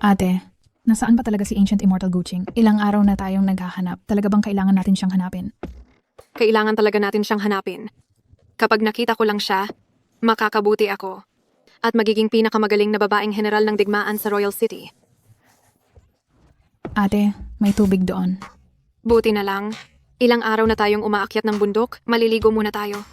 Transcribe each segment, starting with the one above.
Ate, nasaan ba talaga si Ancient Immortal Guching? Ilang araw na tayong naghahanap. Talaga bang kailangan natin siyang hanapin? Kailangan talaga natin siyang hanapin. Kapag nakita ko lang siya, makakabuti ako. At magiging pinakamagaling na babaeng general ng digmaan sa Royal City. Ate, may tubig doon. Buti na lang. Ilang araw na tayong umaakyat ng bundok, maliligo muna tayo.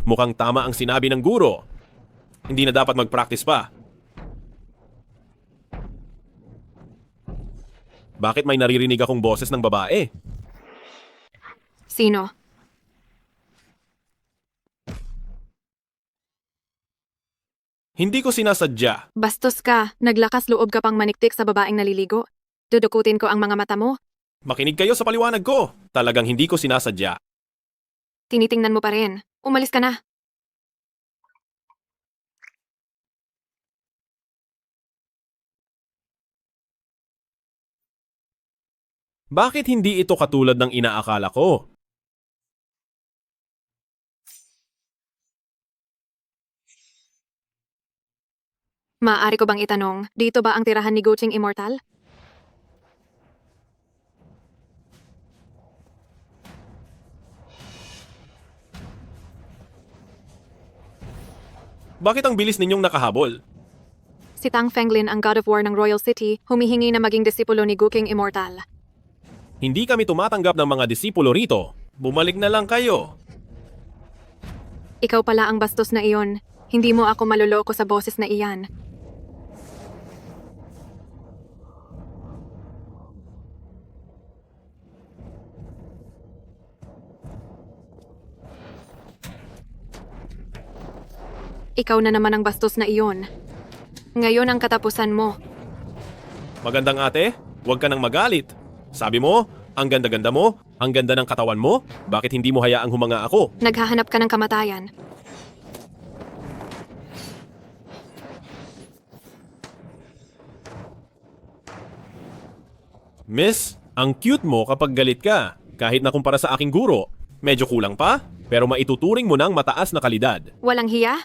Mukhang tama ang sinabi ng guro. Hindi na dapat mag-practice pa. Bakit may naririnig akong boses ng babae? Sino? Hindi ko sinasadya. Bastos ka, naglakas loob ka pang maniktik sa babaeng naliligo. Dudukutin ko ang mga mata mo. Makinig kayo sa paliwanag ko. Talagang hindi ko sinasadya. Tinitingnan mo pa rin. Umalis ka na. Bakit hindi ito katulad ng inaakala ko? Maaari ko bang itanong, dito ba ang tirahan ni Guching Immortal? Bakit ang bilis ninyong nakahabol? Si Tang Fenglin, ang God of War ng Royal City, humihingi na maging disipulo ni Guking Immortal. Hindi kami tumatanggap ng mga disipulo rito. Bumalik na lang kayo. Ikaw pala ang bastos na iyon. Hindi mo ako maluloko sa boses na iyan. Ikaw na naman ang bastos na iyon. Ngayon ang katapusan mo. Magandang ate, huwag ka nang magalit. Sabi mo, ang ganda-ganda mo, ang ganda ng katawan mo, bakit hindi mo hayaang humanga ako? Naghahanap ka ng kamatayan. Miss, ang cute mo kapag galit ka. Kahit na kumpara sa aking guro, medyo kulang pa, pero maituturing mo ng mataas na kalidad. Walang hiya?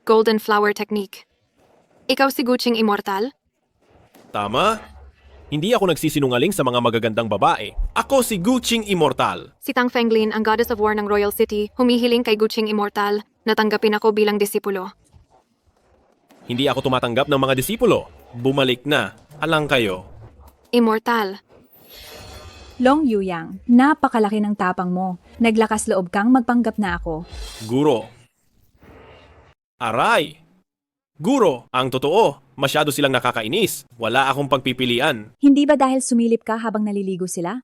Golden Flower Technique. Ikaw si Guching Immortal? Tama? Hindi ako nagsisinungaling sa mga magagandang babae. Ako si Guching Immortal. Si Tang Fenglin, ang Goddess of War ng Royal City, humihiling kay Guching Immortal na tanggapin ako bilang disipulo. Hindi ako tumatanggap ng mga disipulo. Bumalik na. Alang kayo. Immortal. Long Yuyang, napakalaki ng tapang mo. Naglakas loob kang magpanggap na ako. Guro. Aray! Guro, ang totoo, masyado silang nakakainis. Wala akong pagpipilian. Hindi ba dahil sumilip ka habang naliligo sila?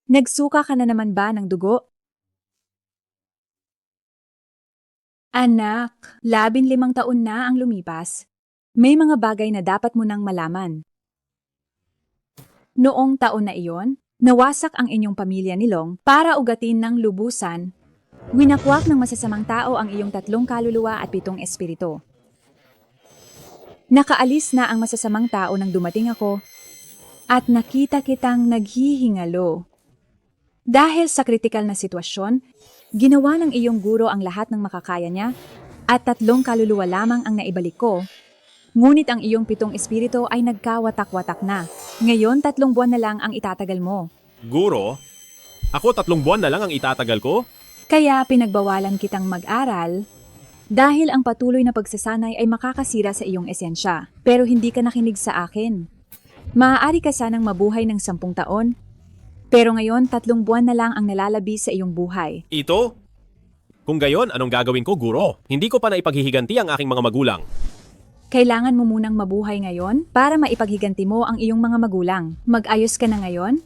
Nagsuka ka na naman ba ng dugo? Anak, 15 taon na ang lumipas. May mga bagay na dapat mo nang malaman. Noong taon na iyon, nawasak ang inyong pamilya ni Long para ugatin ng lubusan. Winakwak ng masasamang tao ang iyong 3 kaluluwa at 7 espiritu. Nakaalis na ang masasamang tao nang dumating ako at nakita kitang naghihingalo. Dahil sa kritikal na sitwasyon, ginawa ng iyong guro ang lahat ng makakaya niya at 3 kaluluwa lamang ang naibalik ko. Ngunit ang iyong 7 espiritu ay nagkawatak-watak na. Ngayon 3 buwan na lang ang itatagal mo. Guro, ako 3 buwan na lang ang itatagal ko? Kaya pinagbawalan kitang mag-aral dahil ang patuloy na pagsasanay ay makakasira sa iyong esensya. Pero hindi ka nakinig sa akin. Maaari ka sanang mabuhay ng 10 taon, pero ngayon 3 buwan na lang ang nalalabi sa iyong buhay. Ito? Kung gayon, anong gagawin ko, guro? Hindi ko pa naipaghihiganti ang aking mga magulang. Kailangan mo munang mabuhay ngayon para maipaghiganti mo ang iyong mga magulang. Mag-ayos ka na ngayon?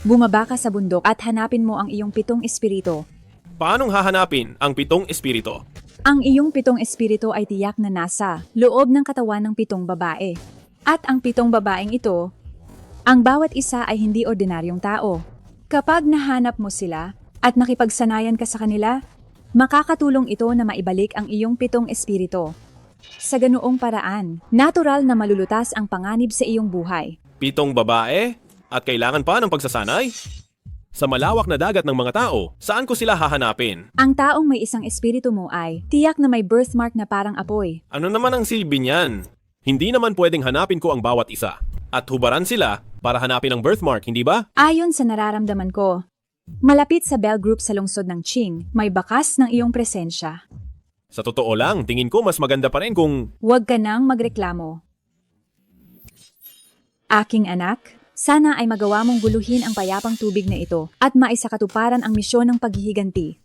Bumaba ka sa bundok at hanapin mo ang iyong 7 espiritu. Paanong hahanapin ang 7 espiritu? Ang iyong 7 espiritu ay tiyak na nasa loob ng katawan ng 7 babae. At ang 7 babaeng ito, ang bawat isa ay hindi ordinaryong tao. Kapag nahanap mo sila at nakipagsanayan ka sa kanila, makakatulong ito na maibalik ang iyong 7 espiritu. Sa ganoong paraan, natural na malulutas ang panganib sa iyong buhay. 7 babae? At kailangan pa ng pagsasanay? Sa malawak na dagat ng mga tao, saan ko sila hahanapin? Ang taong may isang espiritu mo ay tiyak na may birthmark na parang apoy. Ano naman ang silbi niyan? Hindi naman pwedeng hanapin ko ang bawat isa. At hubaran sila para hanapin ang birthmark, hindi ba? Ayon sa nararamdaman ko, malapit sa Bell Group sa lungsod ng Qing, may bakas ng iyong presensya. Sa totoo lang, tingin ko mas maganda pa rin kung... Huwag ka nang magreklamo. Aking anak, sana ay magawa mong guluhin ang payapang tubig na ito at maisakatuparan ang misyon ng paghihiganti.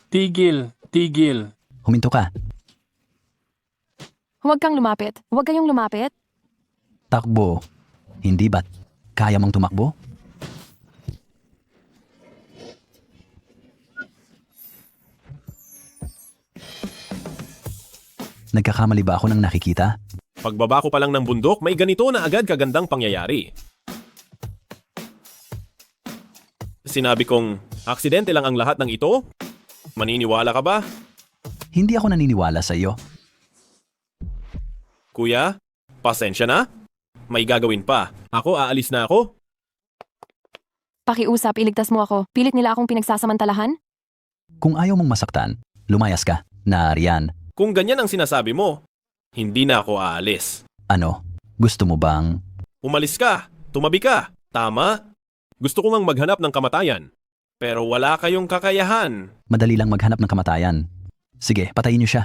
Tigil, tigil. Huminto ka. Huwag kang lumapit. Huwag kayong lumapit. Takbo. Hindi ba't kaya mong tumakbo? Nagkakamali ba ako ng nakikita? Pagbaba ko pa lang ng bundok, may ganito na agad kagandang pangyayari. Sinabi kong, aksidente lang ang lahat ng ito? Maniniwala ka ba? Hindi ako naniniwala sa iyo. Kuya, pasensya na? May gagawin pa. Ako, aalis na ako. Pakiusap, iligtas mo ako. Pilit nila akong pinagsasamantalahan? Kung ayaw mong masaktan, lumayas ka. Nariyan. Kung ganyan ang sinasabi mo, hindi na ako aalis. Ano? Gusto mo bang... Umalis ka, tumabi ka. Tama? Gusto ko ngang maghanap ng kamatayan. Pero wala kayong kakayahan. Madali lang maghanap ng kamatayan. Sige, patayin niyo siya.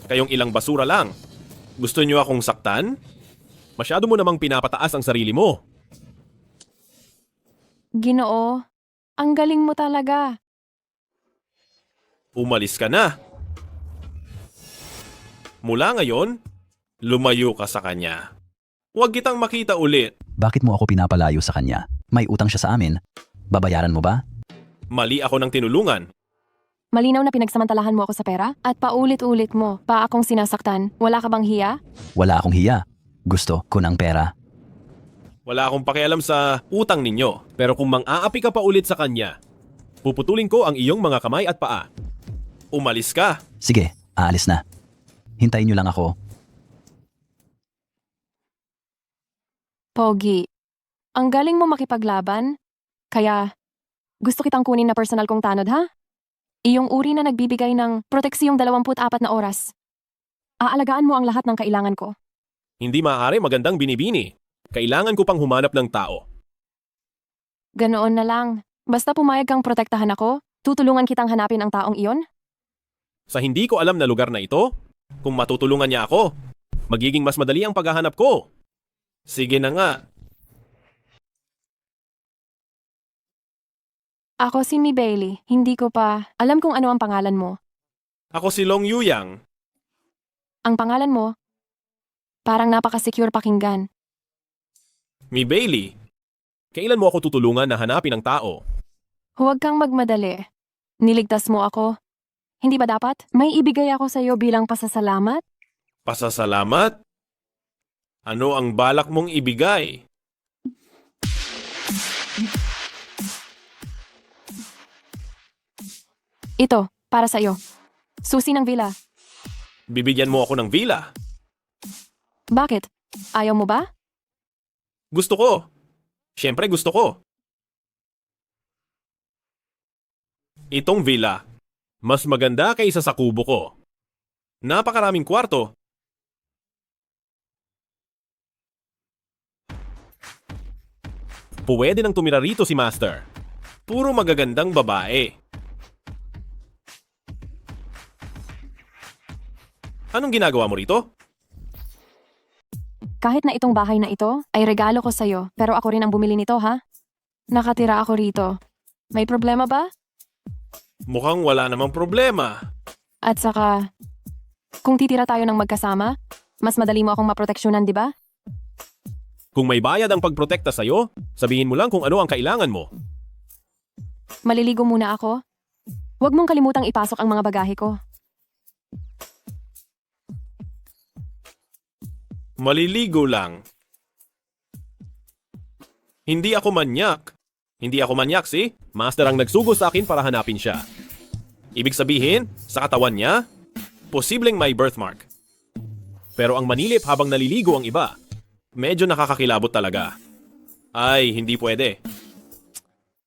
Kayong ilang basura lang. Gusto niyo akong saktan? Masyado mo namang pinapataas ang sarili mo. Ginoo, ang galing mo talaga. Umalis ka na. Mula ngayon, lumayo ka sa kanya. Huwag kitang makita ulit. Bakit mo ako pinapalayo sa kanya? May utang siya sa amin. Babayaran mo ba? Mali ako ng tinulungan. Malinaw na pinagsamantalahan mo ako sa pera at paulit-ulit mo pa akong sinasaktan. Wala ka bang hiya? Wala akong hiya. Gusto ko ng pera. Wala akong pakialam sa utang ninyo. Pero kung mang-aapi ka pa ulit sa kanya, puputulin ko ang iyong mga kamay at paa. Umalis ka. Sige, aalis na. Hintayin niyo lang ako. Pogi, ang galing mo makipaglaban. Kaya, gusto kitang kunin na personal kong tanod, ha? Iyong uri na nagbibigay ng proteksiyong 24 na oras. Aalagaan mo ang lahat ng kailangan ko. Hindi maaari, magandang binibini. Kailangan ko pang humanap ng tao. Ganoon na lang. Basta pumayag kang protektahan ako, tutulungan kitang hanapin ang taong iyon? Sa hindi ko alam na lugar na ito, kung matutulungan niya ako, magiging mas madali ang paghahanap ko. Sige na nga. Ako si Mi Bailey. Hindi ko pa alam kung ano ang pangalan mo. Ako si Long Yuyang. Ang pangalan mo, parang napaka-secure pakinggan. Mi Bailey. Kailan mo ako tutulungan na hanapin ang tao? Huwag kang magmadali. Niligtas mo ako. Hindi ba dapat? May ibigay ako sa iyo bilang pasasalamat? Pasasalamat? Ano ang balak mong ibigay? Ito, para sa iyo. Susi ng villa. Bibigyan mo ako ng villa. Bakit? Ayaw mo ba? Gusto ko. Siyempre gusto ko. Itong villa, mas maganda kaysa sa kubo ko. Napakaraming kwarto. Pwede nang tumira rito si Master. Puro magagandang babae. Anong ginagawa mo rito? Kahit na itong bahay na ito ay regalo ko sa iyo, pero ako rin ang bumili nito, ha? Nakatira ako rito. May problema ba? Mukhang wala namang problema. At saka, kung titira tayo ng magkasama, mas madali mo akong maproteksyonan, di ba? Kung may bayad ang pagprotekta sa'yo, sabihin mo lang kung ano ang kailangan mo. Maliligo muna ako. Huwag mong kalimutang ipasok ang mga bagahe ko. Maliligo lang. Hindi ako manyak. Hindi ako manyak, si? Master ang nagsugo sa akin para hanapin siya. Ibig sabihin, sa katawan niya, posibleng may birthmark. Pero ang manilip habang naliligo ang iba, medyo nakakakilabot talaga. Ay, hindi pwede.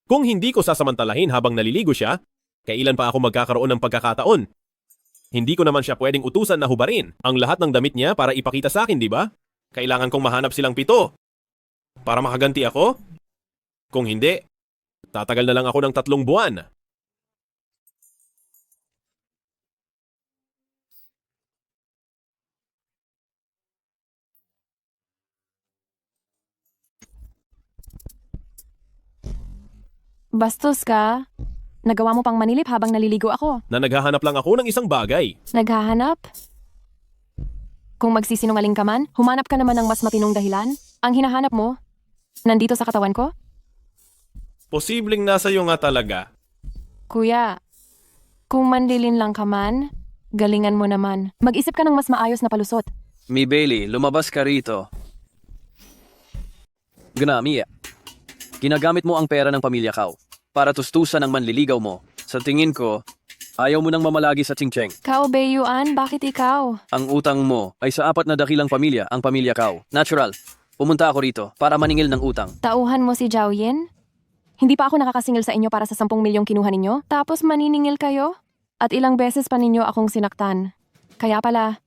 Kung hindi ko sasamantalahin habang naliligo siya, kailan pa ako magkakaroon ng pagkakataon? Hindi ko naman siya pwedeng utusan na hubarin ang lahat ng damit niya para ipakita sa akin, di ba? Kailangan kong mahanap silang 7. Para makaganti ako? Kung hindi, tatagal na lang ako ng 3 buwan. Bastos ka. Nagawa mo pang manilip habang naliligo ako. Na naghahanap lang ako ng isang bagay. Naghahanap? Kung magsisinungaling ka man, humanap ka naman ng mas matinong dahilan. Ang hinahanap mo, nandito sa katawan ko? Posibleng nasa iyo nga talaga. Kuya, kung mandilin lang ka man, galingan mo naman. Mag-isip ka ng mas maayos na palusot. Mi Bailey, lumabas ka rito. Mia. Ginagamit mo ang pera ng pamilya Kao para tustusan ang manliligaw mo. Sa tingin ko, ayaw mo nang mamalagi sa Chingcheng. Kao Beyuan, bakit ikaw? Ang utang mo ay sa 4 na dakilang pamilya, ang pamilya Kao. Natural. Pumunta ako rito para maningil ng utang. Tauhan mo si Zhao Yin? Hindi pa ako nakakasingil sa inyo para sa 10 milyong kinuha ninyo? Tapos maniningil kayo? At ilang beses pa ninyo akong sinaktan. Kaya pala,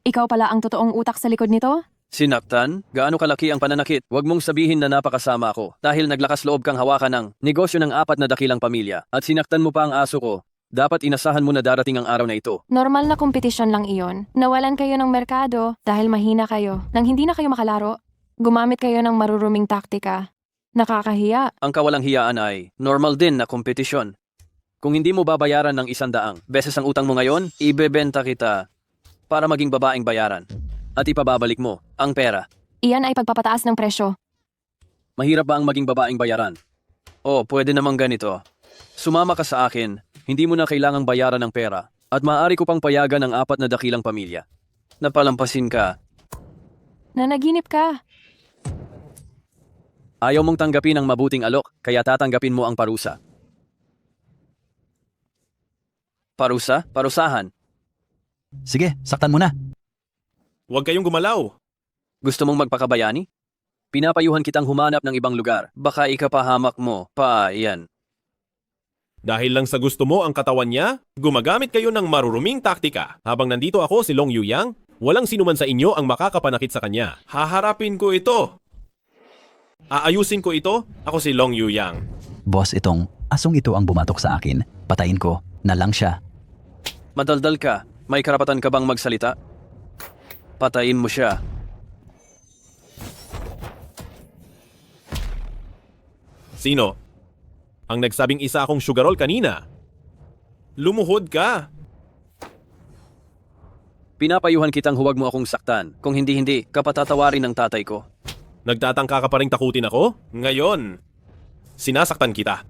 ikaw pala ang totoong utak sa likod nito? Sinaktan? Gaano kalaki ang pananakit? Huwag mong sabihin na napakasama ako dahil naglakas loob kang hawakan ng negosyo ng 4 na dakilang pamilya at sinaktan mo pa ang aso ko. Dapat inasahan mo na darating ang araw na ito. Normal na kompetisyon lang iyon. Nawalan kayo ng merkado dahil mahina kayo. Nang hindi na kayo makalaro, gumamit kayo ng maruruming taktika. Nakakahiya. Ang kawalang hiyaan ay normal din na kompetisyon. Kung hindi mo babayaran ng 100 beses ang utang mo ngayon, ibebenta kita para maging babaeng bayaran. At ipababalik mo ang pera. Iyan ay pagpapataas ng presyo. Mahirap ba ang maging babaeng bayaran? O, pwede namang ganito. Sumama ka sa akin, hindi mo na kailangang bayaran ng pera. At maaari ko pang payagan ang 4 na dakilang pamilya. Napalampasin ka. Nanaginip ka. Ayaw mong tanggapin ang mabuting alok, kaya tatanggapin mo ang parusa. Parusa? Parusahan. Sige, saktan mo na. Huwag kayong gumalaw. Gusto mong magpakabayani? Pinapayuhan kitang humanap ng ibang lugar. Baka ikapahamak mo pa yan. Dahil lang sa gusto mo ang katawan niya, gumagamit kayo ng maruruming taktika. Habang nandito ako si Long Yuyang, walang sinuman sa inyo ang makakapanakit sa kanya. Haharapin ko ito. Aayusin ko ito. Ako si Long Yuyang. Boss, itong asong ito ang bumatok sa akin. Patayin ko na lang siya. Madaldal ka. May karapatan ka bang magsalita? Patayin mo siya. Sino? Ang nagsabing isa akong sugarol kanina. Lumuhod ka. Pinapayuhan kitang huwag mo akong saktan. Kung hindi, kapatatawarin ng tatay ko. Nagtatangka ka pa rin takutin ako? Ngayon, sinasaktan kita.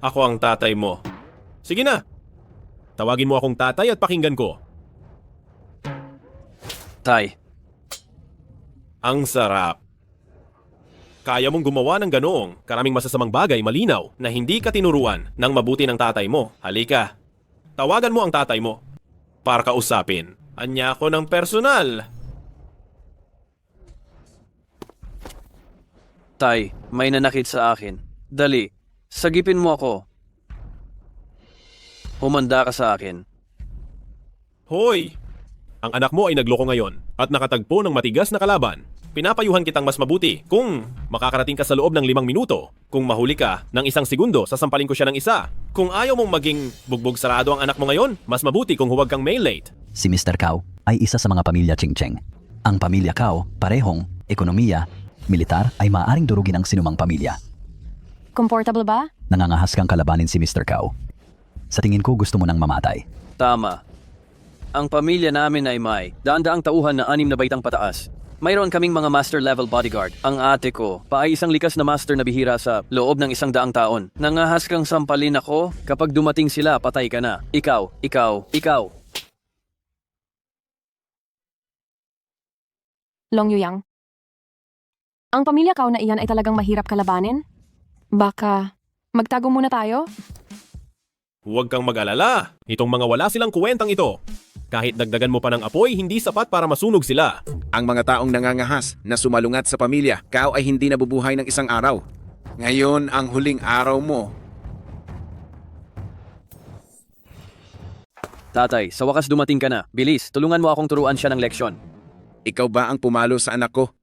Ako ang tatay mo. Sige na. Tawagin mo akong tatay at pakinggan ko. Tay, Ang sarap. Kaya mong gumawa ng ganoong karaming masasamang bagay malinaw na hindi ka tinuruan ng mabuti ng tatay mo. Halika. Tawagan mo ang tatay mo para kausapin. Anya ako ng personal. tay, may nanakit sa akin. Dali, sagipin mo ako. Humanda ka sa akin. Hoy! Ang anak mo ay nagloko ngayon at nakatagpo ng matigas na kalaban. Pinapayuhan kitang mas mabuti kung makakarating ka sa loob ng 5 minuto. Kung mahuli ka ng 1 segundo, sasampalin ko siya ng 1. Kung ayaw mong maging bugbog sarado ang anak mo ngayon, mas mabuti kung huwag kang mail late. Si Mr. Kao ay isa sa mga pamilya Chingcheng. Ang pamilya Kao, parehong, ekonomiya, militar ay maaaring durugin ang sinumang pamilya. Comfortable ba? Nangangahas kang kalabanin si Mr. Kao. Sa tingin ko gusto mo nang mamatay. Tama. Ang pamilya namin ay may daan-daang tauhan na 6 na baitang pataas. Mayroon kaming mga master level bodyguard. Ang ate ko pa ay isang likas na master na bihira sa loob ng 100 taon. Nangahas kang sampalin ako, kapag dumating sila, patay ka na. Ikaw. Long Yuyang. Ang pamilya Kao na iyan ay talagang mahirap kalabanin? Baka magtago muna tayo? Huwag kang mag-alala. Itong mga wala silang kuwentang ito. Kahit dagdagan mo pa ng apoy, hindi sapat para masunog sila. Ang mga taong nangangahas na sumalungat sa pamilya, Kao ay hindi nabubuhay ng isang araw. Ngayon ang huling araw mo. Tatay, sa wakas dumating ka na. Bilis, tulungan mo akong turuan siya ng leksyon. Ikaw ba ang pumalo sa anak ko?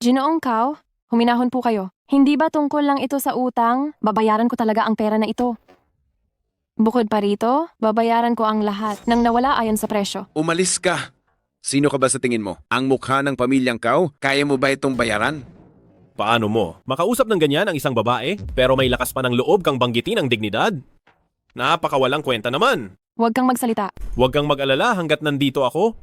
Ginoong Kao, huminahon po kayo. Hindi ba tungkol lang ito sa utang? Babayaran ko talaga ang pera na ito. Bukod pa rito, babayaran ko ang lahat nang nawala ayon sa presyo. Umalis ka! Sino ka ba sa tingin mo? Ang mukha ng pamilyang Kao? Kaya mo ba itong bayaran? Paano mo? Makausap ng ganyan ang isang babae, pero may lakas pa ng loob kang banggitin ang dignidad? Napakawalang kwenta naman. Huwag kang magsalita. Huwag kang mag-alala hanggat nandito ako.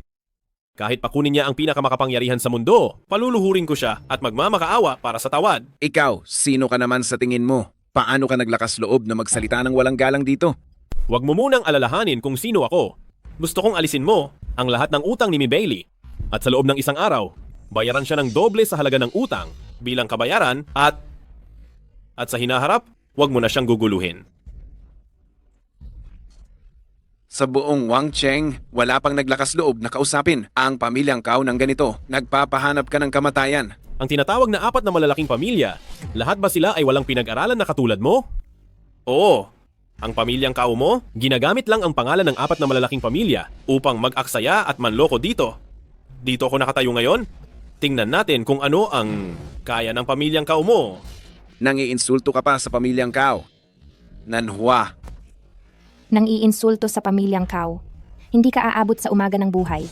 Kahit pakunin niya ang pinakamakapangyarihan sa mundo, paluluhurin ko siya at magmamakaawa para sa tawad. Ikaw, sino ka naman sa tingin mo? Paano ka naglakas loob na magsalita ng walang galang dito? Huwag mo munang alalahanin kung sino ako. Gusto kong alisin mo ang lahat ng utang ni Mi Bailey. At sa loob ng 1 araw, bayaran siya ng doble sa halaga ng utang bilang kabayaran at sa hinaharap, huwag mo na siyang guguluhin. Sa buong Wangcheng, wala pang naglakas loob na kausapin ang pamilyang Kao ng ganito. Nagpapahanap ka ng kamatayan. Ang tinatawag na 4 na malalaking pamilya, lahat ba sila ay walang pinag-aralan na katulad mo? Oo. Ang pamilyang Kao mo, ginagamit lang ang pangalan ng 4 na malalaking pamilya upang mag-aksaya at manloko dito. Dito ako nakatayo ngayon. Tingnan natin kung ano ang kaya ng pamilyang Kao mo. Nangiinsulto ka pa sa pamilyang Kao. Nanhua. Nang iinsulto sa pamilyang Kao. Hindi ka aabot sa umaga ng buhay.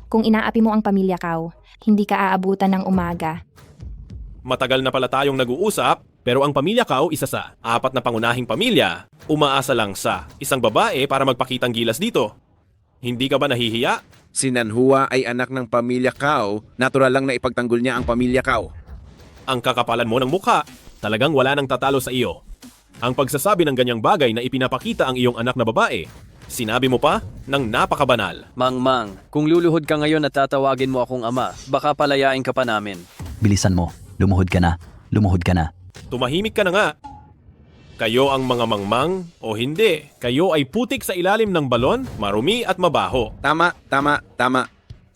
Kung inaapi mo ang pamilya Kao, hindi ka aabutan ng umaga. Matagal na pala tayong nag-uusap, pero ang pamilya Kao isa sa 4 na pangunahing pamilya. Umaasa lang sa isang babae para magpakitang gilas dito. Hindi ka ba nahihiya? Si Nanhua ay anak ng pamilya Kao. Natural lang na ipagtanggol niya ang pamilya Kao. Ang kakapalan mo ng mukha, talagang wala nang tatalo sa iyo. Ang pagsasabi ng ganyang bagay na ipinapakita ang iyong anak na babae, sinabi mo pa ng napakabanal. Mangmang, kung luluhod ka ngayon at tatawagin mo akong ama, baka palayain ka pa namin. Bilisan mo. Lumuhod ka na. Tumahimik ka na nga. Kayo ang mga mangmang o hindi. Kayo ay putik sa ilalim ng balon, marumi at mabaho. Tama.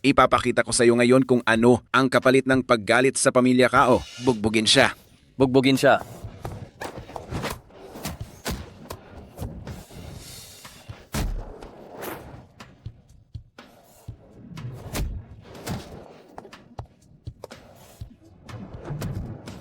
Ipapakita ko sa iyo ngayon kung ano ang kapalit ng paggalit sa pamilya Kao. Bugbugin siya. Bugbugin siya.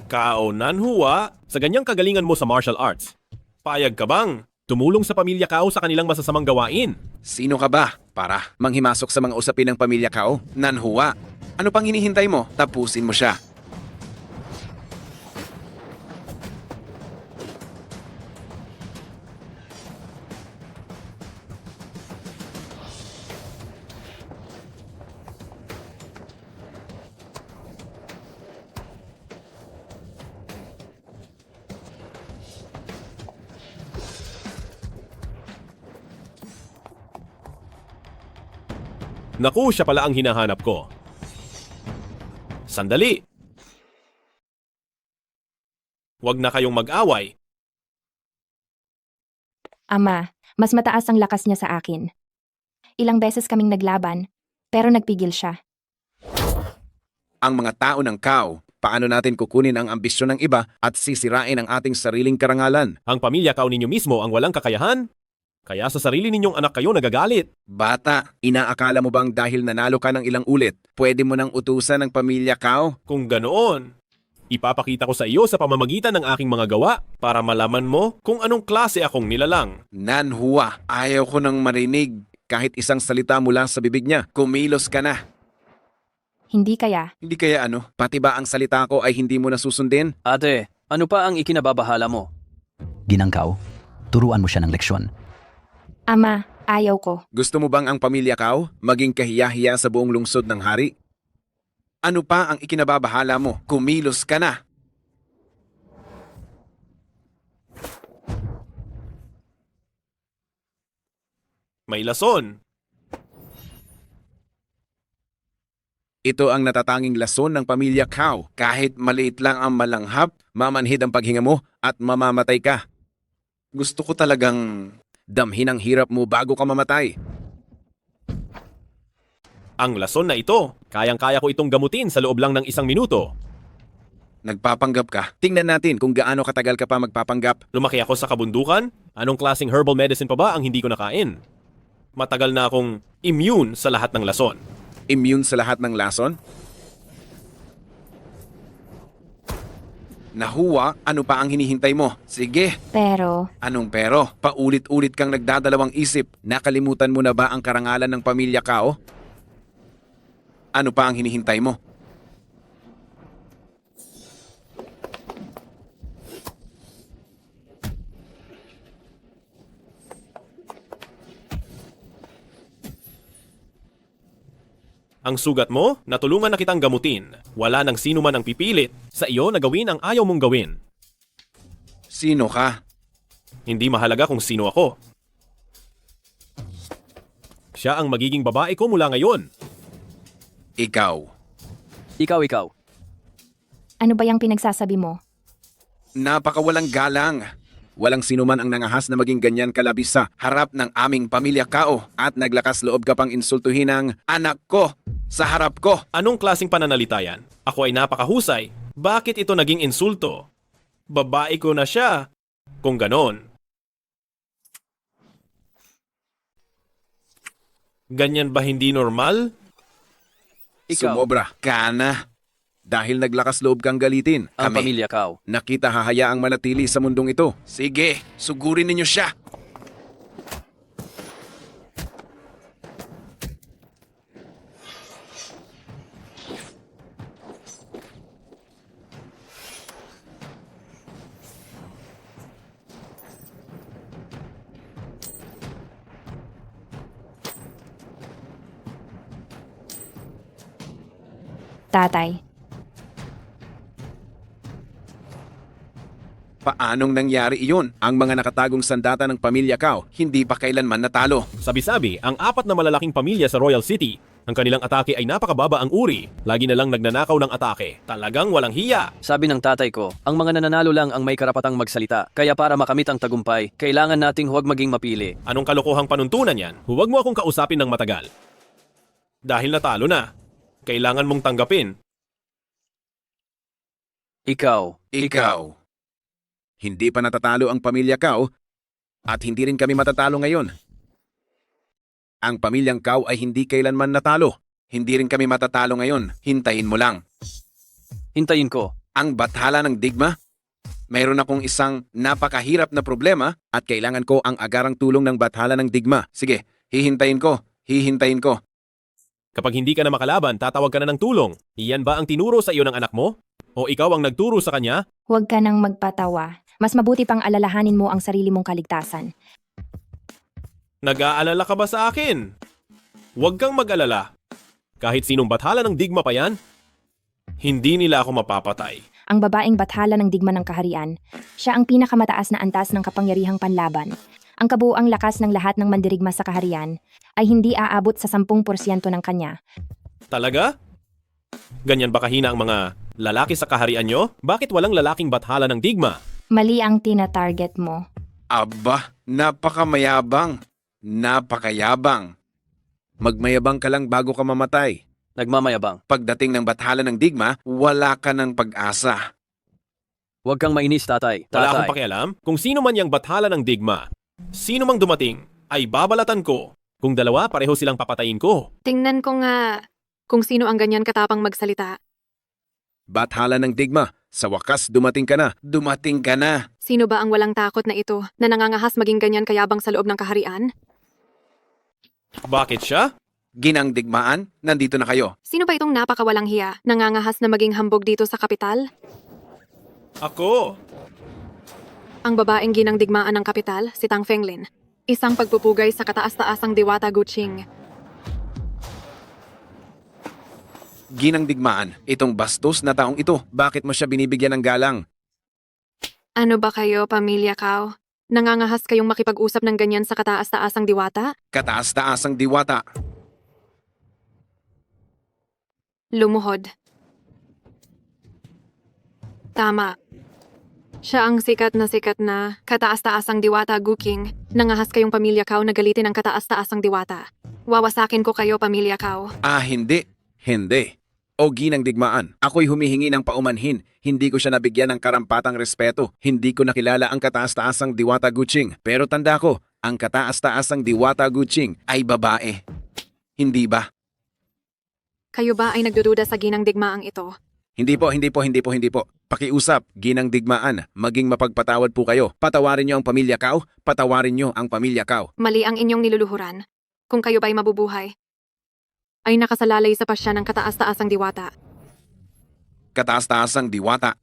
Kao Nanhua, sa ganyang kagalingan mo sa martial arts, payag ka bang tumulong sa pamilya Kao sa kanilang masasamang gawain? Sino ka ba para manghimasok sa mga usapin ng pamilya Kao? Nanhua. Ano pang hinihintay mo? Tapusin mo siya. Naku, siya pala ang hinahanap ko. Sandali. Huwag na kayong mag-away. Ama, mas mataas ang lakas niya sa akin. Ilang beses kaming naglaban, pero nagpigil siya. Ang mga tao ng Kao, paano natin kukunin ang ambisyon ng iba at sisirain ang ating sariling karangalan? Ang pamilya Kao ninyo mismo ang walang kakayahan. Kaya sa sarili ninyong anak kayo nagagalit. Bata, inaakala mo bang dahil nanalo ka ng ilang ulit, pwede mo nang utusan ng pamilya Kao? Kung ganoon, ipapakita ko sa iyo sa pamamagitan ng aking mga gawa para malaman mo kung anong klase akong nilalang. Nanhua, ayaw ko nang marinig kahit isang salita mula sa bibig niya. Kumilos ka na. Hindi kaya. Hindi kaya ano? Pati ba ang salita ko ay hindi mo nasusundin? Ate, Ano pa ang ikinababahala mo? Ginangkaw, turuan mo siya ng leksyon. Ama, ayaw ko. Gusto mo bang ang pamilya Kao maging kahiya-hiya sa buong lungsod ng hari? Ano pa ang ikinababahala mo? Kumilos ka na! May lason. Ito ang natatanging lason ng pamilya Kao. Kahit maliit lang ang malanghap, mamanhid ang paghinga mo at mamamatay ka. Gusto ko talagang damhin ang hirap mo bago ka mamatay. Ang lason na ito, kayang-kaya ko itong gamutin sa loob lang ng 1 minuto. Nagpapanggap ka. Tingnan natin kung gaano katagal ka pa magpapanggap. Lumaki ako sa kabundukan? Anong klaseng herbal medicine pa ba ang hindi ko nakain? Matagal na akong immune sa lahat ng lason. Immune sa lahat ng lason? Nahuwa, ano pa ang hinihintay mo? Sige, Pero, anong pero? Paulit-ulit kang nagdadalawang isip. Nakalimutan mo na ba ang karangalan ng pamilya Kao? Ano pa ang hinihintay mo? Ang sugat mo, natulungan na kitang gamutin. Wala nang sino man ang pipilit sa iyo na gawin ang ayaw mong gawin. Sino ka? Hindi mahalaga kung sino ako. Siya ang magiging babae ko mula ngayon. Ikaw. Ikaw. ano ba yung pinagsasabi mo? Napakawalang galang. Walang sino man ang nangahas na maging ganyan kalabis sa harap ng aming pamilya Kao at naglakas loob ka pang insultuhin ang anak ko sa harap ko. Anong klaseng pananalita yan? Ako ay napakahusay. Bakit ito naging insulto? Babae ko na siya. Kung ganon. Ganyan ba hindi normal? Ikaw, Sumobra ka na. Dahil naglakas loob kang galitin. ang Kami, pamilya Kao. nakita hahayaang manatili sa mundong ito. Sige, sugurin ninyo siya. Tatay, Paanong nangyari iyon? Ang mga nakatagong sandata ng pamilya Kao hindi pa kailanman natalo. Sabi-sabi, ang 4 na malalaking pamilya sa Royal City, ang kanilang atake ay napakababa ang uri. Lagi na lang nagnanakaw ng atake. Talagang walang hiya. Sabi ng tatay ko, ang mga nananalo lang ang may karapatang magsalita. Kaya para makamit ang tagumpay, kailangan nating huwag maging mapili. Anong kalokohang panuntunan yan? Huwag mo akong kausapin ng matagal. Dahil natalo na, kailangan mong tanggapin. Ikaw. Hindi pa natatalo ang pamilya Kao at hindi rin kami matatalo ngayon. Ang pamilyang Kao ay hindi kailanman natalo. Hindi rin kami matatalo ngayon. Hintayin mo lang. Hintayin ko. Ang bathala ng digma? Mayroon akong isang napakahirap na problema at kailangan ko ang agarang tulong ng bathala ng digma. Sige, hihintayin ko. Kapag hindi ka na makalaban, tatawag ka na ng tulong. Iyan ba ang tinuro sa iyo ng anak mo? O ikaw ang nagturo sa kanya? huwag ka nang magpatawa. Mas mabuti pang alalahanin mo ang sarili mong kaligtasan. Nag-aalala ka ba sa akin? Huwag kang mag-alala. Kahit sinong bathala ng digma pa yan, hindi nila ako mapapatay. Ang babaeng bathala ng digma ng kaharian, siya ang pinakamataas na antas ng kapangyarihang panlaban. Ang kabuuang lakas ng lahat ng mandirigma sa kaharian ay hindi aabot sa 10% ng kanya. Talaga? Ganyan ba kahina ang mga lalaki sa kaharian nyo? Bakit walang lalaking bathala ng digma? Mali ang tina-target mo. Aba, napakamayabang. Napakayabang. Magmayabang ka lang bago ka mamatay. Nagmamayabang. Pagdating ng bathala ng digma, wala ka ng pag-asa. Huwag kang mainis, tatay. Wala akong Tatay, pakialam kung sino man yang bathala ng digma. Sino mang dumating ay babalatan ko. Kung dalawa, pareho silang papatayin ko. Tingnan ko nga kung sino ang ganyan katapang magsalita. Bathala ng digma, sa wakas dumating ka na. Dumating ka na. Sino ba ang walang takot na ito na nangangahas maging ganyan kayabang sa loob ng kaharian? Bakit siya? Ginang digmaan, nandito na kayo. Sino ba itong napakawalang hiya, nangangahas na maging hambog dito sa kapital? Ako! Ang babaeng ginangdigmaan ng kapital, si Tang Fenglin. Isang pagpupugay sa kataas-taasang diwata Guqing. Ginang digmaan, itong bastos na taong ito, bakit mo siya binibigyan ng galang? Ano ba kayo, pamilya Kao? Nangangahas kayong makipag-usap ng ganyan sa kataas-taasang diwata? Kataas-taasang diwata. Lumuhod. Tama. Siya ang sikat na kataas-taasang diwata Guqing. Nangahas kayong pamilya Kao na galitin ang kataas-taasang diwata. Wawasakin ko kayo, pamilya Kao. Ah, hindi. Hindi. O ginang digmaan, ako'y humihingi ng paumanhin. Hindi ko siya nabigyan ng karampatang respeto. Hindi ko nakilala ang kataas-taasang diwata Guqing. Pero tanda ko, ang kataas-taasang diwata Guqing ay babae. Hindi ba? Kayo ba ay nagdududa sa ginang digmaang ito? Hindi po. Pakiusap, ginang digmaan, maging mapagpatawad po kayo. Patawarin niyo ang pamilya Kao, patawarin niyo ang pamilya Kao. Mali ang inyong niluluhuran. Kung kayo ba'y mabubuhay, ay nakasalalay sa pasya ng kataas-taasang diwata. Kataas-taasang diwata.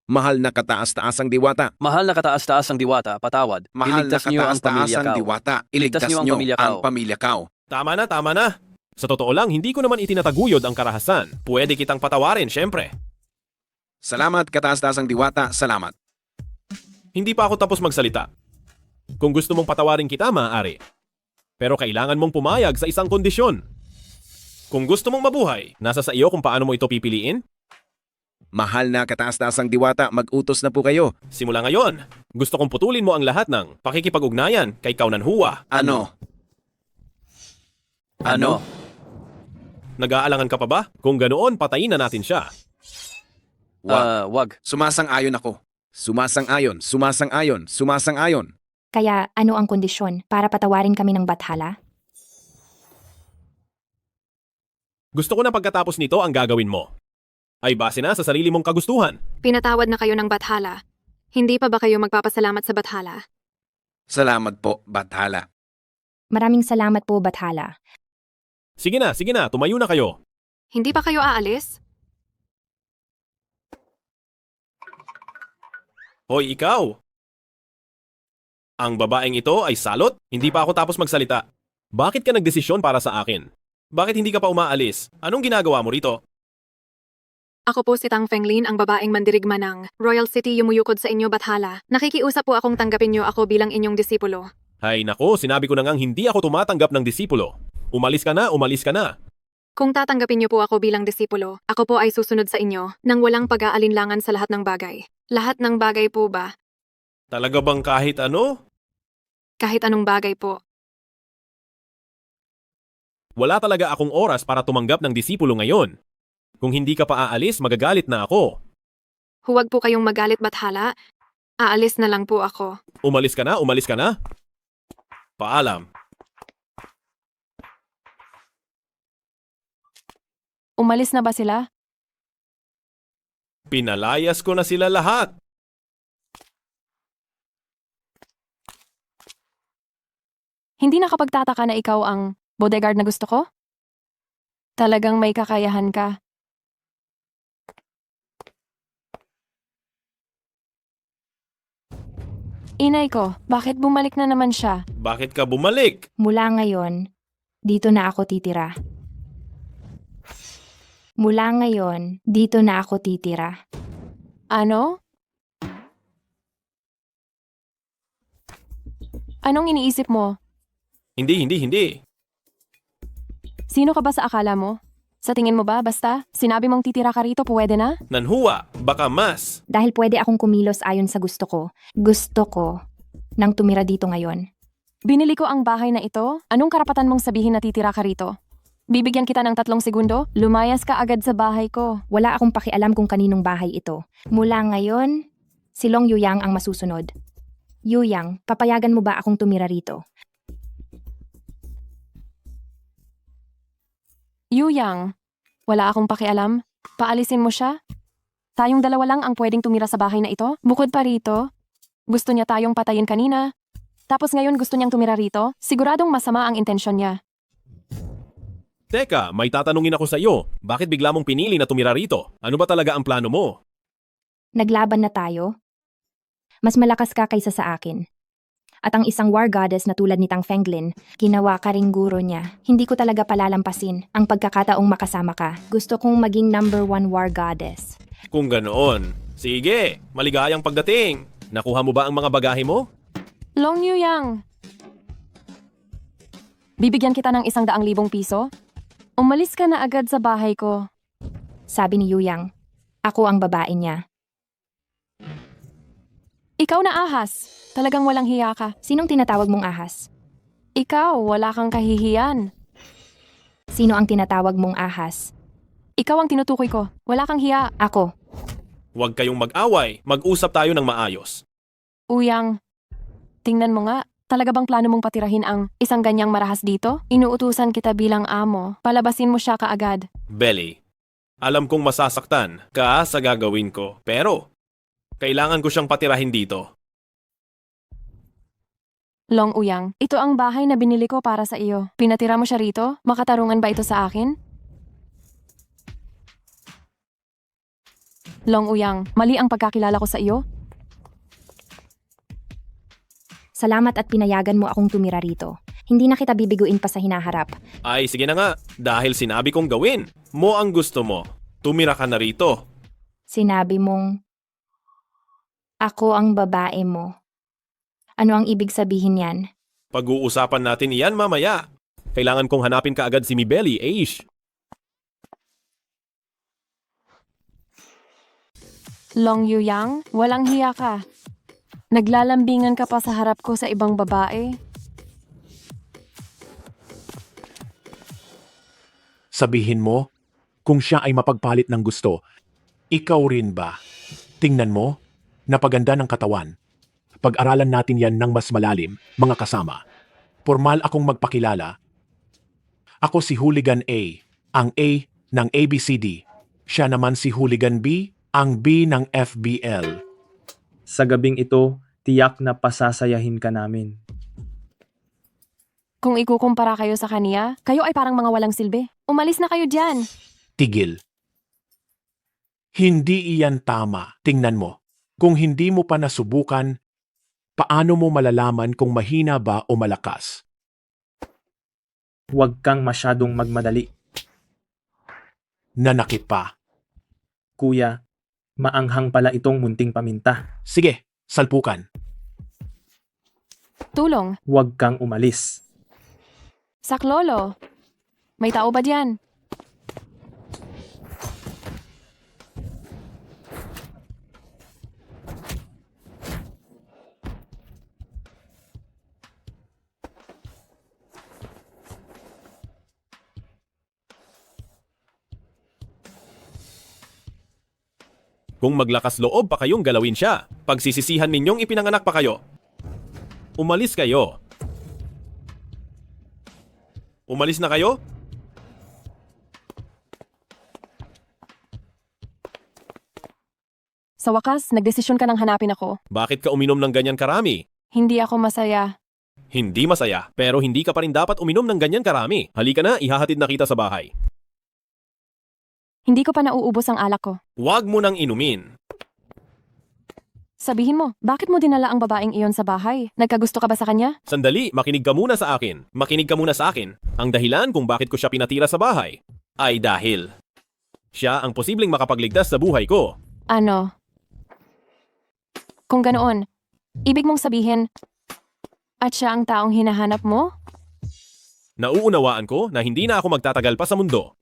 Mahal na kataas-taasang diwata. Mahal na kataas-taasang diwata, patawad. Mahal na Iligtas niyo ang pamilya kataas-taasang Kao. diwata. Iligtas Iligtas niyo ang niyo pamilya ang Kao. pamilya Kao. Tama na. Sa totoo lang, hindi ko naman itinataguyod ang karahasan. Pwede kitang patawarin, syempre. Salamat kataas-taasang diwata, salamat. Hindi pa ako tapos magsalita. Kung gusto mong patawarin kita, maaari. Pero kailangan mong pumayag sa isang kondisyon. Kung gusto mong mabuhay, nasa sa iyo kung paano mo ito pipiliin. Mahal na kataas-taasang diwata, mag-utos na po kayo. Simula ngayon, gusto kong putulin mo ang lahat ng pakikipag-ugnayan kay Kaunan Hua. Ano? Ano? Nag-aalangan ka pa ba? Kung ganoon, patayin na natin siya. Wag. Sumasang-ayon ako. Sumasang-ayon. Kaya ano ang kondisyon para patawarin kami ng bathala? Gusto ko na pagkatapos nito ang gagawin mo. Ay base na sa sarili mong kagustuhan. Pinatawad na kayo ng bathala. Hindi pa ba kayo magpapasalamat sa bathala? Salamat po, Bathala. Maraming salamat po, bathala. Sige na, tumayo na kayo. Hindi pa kayo aalis? Hoy, ikaw! Ang babaeng ito ay salot? Hindi pa ako tapos magsalita. Bakit ka nagdesisyon para sa akin? Bakit hindi ka pa umaalis? Anong ginagawa mo rito? Ako po si Tang Fenglin, ang babaeng mandirigma ng Royal City yumuyukod sa inyo, bathala. Nakikiusap po akong tanggapin niyo ako bilang inyong disipulo. Hay nako, sinabi ko na ngang hindi ako tumatanggap ng disipulo. Umalis ka na. Kung tatanggapin niyo po ako bilang disipulo, ako po ay susunod sa inyo nang walang pag-aalinlangan sa lahat ng bagay. Lahat ng bagay po ba? Talaga bang kahit ano? Kahit anong bagay po. Wala talaga akong oras para tumanggap ng disipulo ngayon. Kung hindi ka pa aalis, magagalit na ako. Huwag po kayong magalit, bathala. Aalis na lang po ako. Umalis ka na. Paalam. Umalis na ba sila? Pinalayas ko na sila lahat. Hindi nakapagtataka na ikaw ang bodyguard na gusto ko? Talagang may kakayahan ka. Inay ko, bakit bumalik na naman siya? Bakit ka bumalik? Mula ngayon, dito na ako titira. Ano? Anong iniisip mo? Hindi. Sino ka ba sa akala mo? Sa tingin mo ba, basta sinabi mong titira ka rito, pwede na? Nanhuwa, baka mas. Dahil pwede akong kumilos ayon sa gusto ko. Gusto ko nang tumira dito ngayon. Binili ko ang bahay na ito. Anong karapatan mong sabihin na titira ka rito? Bibigyan kita ng 3 segundo, lumayas ka agad sa bahay ko. Wala akong pakialam kung kaninong bahay ito. Mula ngayon, si Long Yuyang ang masusunod. Yuyang, papayagan mo ba akong tumira rito? Yuyang, wala akong pakialam. Paalisin mo siya. Tayong dalawa lang ang pwedeng tumira sa bahay na ito. Bukod pa rito, gusto niya tayong patayin kanina. Tapos ngayon gusto niyang tumira rito. Siguradong masama ang intensyon niya. Teka, may tatanungin ako sa iyo. Bakit bigla mong pinili na tumira rito? Ano ba talaga ang plano mo? Naglaban na tayo? Mas malakas ka kaysa sa akin. At ang isang war goddess na tulad ni Tang Fenglin, ginawa ka ring guro niya. Hindi ko talaga palalampasin ang pagkakataong makasama ka. Gusto kong maging #1 war goddess. Kung ganoon, sige, maligayang pagdating. Nakuha mo ba ang mga bagahe mo? Long Yuyang! Bibigyan kita ng 100,000 piso? Umalis ka na agad sa bahay ko. Sabi ni Yuyang, ako ang babae niya. Ikaw na ahas. Talagang walang hiya ka. Sinong tinatawag mong ahas? Ikaw, wala kang kahihiyan. Sino ang tinatawag mong ahas? Ikaw ang tinutukoy ko. Wala kang hiya. Ako. Huwag kayong mag-away, mag-usap tayo ng maayos. Uyang, tingnan mo nga. Talaga bang plano mong patirahin ang isang ganyang marahas dito? Inuutusan kita bilang amo. Palabasin mo siya kaagad. Belly, alam kong masasaktan ka sa gagawin ko, pero kailangan ko siyang patirahin dito. Long Uyang, ito ang bahay na binili ko para sa iyo. Pinatira mo siya rito? Makatarungan ba ito sa akin? Long Uyang, mali ang pagkakilala ko sa iyo? Salamat at pinayagan mo akong tumira rito. Hindi na kita bibiguin pa sa hinaharap. Ay, sige na nga, dahil sinabi kong gawin mo ang gusto mo. Tumira ka na rito. Sinabi mong, ako ang babae mo. Ano ang ibig sabihin yan? Pag-uusapan natin iyan mamaya. Kailangan kong hanapin ka agad si Mibeli, Aish. Long Yuyang, walang hiya ka. Naglalambingan ka pa sa harap ko sa ibang babae. Sabihin mo, kung siya ay mapagpalit ng gusto, ikaw rin ba? Tingnan mo, napaganda ng katawan. Pag-aralan natin yan ng mas malalim, mga kasama. Formal akong magpakilala. Ako si Hooligan A, ang A ng ABCD. Siya naman si Hooligan B, ang B ng FBL. Sa gabing ito, tiyak na pasasayahin ka namin. Kung ikukumpara kayo sa kaniya, kayo ay parang mga walang silbi. Umalis na kayo dyan. Tigil. Hindi iyan tama. Tingnan mo. Kung hindi mo pa nasubukan, paano mo malalaman kung mahina ba o malakas? Huwag kang masyadong magmadali. Nanakit pa. Kuya, maanghang pala itong munting paminta. Sige, salpukan. Tulong. Huwag kang umalis. Saklolo. May tao ba diyan? Kung maglakas loob pa kayong galawin siya, pagsisisihan ninyong ipinanganak pa kayo. Umalis kayo. Umalis na kayo? Sa wakas, nagdesisyon ka nang hanapin ako. Bakit ka uminom ng ganyan karami? Hindi ako masaya. Hindi masaya, pero hindi ka pa rin dapat uminom ng ganyan karami. Halika na, ihahatid na kita sa bahay. Hindi ko pa nauubos ang alak ko. Huwag mo nang inumin. Sabihin mo, bakit mo dinala ang babaeng iyon sa bahay? Nagkagusto ka ba sa kanya? Sandali, makinig ka muna sa akin. Makinig ka muna sa akin. Ang dahilan kung bakit ko siya pinatira sa bahay ay dahil siya ang posibleng makapagligtas sa buhay ko. Ano? Kung ganoon, ibig mong sabihin, at siya ang taong hinahanap mo? Nauunawaan ko na hindi na ako magtatagal pa sa mundo.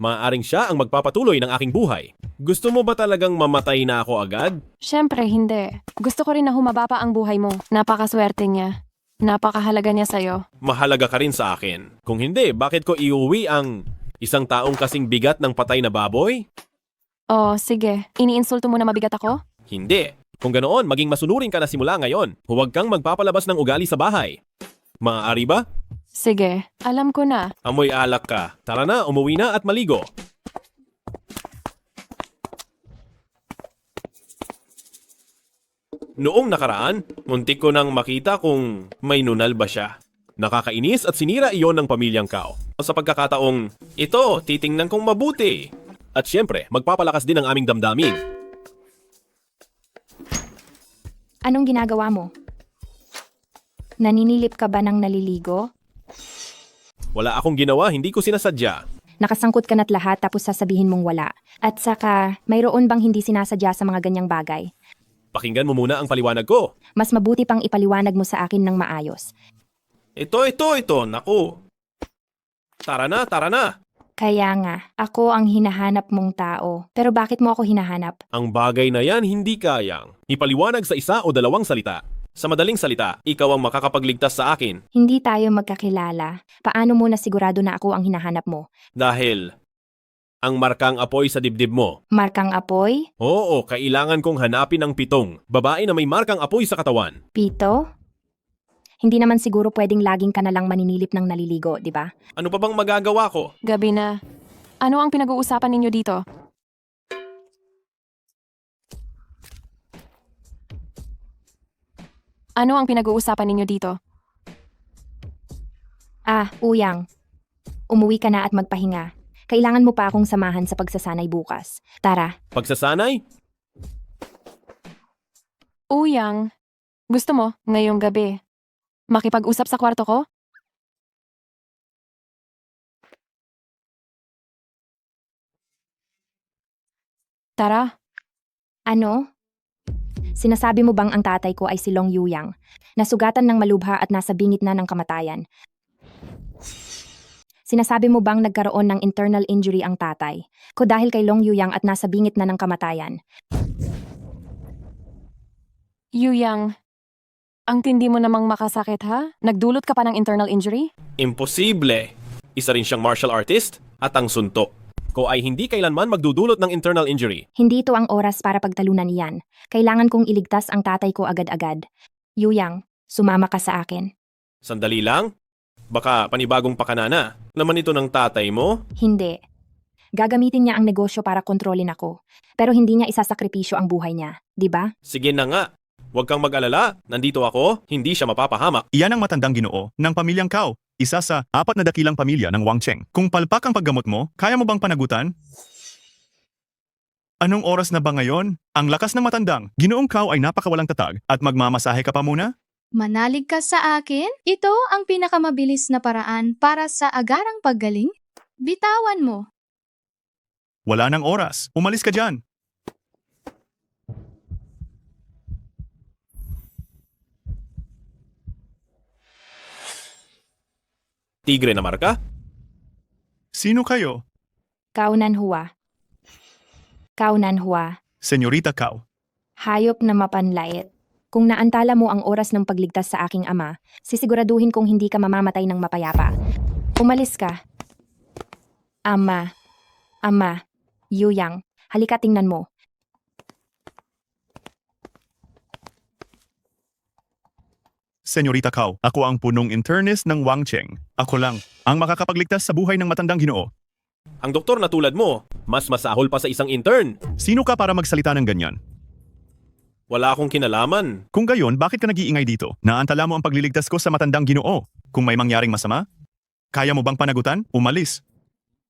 Maaaring siya ang magpapatuloy ng aking buhay. Gusto mo ba talagang mamatay na ako agad? Siyempre, hindi. Gusto ko rin na humaba pa ang buhay mo. Napakaswerte niya. Napakahalaga niya sa'yo. Mahalaga ka rin sa akin. Kung hindi, bakit ko iuwi ang isang taong kasing bigat ng patay na baboy? Oh, sige. Iniinsulto mo na mabigat ako? Hindi. Kung ganoon, maging masunurin ka na simula ngayon. Huwag kang magpapalabas ng ugali sa bahay. Maaari ba? Sige, alam ko na. Amoy alak ka. Tara na, umuwi na at maligo. Noong nakaraan, muntik ko nang makita kung may nunal ba siya. Nakakainis at sinira iyon ng pamilyang Kao. Sa pagkakataong, ito, titingnan kong mabuti. At syempre, magpapalakas din ang aming damdamin. Anong ginagawa mo? Naninilip ka ba ng naliligo? Wala akong ginawa, hindi ko sinasadya. Nakasangkot ka na't lahat tapos sasabihin mong wala. At saka, mayroon bang hindi sinasadya sa mga ganyang bagay? Pakinggan mo muna ang paliwanag ko. Mas mabuti pang ipaliwanag mo sa akin ng maayos. Ito, naku. Tara na. Kaya nga, ako ang hinahanap mong tao. Pero bakit mo ako hinahanap? Ang bagay na yan hindi kayang ipaliwanag sa isa o dalawang salita. Sa madaling salita, ikaw ang makakapagligtas sa akin Hindi tayo magkakilala. Paano mo na sigurado na ako ang hinahanap mo? dahil ang markang apoy sa dibdib mo. Markang apoy? Oo, kailangan kong hanapin ang 7 babae na may markang apoy sa katawan. Pito? Hindi naman siguro pwedeng laging ka na lang maninilip ng naliligo, di ba? Ano pa bang magagawa ko? Gabi na. Ano ang pinag-uusapan ninyo dito? Ano ang pinag-uusapan ninyo dito? Uyang. Umuwi ka na at magpahinga. Kailangan mo pa akong samahan sa pagsasanay bukas. Tara. Pagsasanay? Uyang. Gusto mo, ngayong gabi, makipag-usap sa kwarto ko? Tara. Ano? Sinasabi mo bang ang tatay ko ay si Long Yuyang? Nasugatan ng malubha at nasa bingit na ng kamatayan. Sinasabi mo bang nagkaroon ng internal injury ang tatay ko dahil kay Long Yuyang at nasa bingit na ng kamatayan? Yuyang, ang tindi mo namang makasakit ha? Nagdulot ka pa ng internal injury? Imposible. Isa rin siyang martial artist at ang suntok ko ay hindi kailanman magdudulot ng internal injury. Hindi ito ang oras para pagtalunan iyan. Kailangan kong iligtas ang tatay ko agad-agad. Yuyang, sumama ka sa akin. Sandali lang. Baka panibagong pakanana. Naman ito ng tatay mo? Hindi. Gagamitin niya ang negosyo para kontrolin ako. Pero hindi niya isasakripisyo ang buhay niya, di ba? Sige na nga. Huwag kang mag-alala. Nandito ako. Hindi siya mapapahamak. Iyan ang matandang Ginoo ng pamilyang Kao, isa sa 4 na dakilang pamilya ng Wang Cheng. Kung palpak ang paggamot mo, kaya mo bang panagutan? Anong oras na ba ngayon? Ang lakas ng matandang Ginoong Kao ay napakawalang tatag at magmamasahe ka pa muna? Manalig ka sa akin? Ito ang pinakamabilis na paraan para sa agarang paggaling? Bitawan mo. Wala nang oras. Umalis ka dyan. Tigre na marka? Sino kayo? Kaunan Hua. Kaunan Hua. Senyorita Kao. Hayop na mapanlait. Kung naantala mo ang oras ng pagligtas sa aking ama, sisiguraduhin kong hindi ka mamamatay ng mapayapa. Umalis ka. Ama. Yuyang, halika tingnan mo. Senyorita Kao, ako ang punong internist ng Wang Cheng. Ako lang ang makakapagligtas sa buhay ng matandang Ginoo. Ang doktor na tulad mo, mas masahol pa sa isang intern. Sino ka para magsalita ng ganyan? Wala akong kinalaman. Kung gayon, bakit ka nag-iingay dito? Naantala mo ang pagliligtas ko sa matandang Ginoo. Kung may mangyaring masama, kaya mo bang panagutan? Umalis.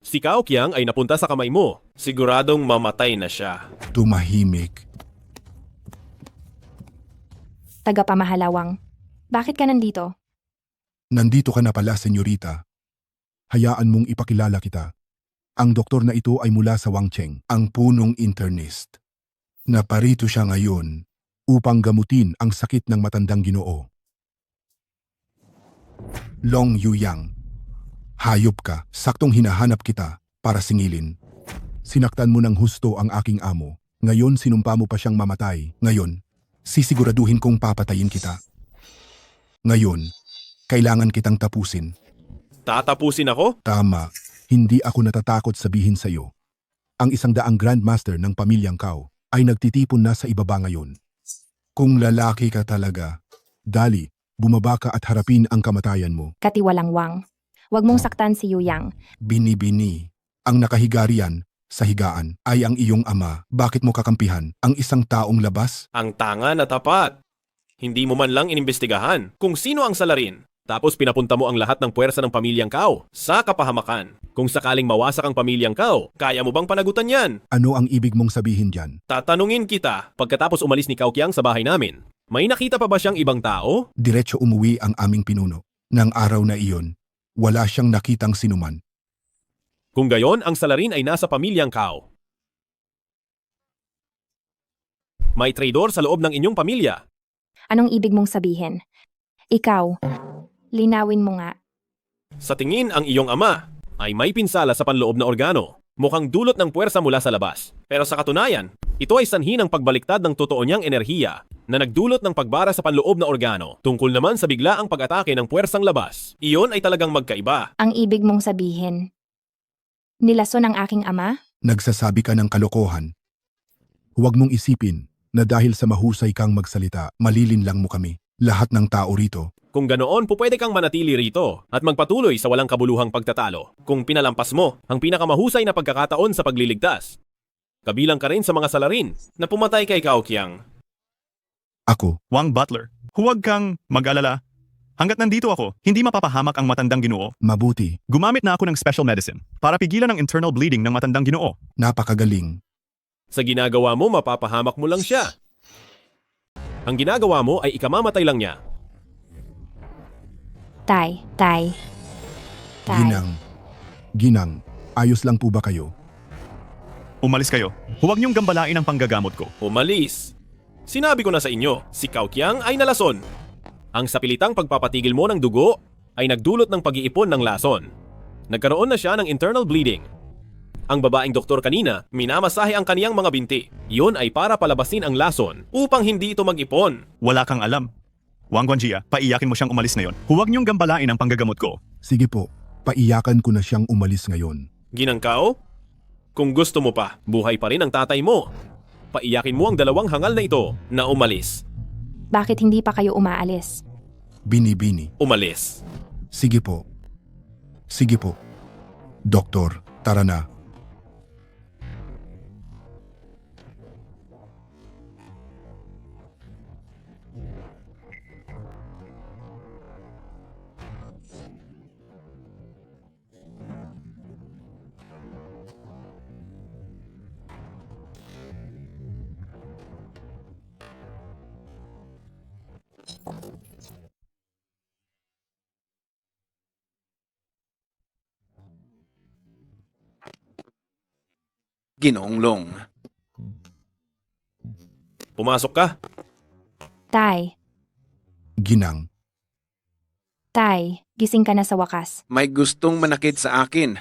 Si Kao Kiang ay napunta sa kamay mo. Siguradong mamatay na siya. Tumahimik. Tagapamahalawang. Bakit ka nandito? Nandito ka na pala, senyorita. Hayaan mong ipakilala kita. Ang doktor na ito ay mula sa Wang Cheng, ang punong internist. Naparito siya ngayon upang gamutin ang sakit ng matandang Ginoo. Long Yuyang, hayop ka, saktong hinahanap kita para singilin. Sinaktan mo ng husto ang aking amo. Ngayon sinumpa mo pa siyang mamatay. Ngayon, sisiguraduhin kong papatayin kita. Ngayon, kailangan kitang tapusin. Tatapusin ako? Tama, hindi ako natatakot sabihin sa iyo. Ang 100 Grandmaster ng pamilyang Kao ay nagtitipon na sa ibaba ngayon. Kung lalaki ka talaga, dali, bumaba ka at harapin ang kamatayan mo. Katiwalang Wang. Huwag mong saktan si Yuyang. Bini-bini, ang nakahiga riyan sa higaan ay ang iyong ama. Bakit mo kakampihan ang isang taong labas? Ang tanga na tapat. Hindi mo man lang inimbestigahan kung sino ang salarin. Tapos pinapunta mo ang lahat ng puwersa ng pamilyang Kao sa kapahamakan. Kung sakaling mawasak ang pamilyang Kao, kaya mo bang panagutan yan? Ano ang ibig mong sabihin diyan? Tatanungin kita pagkatapos umalis ni Kao Kiang sa bahay namin. May nakita pa ba siyang ibang tao? Diretso umuwi ang aming pinuno. Nang araw na iyon, wala siyang nakitang sinuman. Kung gayon, ang salarin ay nasa pamilyang Kao. May traidor sa loob ng inyong pamilya. Anong ibig mong sabihin? Ikaw, linawin mo nga. Sa tingin ang iyong ama ay may pinsala sa panloob na organo. Mukhang dulot ng puwersa mula sa labas. Pero sa katunayan, ito ay sanhi ng pagbaliktad ng totoo niyang enerhiya na nagdulot ng pagbara sa panloob na organo. Tungkol naman sa biglaang pag-atake ng puwersang labas. Iyon ay talagang magkaiba. Ang ibig mong sabihin, nilason ang aking ama? Nagsasabi ka ng kalokohan. Huwag mong isipin na dahil sa mahusay kang magsalita, malilinlang mo kami. Lahat ng tao rito. Kung ganoon, pupwede kang manatili rito at magpatuloy sa walang kabuluhang pagtatalo. Kung pinalampas mo ang pinakamahusay na pagkakataon sa pagliligtas. Kabilang ka rin sa mga salarin na pumatay kay Kao Kiang. Ako. Wang Butler, huwag kang mag-alala. Hanggat nandito ako, hindi mapapahamak ang matandang Ginoo. Mabuti. Gumamit na ako ng special medicine para pigilan ang internal bleeding ng matandang Ginoo. Napakagaling. Sa ginagawa mo, mapapahamak mo lang siya. Ang ginagawa mo ay ikamamatay lang niya. Tay. Ginang, ayos lang po ba kayo? Umalis kayo. Huwag niyong gambalain ang panggagamot ko. Umalis. Sinabi ko na sa inyo, si Kao Kiang ay nalason. Ang sapilitang pagpapatigil mo ng dugo ay nagdulot ng pag-iipon ng lason. Nagkaroon na siya ng internal bleeding. Ang babaeng doktor kanina, minamasahe ang kaniyang mga binti. Iyon ay para palabasin ang lason upang hindi ito mag-ipon. Wala kang alam. Wang Guanjia, paiyakin mo siyang umalis ngayon. Huwag niyong gambalain ang panggagamot ko. Sige po, paiyakan ko na siyang umalis ngayon. Ginang Kao? Kung gusto mo pa, buhay pa rin ang tatay mo. Paiyakin mo ang dalawang hangal na ito na umalis. Bakit hindi pa kayo umaalis? Bini-bini. Umalis. Sige po. Doktor, tara na. Ginoong Long. Pumasok ka. Tay, Ginang, gising ka na sa wakas. May gustong manakit sa akin.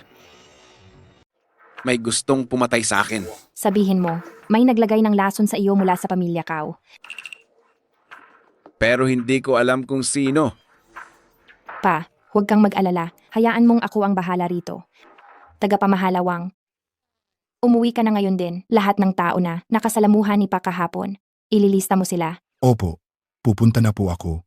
May gustong pumatay sa akin. Sabihin mo, may naglagay ng lason sa iyo mula sa pamilya Kao. Pero hindi ko alam kung sino. Pa, huwag kang mag-alala. Hayaan mong ako ang bahala rito. Tagapamahala, Wang. Umuwi ka na ngayon din. Lahat ng tao na nakasalamuhan ni Pa kahapon. Ililista mo sila. Opo, pupunta na po ako.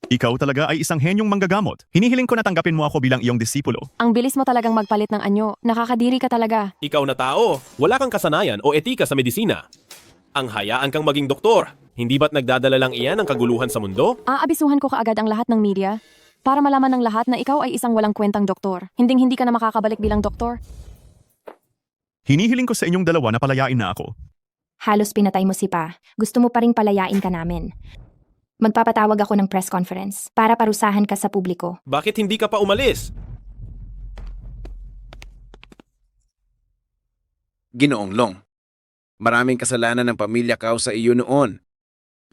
Ikaw talaga ay isang henyong manggagamot. Hinihiling ko na tanggapin mo ako bilang iyong disipulo. Ang bilis mo talagang magpalit ng anyo. Nakakadiri ka talaga. Ikaw na tao, wala kang kasanayan o etika sa medisina. Ang hayaan kang maging doktor. Hindi ba't nagdadala lang iyan ng kaguluhan sa mundo? Aabisuhan ko kaagad ang lahat ng media para malaman ng lahat na ikaw ay isang walang kwentang doktor. Hindi ka na makakabalik bilang doktor. Hinihiling ko sa inyong dalawa na palayain na ako. Halos pinatay mo si Pa. Gusto mo pa ring palayain ka namin. Magpapatawag ako ng press conference para parusahan ka sa publiko. Bakit hindi ka pa umalis? Ginoong Long. Maraming kasalanan ng pamilya Kao sa iyo noon.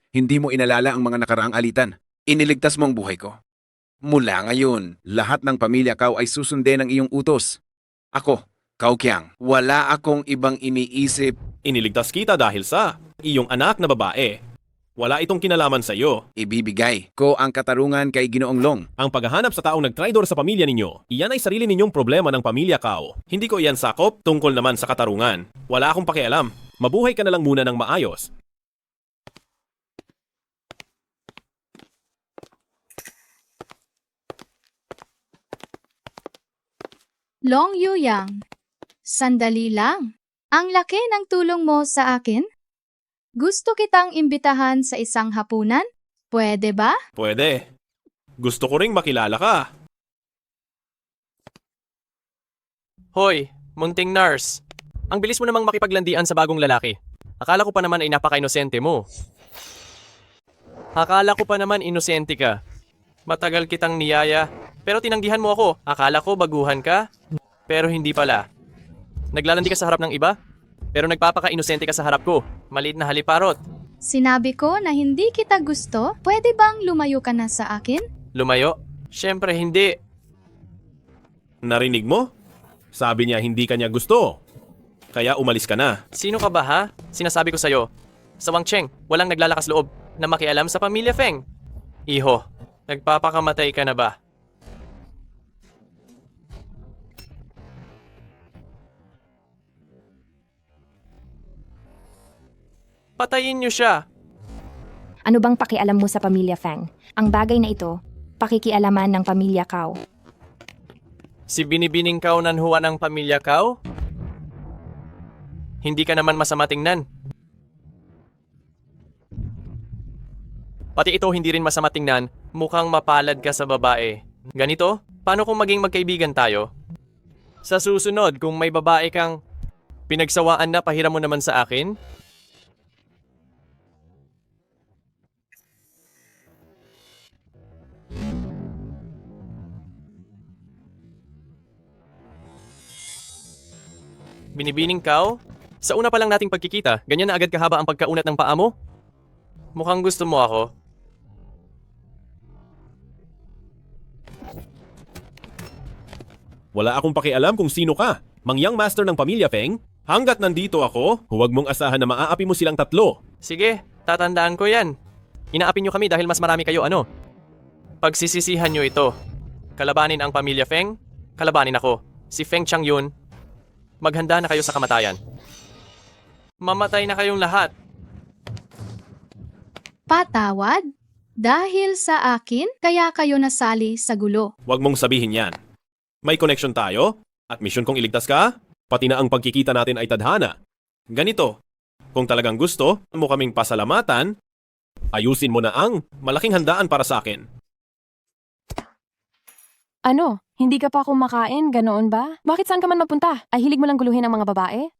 Hindi mo inalala ang mga nakaraang alitan. Iniligtas mo ang buhay ko. Mula ngayon, lahat ng pamilya Kao ay susundin ang iyong utos. Ako, Kao Kiang, wala akong ibang iniisip. Iniligtas kita dahil sa iyong anak na babae. Wala itong kinalaman sa iyo. Ibibigay ko ang katarungan kay Ginoong Long. Ang paghahanap sa taong nagtraidor sa pamilya ninyo, iyan ay sarili ninyong problema ng pamilya Kao. Hindi ko iyan sakop tungkol naman sa katarungan. Wala akong pakialam. Mabuhay ka na lang muna ng maayos. Long Yuyang, sandali lang. Ang laki ng tulong mo sa akin? Gusto kitang imbitahan sa isang hapunan? Pwede ba? Pwede. Gusto ko ring makilala ka. Hoy, munting nurse. Ang bilis mo namang makipaglandian sa bagong lalaki. Akala ko pa naman ay napaka-inosente mo. Akala ko pa naman inosente ka. Matagal kitang niyaya, pero tinanggihan mo ako. Akala ko baguhan ka, pero hindi pala. Naglalandi ka sa harap ng iba, pero nagpapaka-inosente ka sa harap ko. Maliit na haliparot. Sinabi ko na hindi kita gusto. Pwede bang lumayo ka na sa akin? Lumayo? Siyempre hindi. Narinig mo? Sabi niya hindi kanya gusto. Kaya umalis ka na. Sino ka ba ha? Sinasabi ko sa'yo. Sa Wang Cheng, walang naglalakas loob na makialam sa pamilya Feng. Iho, nagpapakamatay ka na ba? Patayin niyo siya. Ano bang pakialam mo sa pamilya Feng? Ang bagay na ito, pakikialaman ng pamilya Kao. Si Binibining Kao nanhuwa ng pamilya Kao? Hindi ka naman masama tingnan. Pati ito hindi rin masama tingnan, mukhang mapalad ka sa babae. Ganito, paano kung maging magkaibigan tayo? Sa susunod, kung may babae kang pinagsawaan na, pahiram mo naman sa akin? Binibining Kao? Sa una pa lang nating pagkikita, ganyan na agad kahaba ang pagkaunat ng paa mo? Mukhang gusto mo ako. Wala akong pakialam kung sino ka. Mangyang master ng pamilya Feng? Hanggat nandito ako, huwag mong asahan na maaapi mo silang tatlo. Sige, tatandaan ko yan. Inaapi nyo kami dahil mas marami kayo ano. Pagsisisihan nyo ito. Kalabanin ang pamilya Feng, kalabanin ako. Si Feng Changyun. Maghanda na kayo sa kamatayan. Mamatay na kayong lahat. Patawad? Dahil sa akin, kaya kayo nasali sa gulo. Huwag mong sabihin yan. May connection tayo, at mission kong iligtas ka, pati na ang pagkikita natin ay tadhana. Ganito, kung talagang gusto mo kaming pasalamatan, ayusin mo na ang malaking handaan para sa akin. Ano? Hindi ka pa kumakain? Ganoon ba? Bakit saan ka man mapunta? Ay hilig mo lang guluhin ang mga babae?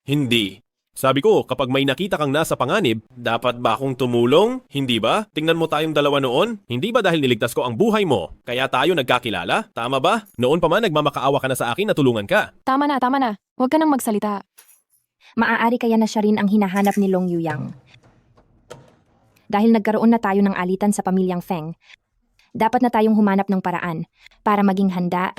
Hindi. Sabi ko, kapag may nakita kang nasa panganib, dapat ba akong tumulong? Hindi ba? Tingnan mo tayong dalawa noon. Hindi ba dahil niligtas ko ang buhay mo, kaya tayo nagkakilala? Tama ba? Noon pa man nagmamakaawa ka na sa akin na tulungan ka. Tama na, tama na. Huwag ka nang magsalita. Maaari kaya na siya rin ang hinahanap ni Long Yuyang. Dahil nagkaroon na tayo ng alitan sa pamilyang Feng, dapat na tayong humanap ng paraan para maging handa.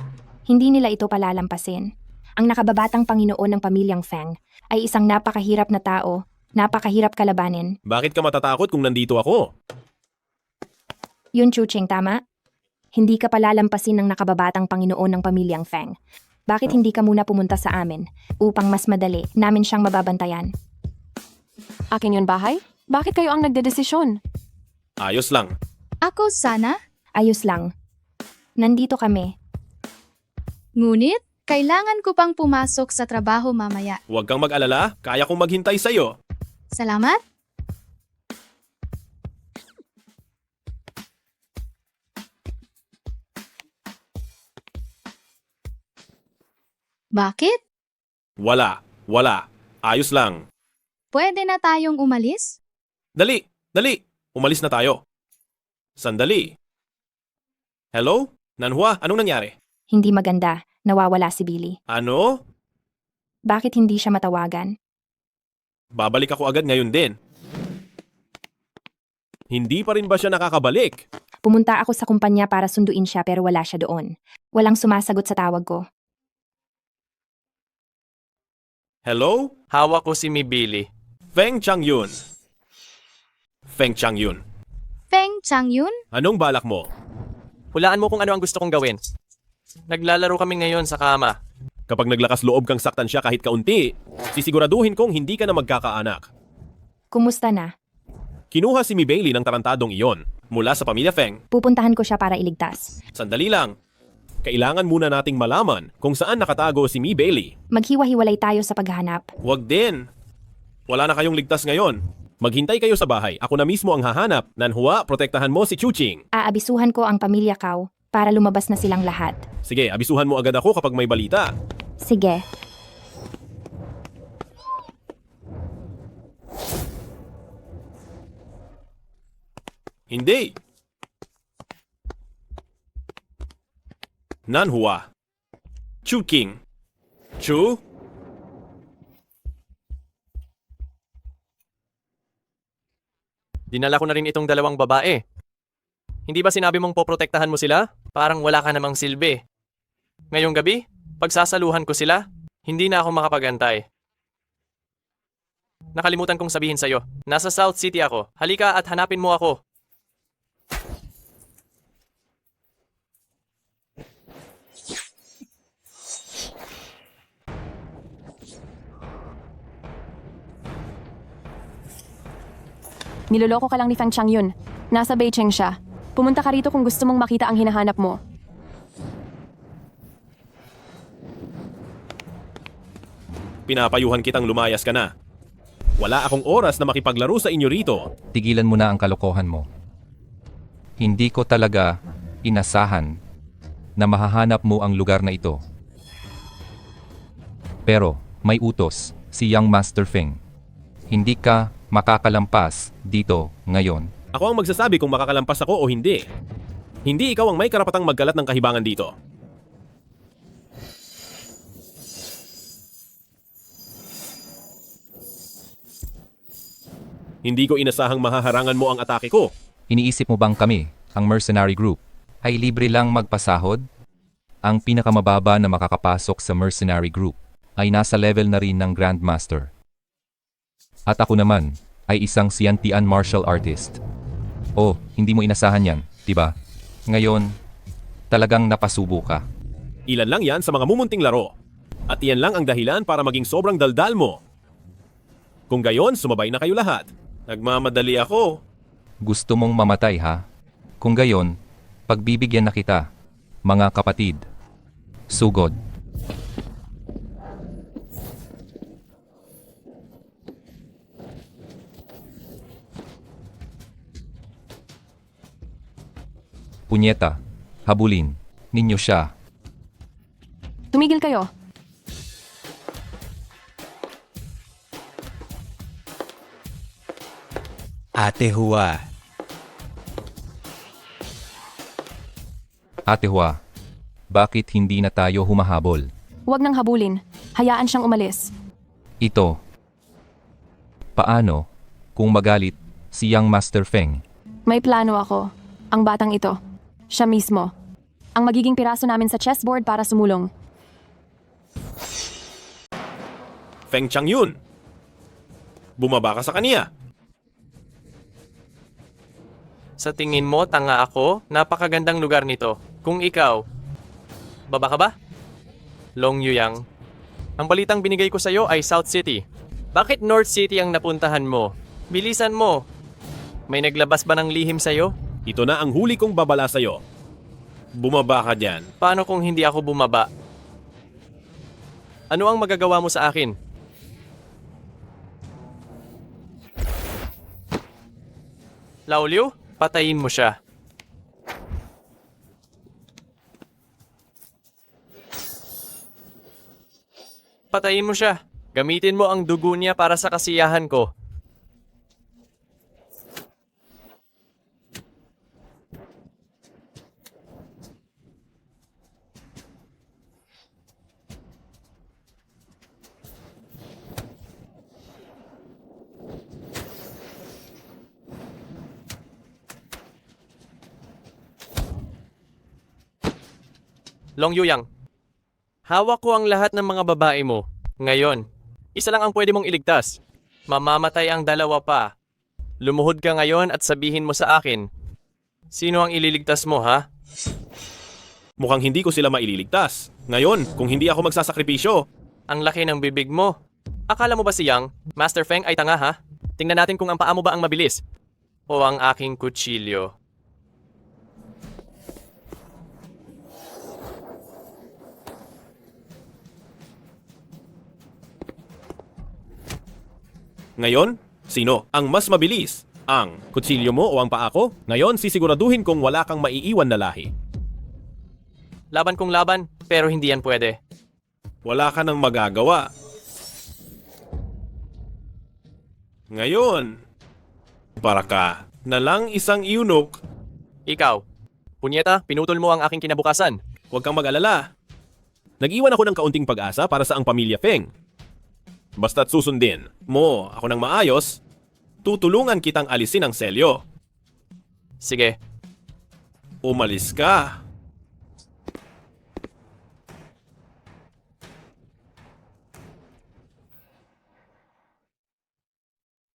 Hindi nila ito palalampasin. Ang nakababatang Panginoon ng pamilyang Feng ay isang napakahirap na tao, napakahirap kalabanin. Bakit ka matatakot kung nandito ako? Yun, Chuching, tama? Hindi ka palalampasin ng nakababatang Panginoon ng pamilyang Feng. Bakit hindi ka muna pumunta sa amin upang mas madali namin siyang mababantayan? Akin yun bahay? Bakit kayo ang nagdedesisyon? Ayos lang. Ako sana? Ayos lang. Nandito kami. Ngunit, kailangan ko pang pumasok sa trabaho mamaya. Huwag kang mag-alala, kaya kong maghintay sa'yo. Salamat. Bakit? Wala. Ayos lang. Pwede na tayong umalis? Dali! Umalis na tayo. Sandali. Hello? Nanhua, anong nangyari? Hindi maganda. Nawawala si Billy. Ano? Bakit hindi siya matawagan? Babalik ako agad ngayon din. Hindi pa rin ba siya nakakabalik? Pumunta ako sa kumpanya para sunduin siya pero wala siya doon. Walang sumasagot sa tawag ko. Hello? Hawak ko si Mibili. Feng Changyun. Feng Changyun? Anong balak mo? Hulaan mo kung ano ang gusto kong gawin. Naglalaro kami ngayon sa kama. Kapag naglakas loob kang saktan siya kahit kaunti, sisiguraduhin kong hindi ka na magkakaanak. Kumusta na? Kinuha si Mi Bailey ng tarantadong iyon mula sa pamilya Feng. Pupuntahan ko siya para iligtas. Sandali lang. Kailangan muna nating malaman kung saan nakatago si Mi Bailey. Maghiwa-hiwalay tayo sa paghahanap. Huwag din. Wala na kayong ligtas ngayon. Maghintay kayo sa bahay. Ako na mismo ang hahanap. Nanhua, protektahan mo si Chuching. Aabisuhan ko ang pamilya Kao para lumabas na silang lahat. Sige, abisuhan mo agad ako kapag may balita. Sige. Hindi. Nanhua. Chu King. Chu? Dinala ko na rin itong dalawang babae. Hindi ba sinabi mong poprotektahan mo sila? Parang wala ka namang silbi. Ngayong gabi, pagsasaluhan ko sila, hindi na ako makapagantay. Nakalimutan kong sabihin sa'yo, nasa South City ako. Halika at hanapin mo ako. Niloloko ka lang ni Feng Changyun. Nasa Beijing siya. Pumunta ka rito kung gusto mong makita ang hinahanap mo. Pinapayuhan kitang lumayas ka na. Wala akong oras na makipaglaro sa inyo rito. Tigilan mo na ang kalokohan mo. Hindi ko talaga inasahan na mahahanap mo ang lugar na ito. Pero may utos si Young Master Feng. Hindi ka makakalampas dito ngayon. Ako ang magsasabi kung makakalampas ako o hindi. Hindi ikaw ang may karapatang magkalat ng kahibangan dito. Hindi ko inasahang mahaharangan mo ang atake ko. Iniisip mo bang kami, ang mercenary group, ay libre lang magpasahod? Ang pinakamababa na makakapasok sa mercenary group ay nasa level na rin ng Grandmaster. At ako naman ay isang Xiantian martial artist. Oh, hindi mo inasahan yan, diba? Ngayon, talagang napasubo ka. Ilan lang yan sa mga mumunting laro. At iyan lang ang dahilan para maging sobrang daldal mo. Kung gayon, sumabay na kayo lahat. Nagmamadali ako. Gusto mong mamatay ha? Kung gayon, pagbibigyan na kita, mga kapatid. Sugod. Punyeta, habulin ninyo siya. Tumigil kayo. Ate Hua. Ate Hua, bakit hindi na tayo humahabol? Huwag nang habulin. Hayaan siyang umalis. Ito. Paano kung magalit si Young Master Feng? May plano ako. Ang batang ito. Siya mismo. Ang magiging piraso namin sa chessboard para sumulong. Feng Changyun. Bumaba ka sa kaniya. Sa tingin mo, tanga ako? Napakagandang lugar nito. Kung ikaw, baba ka ba? Long Yuyang. Ang balitang binigay ko sa'yo ay South City. Bakit North City ang napuntahan mo? Bilisan mo. May naglabas ba ng lihim sa'yo? Ito na ang huli kong babala sa'yo. Bumaba ka dyan. Paano kung hindi ako bumaba? Ano ang magagawa mo sa akin? Lao Liu, patayin mo siya. Patayin mo siya. Gamitin mo ang dugo niya para sa kasiyahan ko. Long Yuyang, hawak ko ang lahat ng mga babae mo. Ngayon, isa lang ang pwede mong iligtas. Mamamatay ang dalawa pa. Lumuhod ka ngayon at sabihin mo sa akin, sino ang ililigtas mo, ha? Mukhang hindi ko sila maililigtas. Ngayon, kung hindi ako magsasakripisyo. Ang laki ng bibig mo. Akala mo ba si Yang, Master Feng ay tanga, ha? Tingnan natin kung ang paa mo ba ang mabilis. O ang aking kutsilyo. Ngayon, sino ang mas mabilis? Ang kutsilyo mo o ang paa ko? Ngayon, sisiguraduhin kong wala kang maiiwan na lahi. Laban kong laban, pero hindi yan pwede. Wala ka nang magagawa. Ngayon, Para ka na lang isang eunuch. Ikaw, punyeta, pinutol mo ang aking kinabukasan. Huwag kang mag-alala. Nag-iwan ako ng kaunting pag-asa para sa ang pamilya Feng. Basta't susundin mo ako ng maayos, tutulungan kitang alisin ang selyo. Sige. Umalis ka.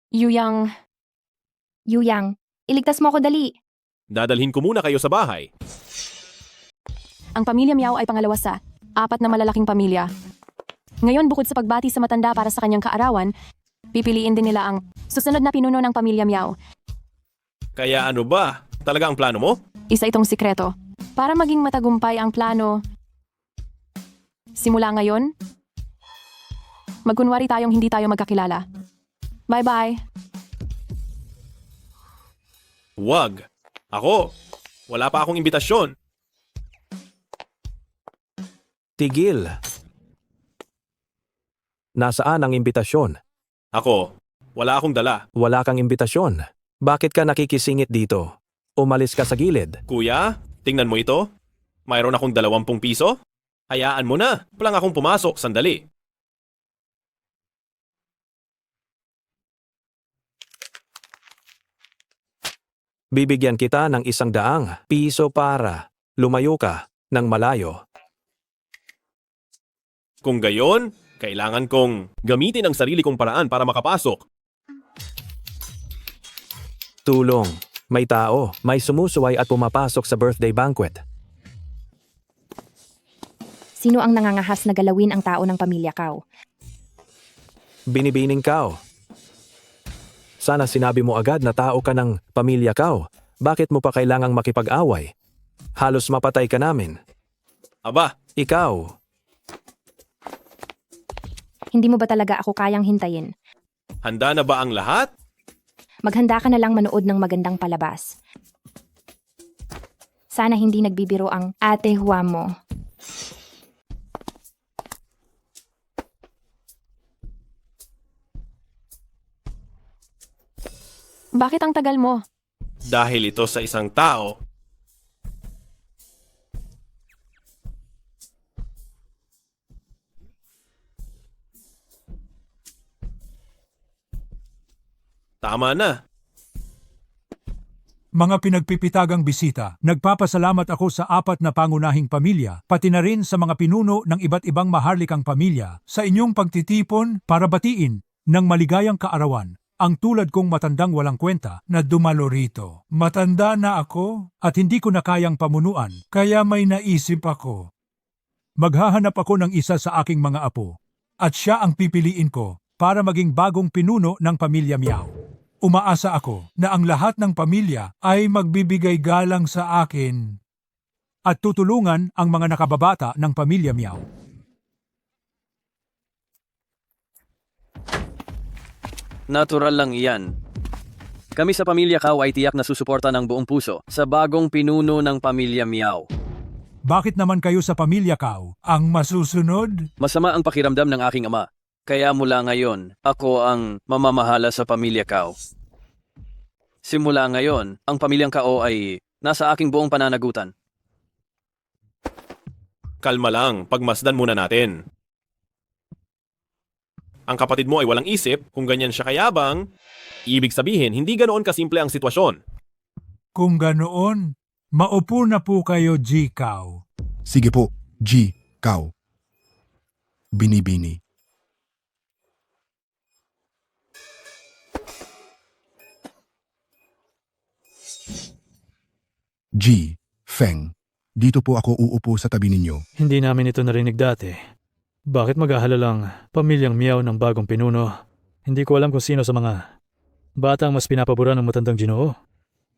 Yuyang, Iligtas mo ako dali. Dadalhin ko muna kayo sa bahay. ang pamilya Miao ay pangalawa sa 4 na malalaking pamilya. Ngayon bukod sa pagbati sa matanda para sa kanyang kaarawan, pipiliin din nila ang susunod na pinuno ng pamilya Miao. Kaya ano ba? Talaga ang plano mo? Isa itong sikreto. Para maging matagumpay ang plano, simula ngayon, magkunwari tayong hindi tayo magkakilala. Bye-bye. Wag. Ako. Wala pa akong imbitasyon. Tigil. Nasaan ang imbitasyon? Ako. Wala akong dala. Wala kang imbitasyon. Bakit ka nakikisingit dito? Umalis ka sa gilid. Kuya, tingnan mo ito. Mayroon akong 20 piso. Hayaan mo na. Walang akong pumasok. Sandali. Bibigyan kita ng 100 piso para lumayo ka ng malayo. Kung gayon, kailangan kong gamitin ang sarili kong paraan para makapasok. Tulong. May tao, may sumusuway at pumapasok sa birthday banquet. Sino ang nangangahas na galawin ang tao ng pamilya Kao? Binibining Kao. Sana sinabi mo agad na tao ka ng pamilya Kao. Bakit mo pa kailangang makipag-away? Halos mapatay ka namin. Aba, ikaw. Hindi mo ba talaga ako kayang hintayin? Handa na ba ang lahat? Maghanda ka na lang manood ng magandang palabas. Sana hindi nagbibiro ang ate Hua mo. Bakit ang tagal mo? Dahil ito sa isang tao. Tama na. Mga pinagpipitagang bisita, nagpapasalamat ako sa 4 na pangunahing pamilya, pati na rin sa mga pinuno ng iba't ibang maharlikang pamilya sa inyong pagtitipon para batiin ng maligayang kaarawan ang tulad kong matandang walang kwenta na dumalo rito. Matanda na ako at hindi ko na kayang pamunuan, kaya may naisip ako. Maghahanap ako ng isa sa aking mga apo at siya ang pipiliin ko para maging bagong pinuno ng pamilya Miao. Umaasa ako na ang lahat ng pamilya ay magbibigay galang sa akin at tutulungan ang mga nakababata ng pamilya Miao. Natural lang iyan. Kami sa pamilya Kao ay tiyak na susuporta ng buong puso sa bagong pinuno ng pamilya Miao. Bakit naman kayo sa pamilya Kao ang masusunod? Masama ang pakiramdam ng aking ama. Kaya mula ngayon, ako ang mamamahala sa pamilya Kao. Simula ngayon, ang pamilyang Kao ay nasa aking buong pananagutan. Kalma lang, pagmasdan muna natin. Ang kapatid mo ay walang isip, kung ganyan siya kayabang, ibig sabihin hindi ganoon kasimple ang sitwasyon. Kung ganoon, maupo na po kayo, G. Kao. Sige po, G. Kao. Binibini. G. Feng. Dito po ako uupo sa tabi ninyo. Hindi namin ito narinig dati. Bakit mag-ahalalang pamilyang Miao ng bagong pinuno? Hindi ko alam kung sino sa mga batang mas pinapabura ng matandang Ginoo.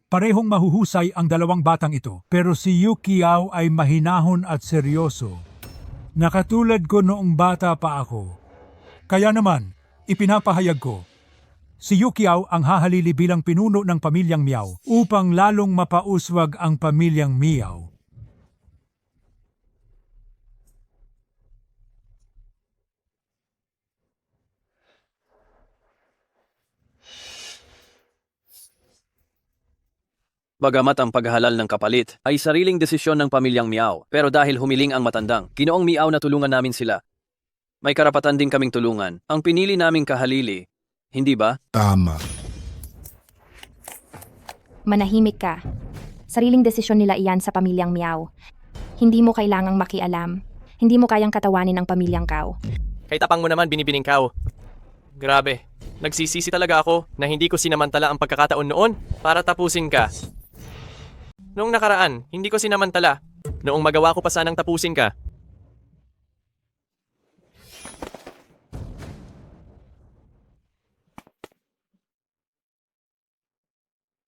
Parehong mahuhusay ang 2 batang ito, pero si Yu Qiao ay mahinahon at seryoso. Nakatulad ko noong bata pa ako. Kaya naman, ipinapahayag ko, si Yu Qiao ang hahalili bilang pinuno ng pamilyang Miao upang lalong mapauswag ang pamilyang Miao. Bagamat ang paghalal ng kapalit ay sariling desisyon ng pamilyang Miao, pero dahil humiling ang matandang, Ginoong Miao na tulungan namin sila. May karapatan din kaming tulungan. Ang pinili naming kahalili, hindi ba? Tama. Manahimik ka. Sariling desisyon nila iyan sa pamilyang Miao. Hindi mo kailangang makialam. Hindi mo kayang katawanin ang pamilyang Kao. Kahit tapang mo naman, Binibining Kao. Grabe, nagsisisi talaga ako na hindi ko sinamantala ang pagkakataon noon para tapusin ka. Noong nakaraan, hindi ko sinamantala. Noong magawa ko pa sanang tapusin ka.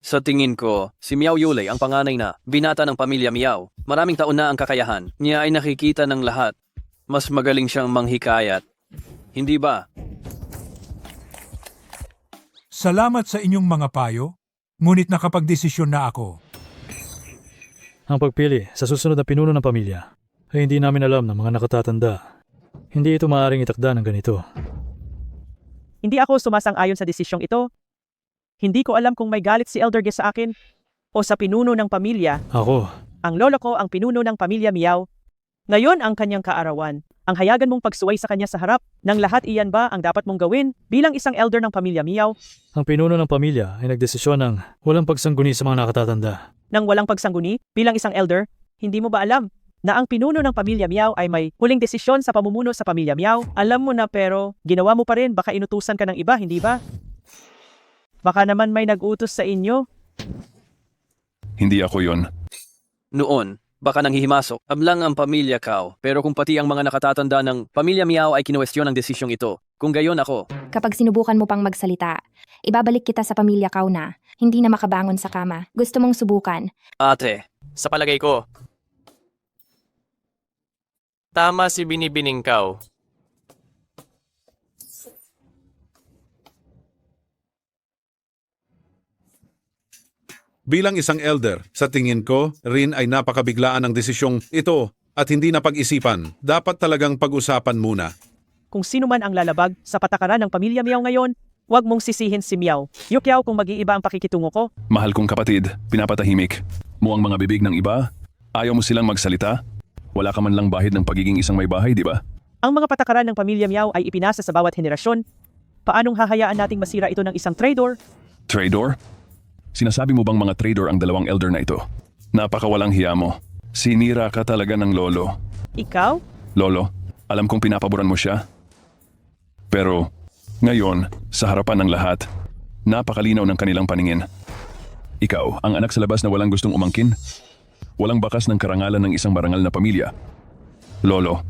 Sa tingin ko, si Miao Yulei ang panganay na binata ng pamilya Miao. Maraming taon na ang kakayahan. Niya ay nakikita ng lahat. Mas magaling siyang manghikayat. Hindi ba? Salamat sa inyong mga payo, ngunit nakapagdesisyon na ako. Ang pagpili sa susunod na pinuno ng pamilya ay hindi namin alam ng mga nakatatanda. Hindi ito maaaring itakda ng ganito. Hindi ako sumasang-ayon sa desisyong ito. Hindi ko alam kung may galit si Elder Ge sa akin o sa pinuno ng pamilya. Ako, Ang lolo ko ang pinuno ng pamilya Miao. Ngayon ang kanyang kaarawan. Ang hayagan mong pagsuway sa kanya sa harap. Ng lahat iyan ba ang dapat mong gawin bilang isang elder ng pamilya Miao? ang pinuno ng pamilya ay nagdesisyon ng walang pagsangguni sa mga nakatatanda. Nang walang pagsangguni bilang isang elder, hindi mo ba alam na ang pinuno ng pamilya Miao ay may huling desisyon sa pamumuno sa pamilya Miao? Alam mo na pero ginawa mo pa rin, baka inutusan ka ng iba, hindi ba? Baka naman may nag-utos sa inyo. Hindi ako yon. Noon, baka nanghihimasok, ablang ang pamilya Kao. Pero kung pati ang mga nakatatanda ng pamilya Miao ay kinuwestiyon ang desisyong ito, kung gayon ako, Kapag sinubukan mo pang magsalita, ibabalik kita sa pamilya Kao na, hindi na makabangon sa kama. Gusto mong subukan. ate, Sa palagay ko, tama si Binibining Kao. Bilang isang elder, sa tingin ko, rin ay napakabiglaan ang desisyong ito at hindi na pag-isipan. Dapat talagang pag-usapan muna. Kung sino man ang lalabag sa patakaran ng pamilya Miao ngayon, huwag mong sisihin si Miao. Yukiao kung mag-iiba ang pakikitungo ko. Mahal kong kapatid, pinapatahimik mo ang mga bibig ng iba? Ayaw mo silang magsalita? Wala ka man lang bahid ng pagiging isang may bahay, di ba? Ang mga patakaran ng pamilya Miao ay ipinasa sa bawat henerasyon. Paanong hahayaan nating masira ito ng isang traitor? Traidor? Sinasabi mo bang mga traidor ang dalawang elder na ito? Napakawalang hiya mo. Sinira ka talaga ng lolo. Ikaw? Lolo, alam kong pinapaboran mo siya. Pero, ngayon, sa harapan ng lahat, napakalinaw ng kanilang paningin. Ikaw, ang anak sa labas na walang gustong umangkin? Walang bakas ng karangalan ng isang marangal na pamilya. Lolo,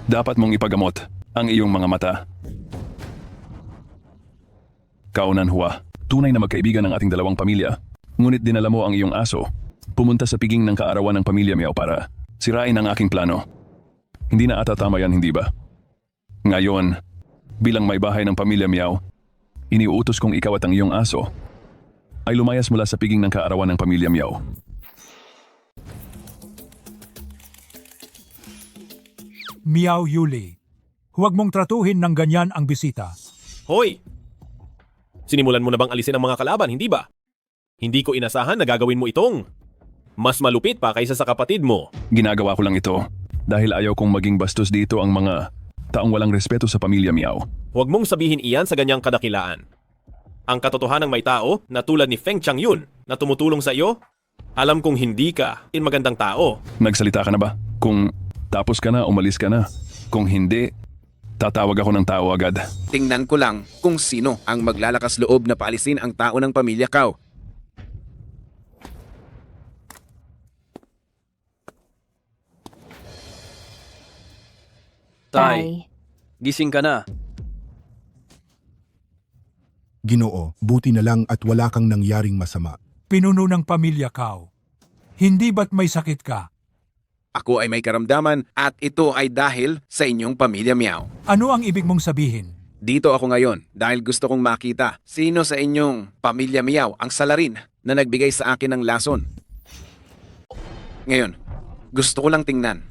dapat mong ipagamot ang iyong mga mata. Kaunan Hua, tunay na magkaibigan ng ating dalawang pamilya. Ngunit dinala mo ang iyong aso. Pumunta sa piging ng kaarawan ng pamilya Miao para sirain ang aking plano. Hindi na ata tama yan, hindi ba? Ngayon, bilang may bahay ng pamilya Miao, iniuutos kong ikaw at ang iyong aso ay lumayas mula sa piging ng kaarawan ng pamilya Miao. Miao Yuli, huwag mong tratuhin ng ganyan ang bisita. Hoy! Sinimulan mo na bang alisin ang mga kalaban, hindi ba? Hindi ko inasahan na gagawin mo itong mas malupit pa kaysa sa kapatid mo. Ginagawa ko lang ito dahil ayaw kong maging bastos dito ang mga taong walang respeto sa pamilya Miao. Huwag mong sabihin iyan sa ganyang kadakilaan. Ang katotohanan ng may tao na tulad ni Feng Changyun na tumutulong sa iyo, alam kong hindi ka magandang tao. Nagsalita ka na ba? Kung tapos ka na, umalis ka na. Kung hindi, tatawag ako ng tao agad. Tingnan ko lang kung sino ang maglalakas loob na paalisin ang tao ng pamilya Kao. Tay, gising ka na. Ginoo, buti na lang at wala kang nangyaring masama. Pinuno ng pamilya Kao. Hindi ba't may sakit ka? Ako ay may karamdaman at ito ay dahil sa inyong pamilya Miao. Ano ang ibig mong sabihin? Dito ako ngayon dahil gusto kong makita sino sa inyong pamilya Miao ang salarin na nagbigay sa akin ng lason. Ngayon, gusto ko lang tingnan.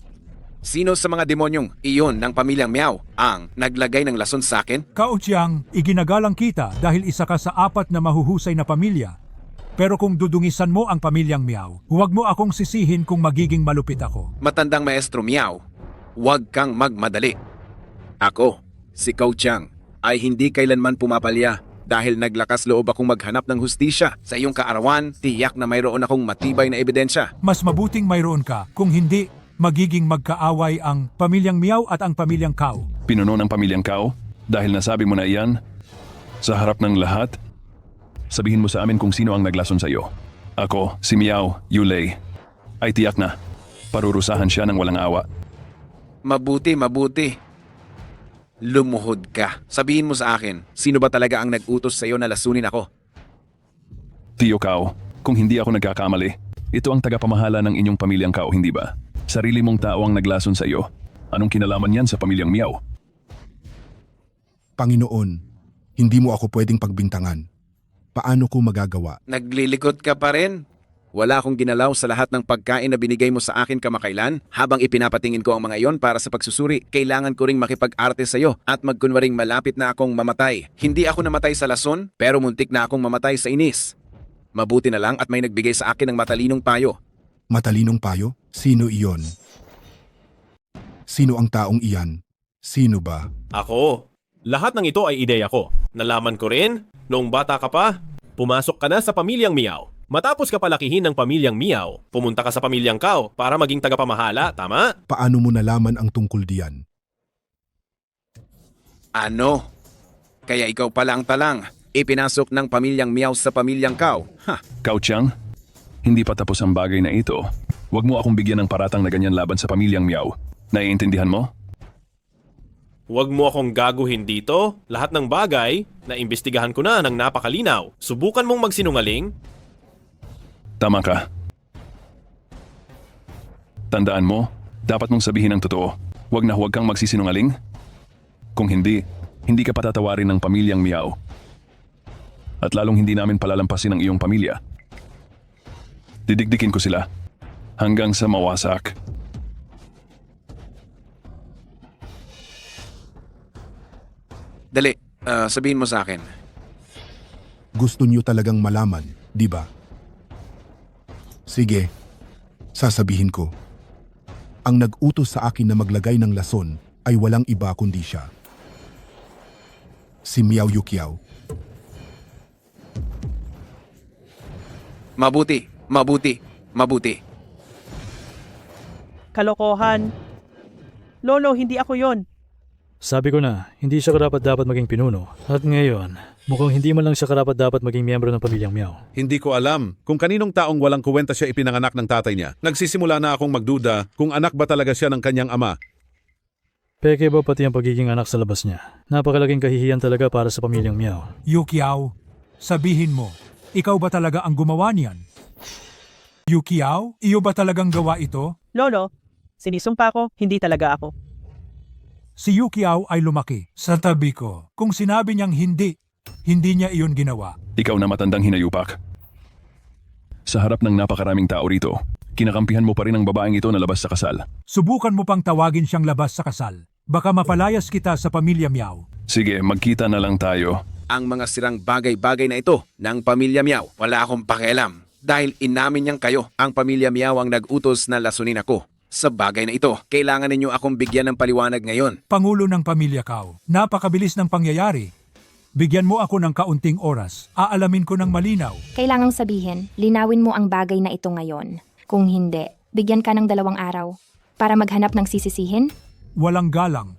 Sino sa mga demonyong iyon ng pamilyang Miao ang naglagay ng lason sa akin? Kao Chiang, iginagalang kita dahil isa ka sa 4 na mahuhusay na pamilya. Pero kung dudungisan mo ang pamilyang Miao, huwag mo akong sisihin kung magiging malupit ako. Matandang Maestro Miao, huwag kang magmadali. Ako, si Cao Chang, ay hindi kailanman pumapalya dahil naglakas loob akong maghanap ng hustisya. Sa iyong kaarawan, tiyak na mayroon akong matibay na ebidensya. Mas mabuting mayroon ka, kung hindi, magiging magkaaway ang pamilyang Miao at ang pamilyang Cao. Pinuno ng pamilyang Cao? Dahil nasabi mo na iyan? Sa harap ng lahat? Sabihin mo sa amin kung sino ang naglason sa iyo. Ako, si Miao Yulei, ay tiyak na parurusahan siya ng walang awa. Mabuti. Lumuhod ka. Sabihin mo sa akin, sino ba talaga ang nag-utos sa iyo na lasunin ako? Tio Cao, kung hindi ako nagkakamali, ito ang tagapamahala ng inyong pamilyang Cao, hindi ba? Sarili mong tao ang naglason sa iyo. Anong kinalaman yan sa pamilyang Miao? Panginoon, hindi mo ako pwedeng pagbintangan. Paano ko magagawa? Naglilikot ka pa rin? Wala akong ginalaw sa lahat ng pagkain na binigay mo sa akin kamakailan. Habang ipinapatingin ko ang mga iyon para sa pagsusuri, kailangan ko ring makipag-arte sa iyo at magkunwaring malapit na akong mamatay. Hindi ako namatay sa lason, pero muntik na akong mamatay sa inis. Mabuti na lang at may nagbigay sa akin ng matalinong payo. Matalinong payo? Sino iyon? Sino ang taong iyan? Sino ba? Ako. Lahat ng ito ay ideya ko. Nalaman ko rin, noong bata ka pa, pumasok ka na sa pamilyang Miao. Matapos ka palakihin ng pamilyang Miao, pumunta ka sa pamilyang Cao para maging tagapamahala, tama? Paano mo nalaman ang tungkol diyan? Ano? Kaya ikaw pala ang talang. Ipinasok ng pamilyang Miao sa pamilyang Cao. Cao Chang, hindi pa tapos ang bagay na ito. Huwag mo akong bigyan ng paratang na ganyan laban sa pamilyang Miao. Naiintindihan mo? Huwag mo akong gaguhin dito. Lahat ng bagay na imbestigahan ko na ng napakalinaw. Subukan mong magsinungaling. Tama ka. Tandaan mo, dapat mong sabihin ang totoo. Huwag na huwag kang magsisinungaling. Kung hindi, hindi ka patatawarin ng pamilyang Miao. At lalong hindi namin palalampasin ang iyong pamilya. Didikdikin ko sila hanggang sa mawasak. Dali, sabihin mo sa akin. Gusto niyo talagang malaman, di ba? Sige, sasabihin ko. Ang nag-utos sa akin na maglagay ng lason ay walang iba kundi siya. Si Miao Yukiao. Mabuti. Kalokohan. Lolo, hindi ako yon. Sabi ko na, hindi siya karapat-dapat maging pinuno. At ngayon, mukhang hindi man lang siya karapat-dapat maging miyembro ng pamilyang Miao. Hindi ko alam kung kaninong taong walang kuwenta siya ipinanganak ng tatay niya. Nagsisimula na akong magduda kung anak ba talaga siya ng kanyang ama. Peke ba pati ang pagiging anak sa labas niya? Napakalaking kahihiyan talaga para sa pamilyang Miao. Yukiao, sabihin mo, ikaw ba talaga ang gumawa niyan? Yukiao, iyo ba talagang gawa ito? Lolo, sinisumpa ko, hindi talaga ako. Si Yukiao ay lumaki sa tabi ko. Kung sinabi niyang hindi niya iyon ginawa. Ikaw na matandang hinayupak. Sa harap ng napakaraming tao rito, kinakampihan mo pa rin ang babaeng ito na labas sa kasal. Subukan mo pang tawagin siyang labas sa kasal. Baka mapalayas kita sa pamilya Miao. Sige, magkita na lang tayo. Ang mga sirang bagay-bagay na ito ng pamilya Miao, wala akong pakialam. Dahil inamin niyang kayo, ang pamilya Miao ang nag-utos na lasunin ako. Sa bagay na ito, kailangan ninyo akong bigyan ng paliwanag ngayon. Pangulo ng pamilya Cao, napakabilis ng pangyayari. Bigyan mo ako ng kaunting oras. Aalamin ko ng malinaw. Kailangang sabihin, linawin mo ang bagay na ito ngayon. Kung hindi, bigyan ka ng 2 araw para maghanap ng sisisihin. Walang galang.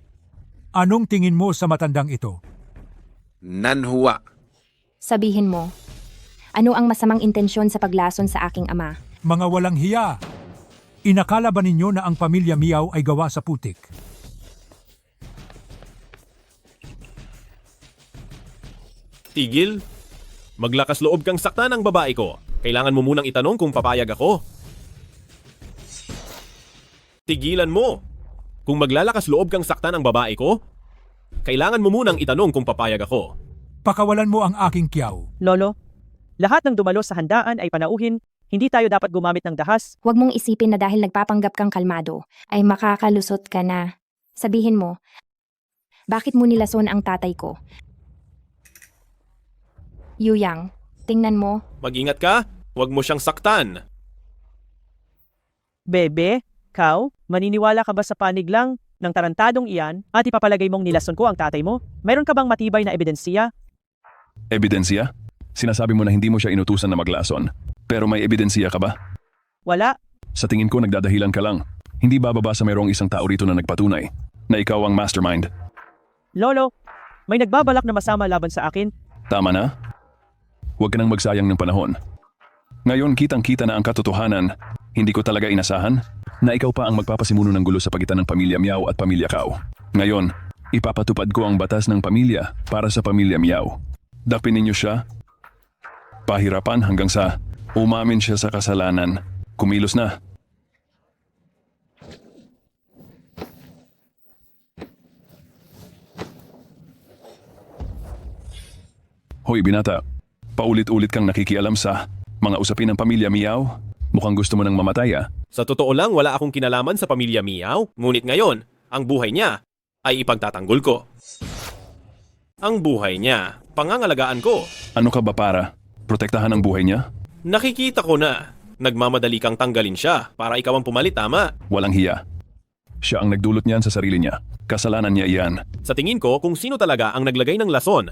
Anong tingin mo sa matandang ito? Nanhuwa. Sabihin mo, ano ang masamang intensyon sa paglason sa aking ama? Mga walang hiya. Inakala ba ninyo na ang pamilya Miao ay gawa sa putik? Tigil. Maglakas loob kang saktan ng babae ko. Kailangan mo munang itanong kung papayag ako. Tigilan mo. Kung maglalakas loob kang saktan ng babae ko, kailangan mo munang itanong kung papayag ako. Pakawalan mo ang aking Kiao. Lolo, lahat ng dumalo sa handaan ay panauhin. Hindi tayo dapat gumamit ng dahas. Huwag mong isipin na dahil nagpapanggap kang kalmado, ay makakalusot ka na. Sabihin mo, bakit mo nilason ang tatay ko? Yuyang, Tingnan mo, Mag-ingat ka, huwag mo siyang saktan. Bebe, Kao, maniniwala ka ba sa panig lang ng tarantadong iyan at ipapalagay mong nilason ko ang tatay mo? Mayroon ka bang matibay na ebidensya? Ebidensya? Sinasabi mo na hindi mo siya inutusan na maglason. Pero may ebidensya ka ba? Wala. Sa tingin ko nagdadahilan ka lang. Hindi bababa sa mayroong isang tao rito na nagpatunay na ikaw ang mastermind. Lolo, may nagbabalak na masama laban sa akin. Tama na? Huwag ka nang magsayang ng panahon. Ngayon kitang-kita na ang katotohanan. Hindi ko talaga inasahan na ikaw pa ang magpapasimuno ng gulo sa pagitan ng pamilya Miao at pamilya Kao. Ngayon, ipapatupad ko ang batas ng pamilya para sa pamilya Miao. Dakpin ninyo siya. Pahirapan hanggang sa umamin siya sa kasalanan. Kumilos na. Hoy binata, paulit-ulit kang nakikialam sa mga usapin ng pamilya Miao. Mukhang gusto mo nang mamatay ah. Sa totoo lang, wala akong kinalaman sa pamilya Miao. Ngunit ngayon, ang buhay niya ay ipagtatanggol ko. Ang buhay niya, pangangalagaan ko. Ano ka ba para? Protektahan ang buhay niya? Nakikita ko na. Nagmamadali kang tanggalin siya para ikaw ang pumalit, tama? Walang hiya. Siya ang nagdulot niyan sa sarili niya. Kasalanan niya iyan. Sa tingin ko, kung sino talaga ang naglagay ng lason,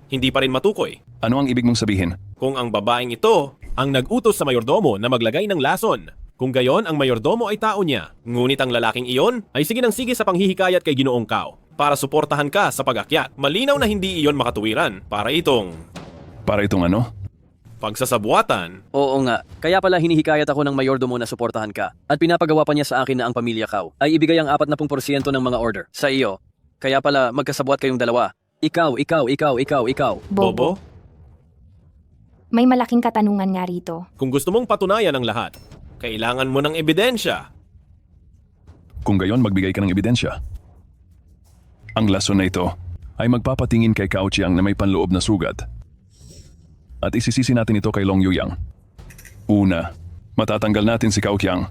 hindi pa rin matukoy. Ano ang ibig mong sabihin? Kung ang babaeng ito ang nag-utos sa mayordomo na maglagay ng lason. Kung gayon, ang mayordomo ay tao niya. Ngunit ang lalaking iyon ay sige ng sige sa panghihikayat kay Ginoong Kao para suportahan ka sa pag-akyat. Malinaw na hindi iyon makatuwiran para itong ano? Pagsasabuatan. Oo nga, kaya pala hinihikayat ako ng mayordomo na suportahan ka. At pinapagawa pa niya sa akin na ang pamilya Kao ay ibigay ang 40% ng mga order sa iyo. Kaya pala magkasabuat kayong dalawa. Ikaw. Bobo? may malaking katanungan nga rito. Kung gusto mong patunayan ang lahat, kailangan mo ng ebidensya. Kung gayon, magbigay ka ng ebidensya. Ang lason na ito ay magpapatingin kay Cao Chiang na may panloob na sugat. At isisisi natin ito kay Long Yuyang. Una, matatanggal natin si Cao Chiang.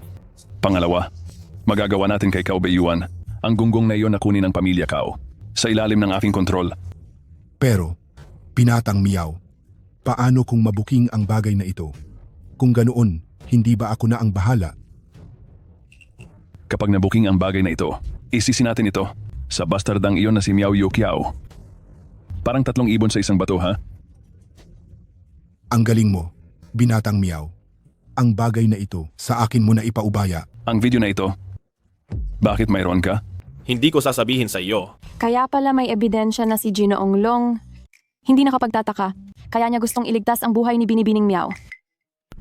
Pangalawa, magagawa natin kay Cao Beiyuan ang gunggong na iyon na kunin ng pamilya Cao sa ilalim ng aking kontrol. Pero, Pinatang Miao, paano kung mabuking ang bagay na ito? Kung ganoon, hindi ba ako na ang bahala? Kapag nabuking ang bagay na ito, isisi natin ito sa bastardang iyon na si Miao Yu Kiao. Parang 3 ibon sa isang bato, ha? Ang galing mo, Binatang Miao. Ang bagay na ito, sa akin mo na ipaubaya. Ang video na ito, bakit mayroon ka? Hindi ko sasabihin sa iyo. Kaya pala may ebidensya na si Ginoong Long. Hindi nakapagtataka, kaya niya gustong iligtas ang buhay ni Binibining Miao.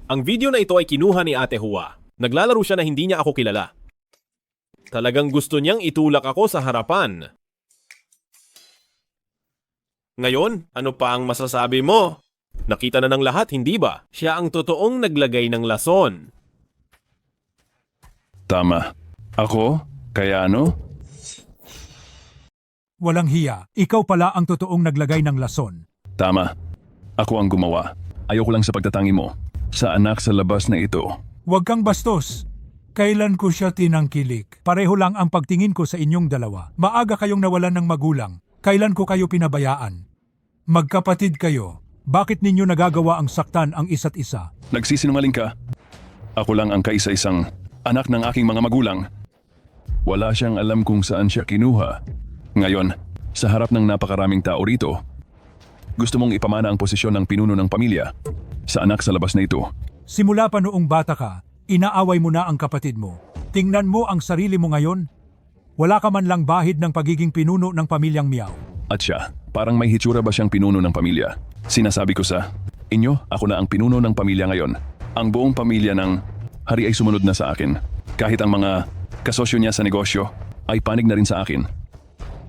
Ang video na ito ay kinuha ni Ate Hua. Naglalaro siya na hindi niya ako kilala. Talagang gusto niyang itulak ako sa harapan. Ngayon, ano pa ang masasabi mo? Nakita na ng lahat, hindi ba? Siya ang totoong naglagay ng lason. Tama. Ako? Kaya ano? Walang hiya, ikaw pala ang totoong naglagay ng lason. Tama. Ako ang gumawa. Ayoko lang sa pagtatangi mo. Sa anak sa labas na ito. Huwag kang bastos. Kailan ko siya tinangkilik? Pareho lang ang pagtingin ko sa inyong dalawa. Maaga kayong nawalan ng magulang. Kailan ko kayo pinabayaan? Magkapatid kayo. Bakit ninyo nagagawa ang saktan ang isa't isa? Nagsisinungaling ka. Ako lang ang kaisa-isang anak ng aking mga magulang. Wala siyang alam kung saan siya kinuha. Ngayon, sa harap ng napakaraming tao rito, gusto mong ipamana ang posisyon ng pinuno ng pamilya sa anak sa labas na ito. Simula pa noong bata ka, inaaway mo na ang kapatid mo. Tingnan mo ang sarili mo ngayon. Wala ka man lang bahid ng pagiging pinuno ng pamilyang Miao. At siya, parang may hitsura ba siyang pinuno ng pamilya? Sinasabi ko sa inyo, ako na ang pinuno ng pamilya ngayon. Ang buong pamilya ng hari ay sumunod na sa akin. Kahit ang mga kasosyo niya sa negosyo ay panig na rin sa akin.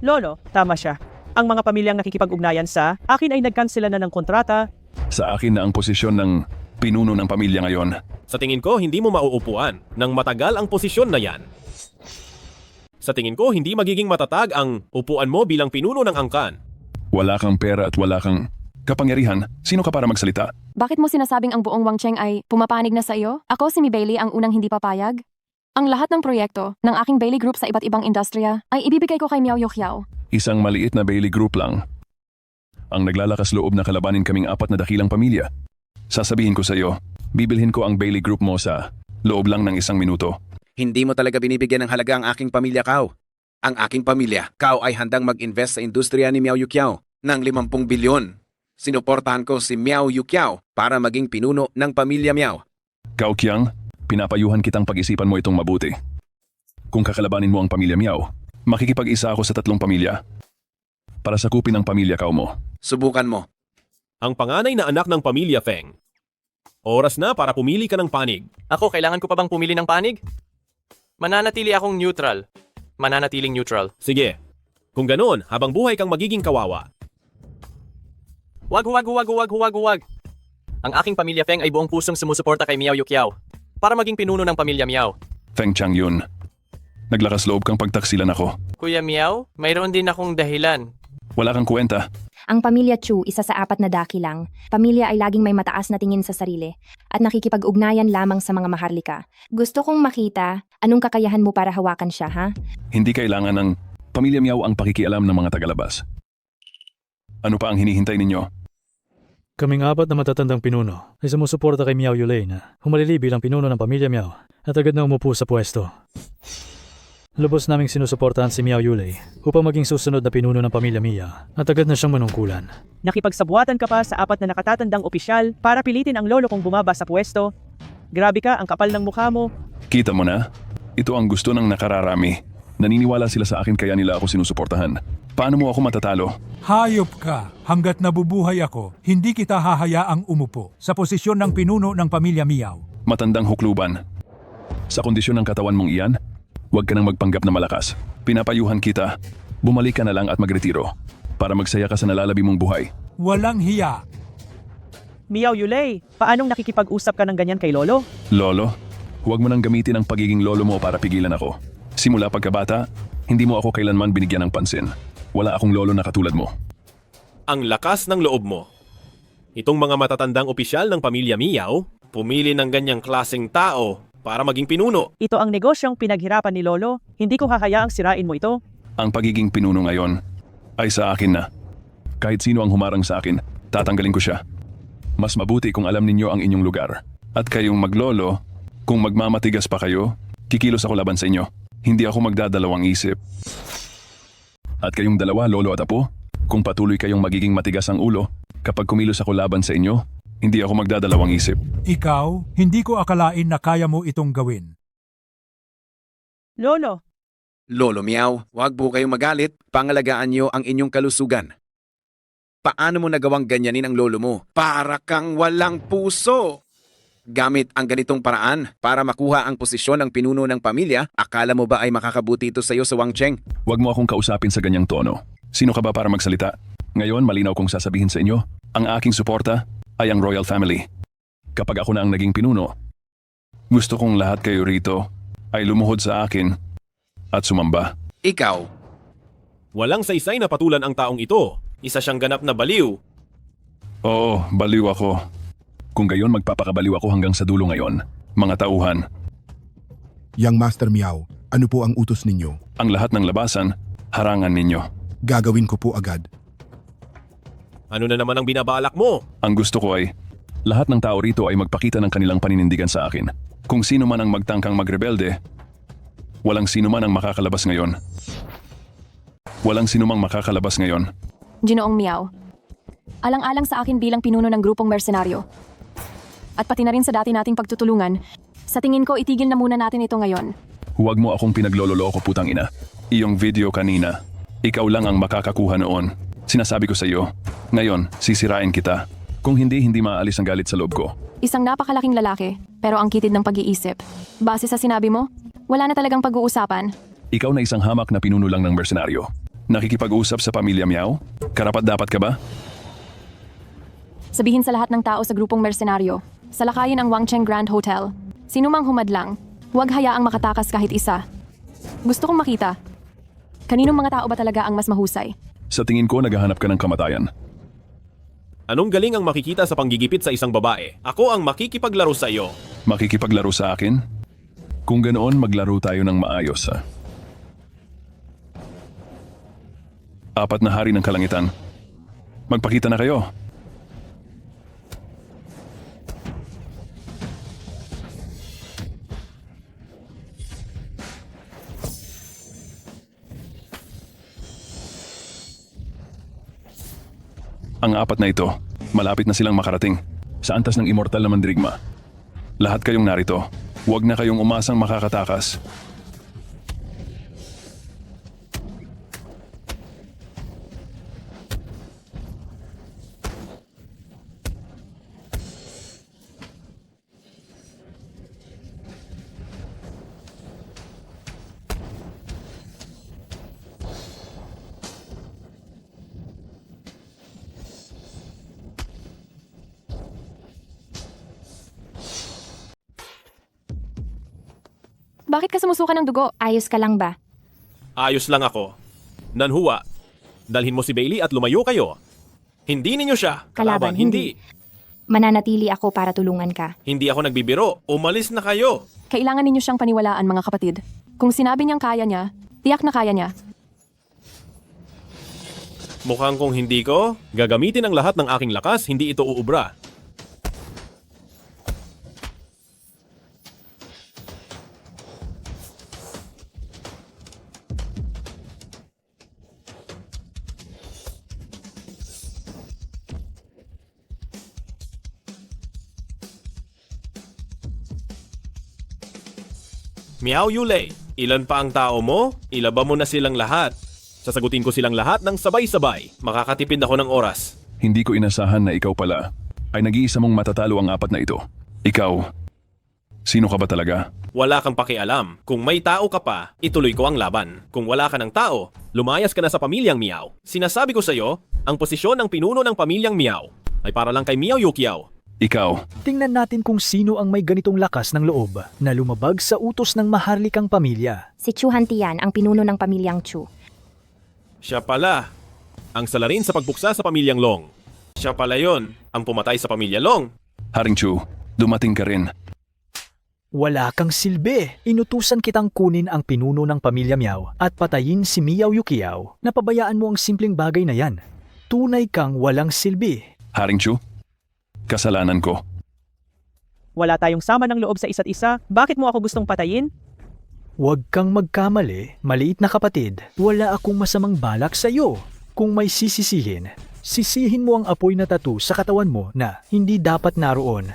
Lolo, tama siya. Ang mga pamilyang nakikipag-ugnayan sa akin ay nagkansela na ng kontrata. Sa akin na ang posisyon ng pinuno ng pamilya ngayon. Sa tingin ko, hindi mo mauupuan nang matagal ang posisyon na yan. Sa tingin ko, hindi magiging matatag ang upuan mo bilang pinuno ng angkan. Wala kang pera at wala kang kapangyarihan. Sino ka para magsalita? Bakit mo sinasabing ang buong Wang Cheng ay pumapanig na sa iyo? Ako si Mi Bailey ang unang hindi papayag. Ang lahat ng proyekto ng aking Bailey Group sa iba't ibang industriya ay ibibigay ko kay Miao Yokiao. Isang maliit na Bailey Group lang. Ang naglalakas loob na kalabanin kaming 4 na dakilang pamilya. Sasabihin ko sa iyo, bibilhin ko ang Bailey Group mo sa loob lang ng 1 minuto. Hindi mo talaga binibigyan ng halaga ang aking pamilya, Kao. Ang aking pamilya, Kao ay handang mag-invest sa industriya ni Miao Yukiao ng 50 bilyon. Sinuportahan ko si Miao Yukiao para maging pinuno ng pamilya Miao. Kao Qiang, pinapayuhan kitang pag-isipan mo itong mabuti. Kung kakalabanin mo ang pamilya Miao, makikipag-isa ako sa 3 pamilya para sakupin ang pamilya Kao mo. Subukan mo. Ang panganay na anak ng pamilya Feng. Oras na para pumili ka ng panig. Ako, kailangan ko pa bang pumili ng panig? Mananatili akong neutral. Mananatiling neutral. Sige. Kung ganoon, habang buhay kang magiging kawawa. Huwag. Ang aking pamilya Feng ay buong pusong sumusuporta kay Miao Yukiao para maging pinuno ng pamilya Miao. Feng Changyun, naglakas loob kang pagtaksilan ako. Kuya Miao, mayroon din akong dahilan. Wala kang kwenta. Ang pamilya Chu, isa sa 4 na dakilang. Pamilya ay laging may mataas na tingin sa sarili at nakikipag-ugnayan lamang sa mga maharlika. Gusto kong makita anong kakayahan mo para hawakan siya, ha? Hindi kailangan ng pamilya Miao ang pakikialam ng mga tagalabas. Ano pa ang hinihintay ninyo? Kaming 4 na matatandang pinuno ay sumusuporta kay Miao Yulei na humalili bilang pinuno ng pamilya Miao at agad na umupo sa pwesto. Lubos naming sinusuportahan si Miao Yulei upang maging susunod na pinuno ng pamilya Mia at agad na siyang manungkulan. Nakipagsabuatan ka pa sa 4 na nakatatandang opisyal para pilitin ang lolo kong bumaba sa pwesto. Grabe ka, ang kapal ng mukha mo. Kita mo na? Ito ang gusto ng nakararami. Naniniwala sila sa akin kaya nila ako sinusuportahan. Paano mo ako matatalo? Hayop ka! Hanggat nabubuhay ako, hindi kita hahayaang umupo sa posisyon ng pinuno ng pamilya Miao. Matandang hukluban. Sa kondisyon ng katawan mong iyan, huwag ka nang magpanggap na malakas. Pinapayuhan kita. Bumalik ka na lang at magretiro para magsaya ka sa nalalabi mong buhay. Walang hiya! Miao Yulei, paanong nakikipag-usap ka ng ganyan kay lolo? Lolo, huwag mo nang gamitin ang pagiging lolo mo para pigilan ako. Simula pagkabata, hindi mo ako kailanman binigyan ng pansin. Wala akong lolo na katulad mo. Ang lakas ng loob mo. Itong mga matatandang opisyal ng pamilya Miao, pumili ng ganyang klaseng tao para maging pinuno. Ito ang negosyong pinaghirapan ni lolo. Hindi ko hahayaang sirain mo ito. Ang pagiging pinuno ngayon ay sa akin na. Kahit sino ang humarang sa akin, tatanggalin ko siya. Mas mabuti kung alam ninyo ang inyong lugar. At kayong maglolo, kung magmamatigas pa kayo, kikilos ako laban sa inyo. Hindi ako magdadalawang isip. At kayong dalawa, lolo at apo, kung patuloy kayong magiging matigas ang ulo, kapag kumilos ako laban sa inyo, hindi ako magdadalawang isip. Ikaw, hindi ko akalain na kaya mo itong gawin. Lolo, Lolo Miao, huwag po kayong magalit. Pangalagaan niyo ang inyong kalusugan. Paano mo nagawang ganyanin ang lolo mo? Para kang walang puso! Gamit ang ganitong paraan para makuha ang posisyon ng pinuno ng pamilya, akala mo ba ay makakabuti ito sa iyo sa Wangcheng? Huwag mo akong kausapin sa ganyang tono. Sino ka ba para magsalita? Ngayon, malinaw kong sasabihin sa inyo, ang aking suporta ay ang royal family. Kapag ako na ang naging pinuno, gusto kong lahat kayo rito ay lumuhod sa akin at sumamba. Ikaw? Walang saysay na patulan ang taong ito. Isa siyang ganap na baliw. Oo, baliw ako. Kung gayon, magpapakabaliw ako hanggang sa dulo ngayon. Mga tauhan, Yang Master Miao, ano po ang utos ninyo? ang lahat ng labasan, harangan ninyo. Gagawin ko po agad. Ano na naman ang binabalak mo? Ang gusto ko ay, lahat ng tao rito ay magpakita ng kanilang paninindigan sa akin. Kung sino man ang magtangkang magrebelde, walang sino man ang makakalabas ngayon. Walang sino mang makakalabas ngayon. Ginoong Miao, alang-alang sa akin bilang pinuno ng grupong mersenaryo. At pati na rin sa dati nating pagtutulungan, sa tingin ko itigil na muna natin ito ngayon. Huwag mo akong pinaglololoko, putang ina. Iyong video kanina, ikaw lang ang makakakuha noon. Sinasabi ko sa iyo, ngayon, sisirain kita. Kung hindi maalis ang galit sa loob ko. Isang napakalaking lalaki, pero ang kitid ng pag-iisip. Base sa sinabi mo, wala na talagang pag-uusapan. Ikaw na isang hamak na pinuno lang ng mersenaryo. Nakikipag-usap sa pamilya Miao? Karapat dapat ka ba? Sabihin sa lahat ng tao sa grupong mersenaryo, salakayin ang Wangcheng Grand Hotel. Sino mang humadlang, huwag hayaang makatakas kahit isa. Gusto kong makita, kaninong mga tao ba talaga ang mas mahusay? Sa tingin ko, naghahanap ka ng kamatayan. Anong galing ang makikita sa panggigipit sa isang babae? Ako ang makikipaglaro sa iyo. Makikipaglaro sa akin? Kung ganoon, maglaro tayo ng maayos, ha? 4 na hari ng kalangitan. Magpakita na kayo. Ang apat na ito, malapit na silang makarating sa antas ng immortal na mandirigma. Lahat kayong narito, huwag na kayong umasang makakatakas. Bakit ka sumusuka ng dugo? Ayos ka lang ba? Ayos lang ako. Nanhuwa, dalhin mo si Bailey at lumayo kayo. Hindi ninyo siya. Kalaban, hindi. Mananatili ako para tulungan ka. Hindi ako nagbibiro. Umalis na kayo. Kailangan ninyo siyang paniwalaan, mga kapatid. Kung sinabi niyang kaya niya, tiyak na kaya niya. Mukhang kung hindi ko, gagamitin ang lahat ng aking lakas, hindi ito uubra. Miao Yulei, ilan pa ang tao mo? Ilaba mo na silang lahat. Sasagutin ko silang lahat ng sabay-sabay. Makakatipid ako ng oras. Hindi ko inasahan na ikaw pala ay nag-iisa mong matatalo ang apat na ito. Ikaw, sino ka ba talaga? Wala kang pakialam. Kung may tao ka pa, ituloy ko ang laban. Kung wala ka ng tao, lumayas ka na sa pamilyang Miao. Sinasabi ko sa iyo, ang posisyon ng pinuno ng pamilyang Miao ay para lang kay Miao Yukiao. Ikaw. Tingnan natin kung sino ang may ganitong lakas ng loob na lumabag sa utos ng maharlikang pamilya. Si Chu Hantian, ang pinuno ng pamilyang Chu. Siya pala, ang salarin sa pagbuksa sa pamilyang Long. Siya pala yon, ang pumatay sa pamilya Long. Haring Chu, dumating ka rin. Wala kang silbi. Inutusan kitang kunin ang pinuno ng pamilya Miao at patayin si Miao Yukiao. Napabayaan mo ang simpleng bagay na yan. Tunay kang walang silbi. Haring Chu, kasalanan ko. Wala tayong sama ng loob sa isa't isa. Bakit mo ako gustong patayin? Huwag kang magkamali, maliit na kapatid. Wala akong masamang balak sa iyo. Kung may sisisihin, sisihin mo ang apoy na tattoo sa katawan mo na hindi dapat naroon.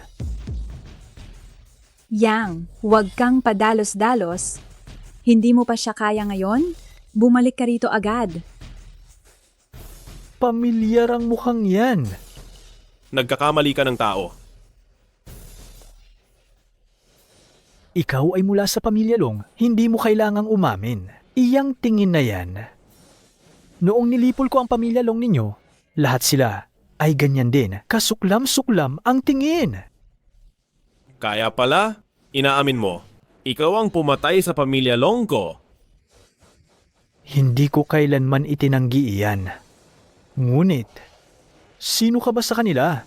Yang, huwag kang padalos-dalos. Hindi mo pa siya kaya ngayon? Bumalik ka rito agad. Pamilyar ang mukhang yan. Nagkakamali ka ng tao. Ikaw ay mula sa pamilya Long, hindi mo kailangang umamin. Iyang tingin na yan. Noong nilipol ko ang pamilya Long ninyo, lahat sila ay ganyan din. Kasuklam-suklam ang tingin. Kaya pala, inaamin mo, ikaw ang pumatay sa pamilya Long ko. Hindi ko kailanman itinanggi iyan. Ngunit, sino ka ba sa kanila?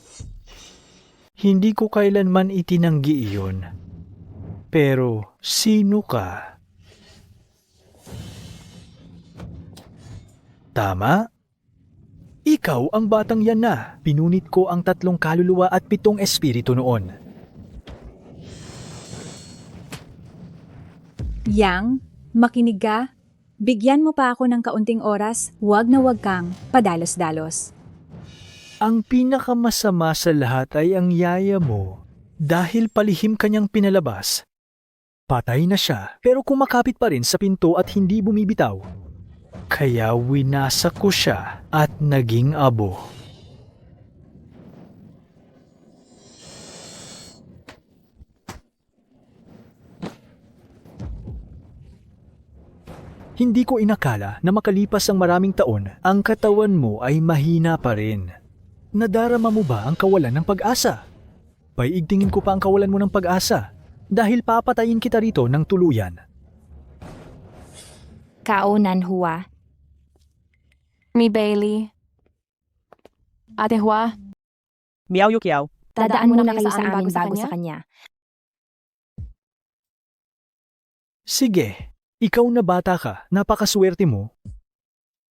Hindi ko kailanman itinanggi iyon. Pero, sino ka? Tama? Ikaw ang batang yan na. Pinunit ko ang 3 kaluluwa at 7 espiritu noon. Yang, makinig ka. Bigyan mo pa ako ng kaunting oras. Huwag na huwag kang padalos-dalos. Ang pinakamasama sa lahat ay ang yaya mo. Dahil palihim kanyang pinalabas. Patay na siya pero kumakapit pa rin sa pinto at hindi bumibitaw. Kaya winasak ko siya at naging abo. Hindi ko inakala na makalipas ang maraming taon, ang katawan mo ay mahina pa rin. Nadarama mo ba ang kawalan ng pag-asa? Paiigtingin ko pa ang kawalan mo ng pag-asa dahil papatayin kita rito ng tuluyan. Kaunan Hua. Mi Bailey. Ate Hua. Miao Yukiao. Dadaan muna kayo sa amin bago sa kanya. Sige, ikaw na bata ka, napakaswerte mo.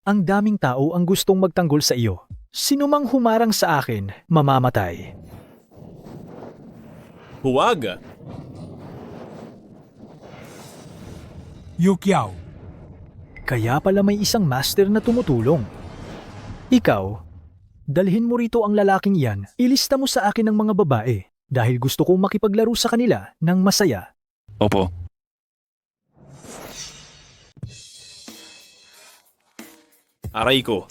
Ang daming tao ang gustong magtanggol sa iyo. Sino mang humarang sa akin, mamamatay. Huwag! Yukiao. Kaya pala may isang master na tumutulong. Ikaw, Dalhin mo rito ang lalaking yan. Ilista mo sa akin ang mga babae dahil gusto kong makipaglaro sa kanila ng masaya. Opo. Aray ko.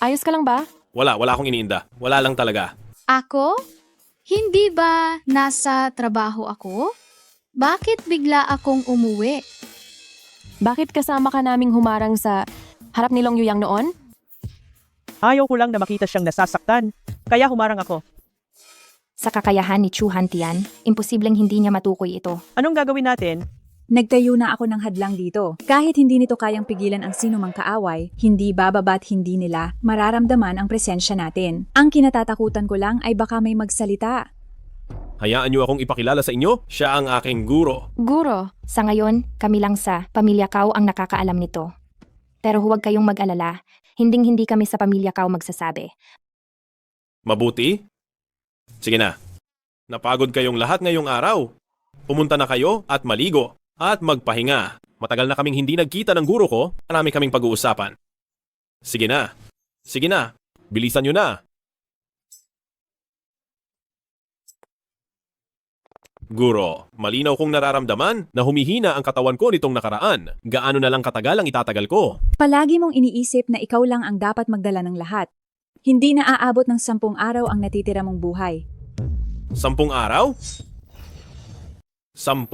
Ayos ka lang ba? Wala akong iniinda. Wala lang talaga. Ako? Hindi ba nasa trabaho ako? Bakit bigla akong umuwi? Bakit kasama ka naming humarang sa harap ni Long Yuyang noon? Ayaw ko lang na makita siyang nasasaktan, kaya humarang ako. Sa kakayahan ni Chu Hantian, imposibleng hindi niya matukoy ito. Anong gagawin natin? Nagtayo na ako ng hadlang dito. Kahit hindi nito kayang pigilan ang sino mang kaaway, hindi bababa't hindi nila mararamdaman ang presensya natin. Ang kinatatakutan ko lang ay baka may magsalita. Hayaan niyo akong ipakilala sa inyo. Siya ang aking guro. Guro? Sa ngayon, kami lang sa Pamilya Kao ang nakakaalam nito. Pero huwag kayong mag-alala, hinding-hindi kami sa Pamilya Kao magsasabi. Mabuti? Sige na. Napagod kayong lahat ngayong araw. Pumunta na kayo at maligo at magpahinga. Matagal na kaming hindi nagkita ng guro ko. Marami kaming pag-uusapan. Sige na. Sige na. Bilisan nyo na. Guro, malinaw kong nararamdaman na humihina ang katawan ko nitong nakaraan. Gaano na lang katagal ang itatagal ko? Palagi mong iniisip na ikaw lang ang dapat magdala ng lahat. Hindi na aabot ng 10 araw ang natitira mong buhay. 10 araw? 10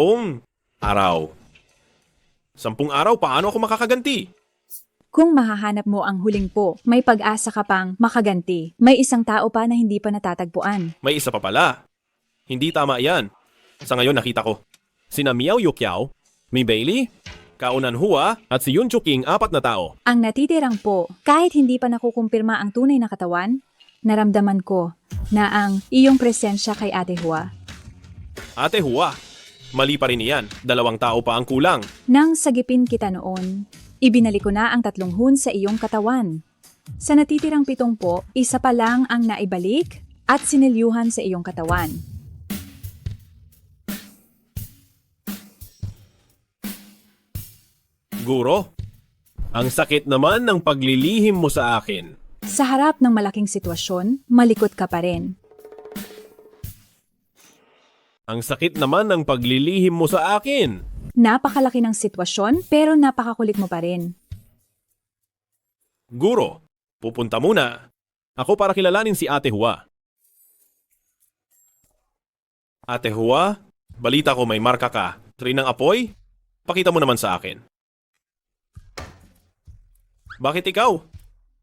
araw. 10 araw, paano ako makakaganti? Kung mahahanap mo ang huling po, may pag-asa ka pang makaganti. May isang tao pa na hindi pa natatagpuan. May isa pa pala. Hindi tama yan. Sa ngayon nakita ko. Sina Miao Yukiao, Mi Bailey, Kaunan Hua at si Yun Chuking 4 na tao. Ang natitirang po, kahit hindi pa nakukumpirma ang tunay na katawan, naramdaman ko na ang iyong presensya kay Ate Hua. Ate Hua, mali pa rin iyan. 2 tao pa ang kulang. Nang sagipin kita noon, ibinalik ko na ang 3 hun sa iyong katawan. Sa natitirang 7 po, isa pa lang ang naibalik at sinilyuhan sa iyong katawan. Guro, ang sakit naman ng paglilihim mo sa akin. Sa harap ng malaking sitwasyon, malikot ka pa rin. Ang sakit naman ng paglilihim mo sa akin. Napakalaki ng sitwasyon pero napakakulit mo pa rin. Guro, pupunta muna. Ako para kilalanin si Ate Hua. Ate Hua, balita ko may marka ka. Rin ng apoy? Pakita mo naman sa akin. Bakit ikaw?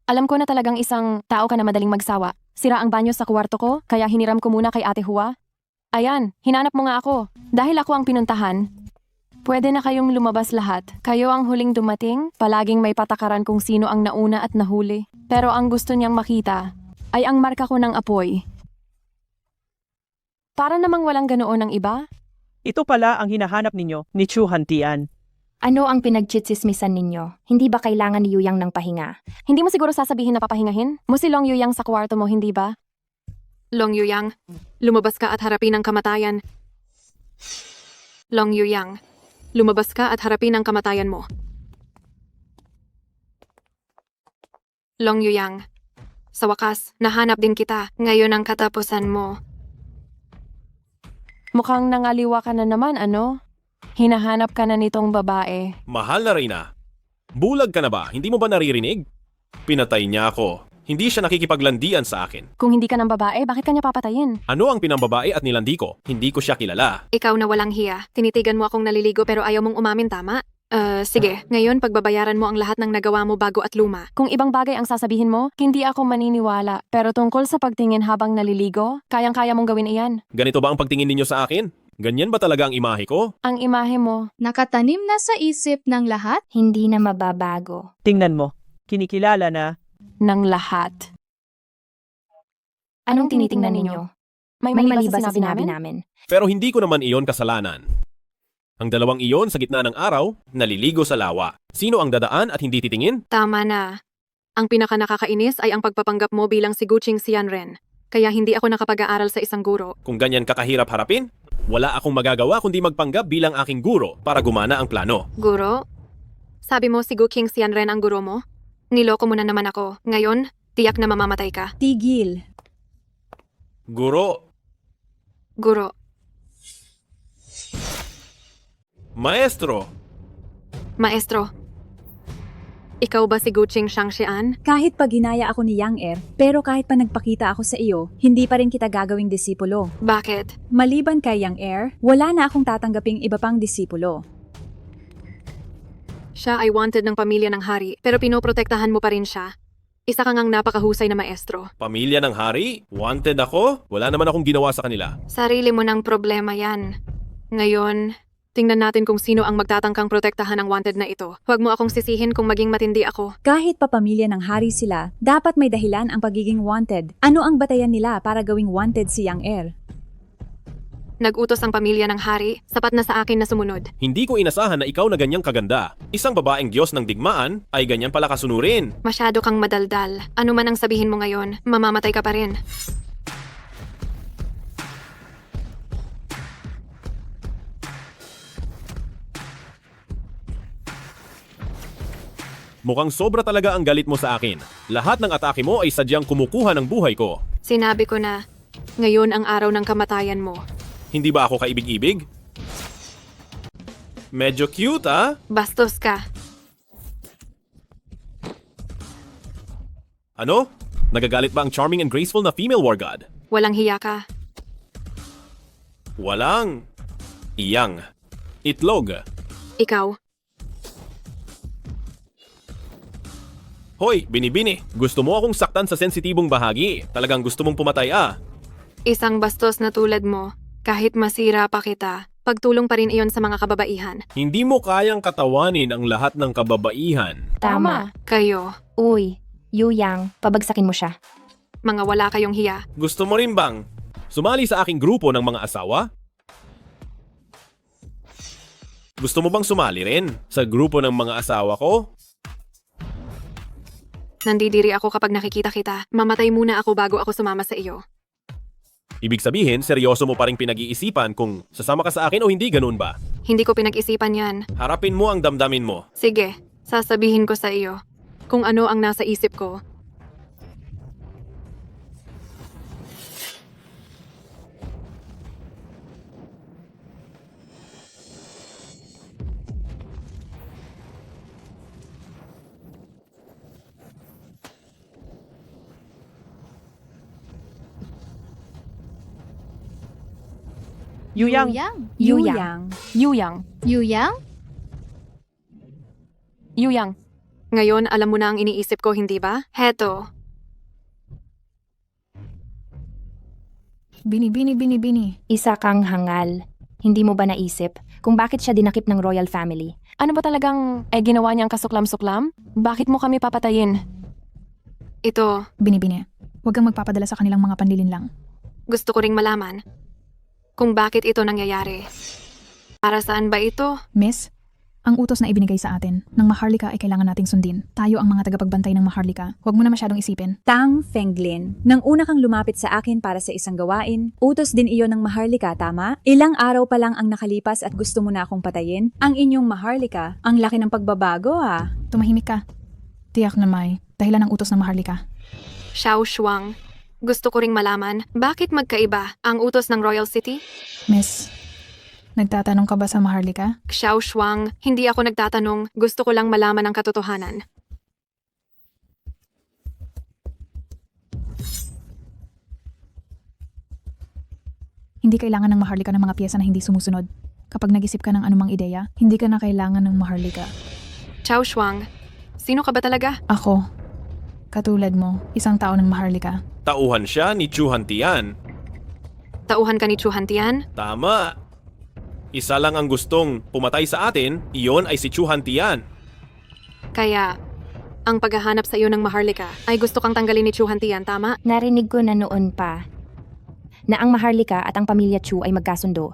Alam ko na talagang isang tao ka na madaling magsawa. Sira ang banyo sa kwarto ko, kaya hiniram ko muna kay Ate Hua. Ayan, hinanap mo nga ako. Dahil ako ang pinuntahan, pwede na kayong lumabas lahat. Kayo ang huling dumating, palaging may patakaran kung sino ang nauna at nahuli. Pero ang gusto niyang makita ay ang marka ko ng apoy. Para namang walang ganoon ang iba. Ito pala ang hinahanap ninyo ni Chu Hantian. Ano ang pinagchitsismisan ninyo? Hindi ba kailangan ni Yuyang ng pahinga? Hindi mo siguro sasabihin na papahingahin? Mo si Long Yuyang sa kwarto mo, hindi ba? Long Yuyang, lumabas ka at harapin ang kamatayan. Long Yuyang, lumabas ka at harapin ang kamatayan mo. Long Yuyang, sa wakas, nahanap din kita. Ngayon ang katapusan mo. Mukhang nangaliwa ka na naman, ano? Hinahanap ka na nitong babae. Mahal na Reyna. Bulag ka na ba? Hindi mo ba naririnig? Pinatay niya ako. Hindi siya nakikipaglandian sa akin. Kung hindi ka ng babae, bakit ka niya papatayin? Ano ang pinambabae at nilandi ko? Hindi ko siya kilala. Ikaw na walang hiya. Tinitigan mo akong naliligo pero ayaw mong umamin, tama? Sige. Ngayon, pagbabayaran mo ang lahat ng nagawa mo bago at luma. Kung ibang bagay ang sasabihin mo, hindi ako maniniwala. Pero tungkol sa pagtingin habang naliligo, kayang-kaya mong gawin iyan. Ganito ba ang pagtingin ninyo sa akin? Ganyan ba talaga ang imahe ko? Ang imahe mo. Nakatanim na sa isip ng lahat? Hindi na mababago. Tingnan mo, kinikilala na ng lahat. Anong tinitingnan ninyo? May mali ba sa sinabi namin? Pero hindi ko naman iyon kasalanan. Ang 2 iyon sa gitna ng araw, naliligo sa lawa. Sino ang dadaan at hindi titingin? Tama na. Ang pinaka-nakakainis ay ang pagpapanggap mo bilang si Guching Sianren. Kaya hindi ako nakapag-aaral sa isang guro. Kung ganyan kakahirap harapin, wala akong magagawa kundi magpanggap bilang aking guro para gumana ang plano. Guro? Sabi mo si Guching Sianren ang guro mo? Niloko mo na naman ako. Ngayon, Tiyak na mamamatay ka. Tigil. Guro, Guro, maestro, maestro. Ikaw ba si Guching Shangxian? Kahit pa ginaya ako ni Yang Er, pero kahit pa nagpakita ako sa iyo, hindi pa rin kita gagawing disipulo. Bakit? Maliban kay Yang Er, wala na akong tatanggaping iba pang disipulo. Siya ay wanted ng pamilya ng hari, pero pinoprotektahan mo pa rin siya. Isa kang ang napakahusay na maestro. pamilya ng hari? Wanted ako? Wala naman akong ginawa sa kanila. Sarili mo ng problema yan. Ngayon, tingnan natin kung sino ang magtatangkang protektahan ng wanted na ito. Huwag mo akong sisihin kung maging matindi ako. Kahit pa pamilya ng hari sila, dapat may dahilan ang pagiging wanted. Ano ang batayan nila para gawing wanted si Yang Er? Nag-utos ang pamilya ng hari, sapat na sa akin na sumunod. Hindi ko inasahan na ikaw na ganyang kaganda. Isang babaeng Diyos ng digmaan ay ganyan pala kasunurin. Masyado kang madaldal. Ano man ang sabihin mo ngayon, mamamatay ka pa rin. Mukhang sobra talaga ang galit mo sa akin. Lahat ng atake mo ay sadyang kumukuha ng buhay ko. Sinabi ko na, ngayon ang araw ng kamatayan mo. Hindi ba ako kaibig-ibig? Medyo cute, ah? Bastos ka. Ano? Nagagalit ba ang charming and graceful na female war god? Walang hiya ka. Walang. Iyang. Itlog. Ikaw. Hoy, binibini. Gusto mo akong saktan sa sensitibong bahagi. Talagang gusto mong pumatay, ah. Isang bastos na tulad mo, kahit masira pa kita, pagtulong pa rin iyon sa mga kababaihan. Hindi mo kayang katawanin ang lahat ng kababaihan. Tama. Kayo, Uy, Yu Yang, pabagsakin mo siya. mga wala kayong hiya. Gusto mo rin bang sumali sa aking grupo ng mga asawa? Gusto mo bang sumali rin sa grupo ng mga asawa ko? Nandidiri ako kapag nakikita kita. Mamatay muna ako bago ako sumama sa iyo. Ibig sabihin, seryoso mo pa rin pinag-iisipan kung sasama ka sa akin o hindi, ganun ba? Hindi ko pinag-isipan yan. Harapin mo ang damdamin mo. Sige, sasabihin ko sa iyo kung ano ang nasa isip ko. Yu Yang. Yu Yang. Yu Yang. Yu Yang? Yu Yang. Ngayon, alam mo na ang iniisip ko, hindi ba? Heto. Bini. Isa kang hangal. Hindi mo ba naisip kung bakit siya dinakip ng royal family? Ano ba talagang ginawa niyang kasuklam-suklam? Bakit mo kami papatayin? Ito, Bini. Huwag kang magpapadala sa kanilang mga panlilin lang. gusto ko ring malaman kung bakit ito nangyayari. Para saan ba ito? Miss, ang utos na ibinigay sa atin ng Maharlika ay kailangan nating sundin. Tayo ang mga tagapagbantay ng Maharlika. Huwag mo na masyadong isipin. Tang Fenglin, nang una kang lumapit sa akin para sa isang gawain, utos din iyon ng Maharlika, tama? Ilang araw pa lang ang nakalipas at gusto mo na akong patayin? Ang inyong Maharlika, ang laki ng pagbabago ah. Tumahimik ka. Tiyak na may dahilan ng utos ng Maharlika. Xiao Shuang. Gusto ko ring malaman, bakit magkaiba ang utos ng Royal City? Miss, nagtatanong ka ba sa Maharlika? Xiao Shuang, hindi ako nagtatanong. Gusto ko lang malaman ang katotohanan. Hindi kailangan ng Maharlika ng mga piyesa na hindi sumusunod. Kapag nag-isip ka ng anumang ideya, hindi ka na kailangan ng Maharlika. Xiao Shuang, sino ka ba talaga? Ako, katulad mo, isang tao ng Maharlika. Tauhan siya ni Chu Hantian. Tauhan ka ni Chu Hantian? Tama. Isa lang ang gustong pumatay sa atin, iyon ay si Chu Hantian. Kaya, ang paghahanap sa iyo ng Maharlika ay gusto kang tanggalin ni Chu Hantian, tama? Narinig ko na noon pa na ang Maharlika at ang pamilya Chu ay magkasundo.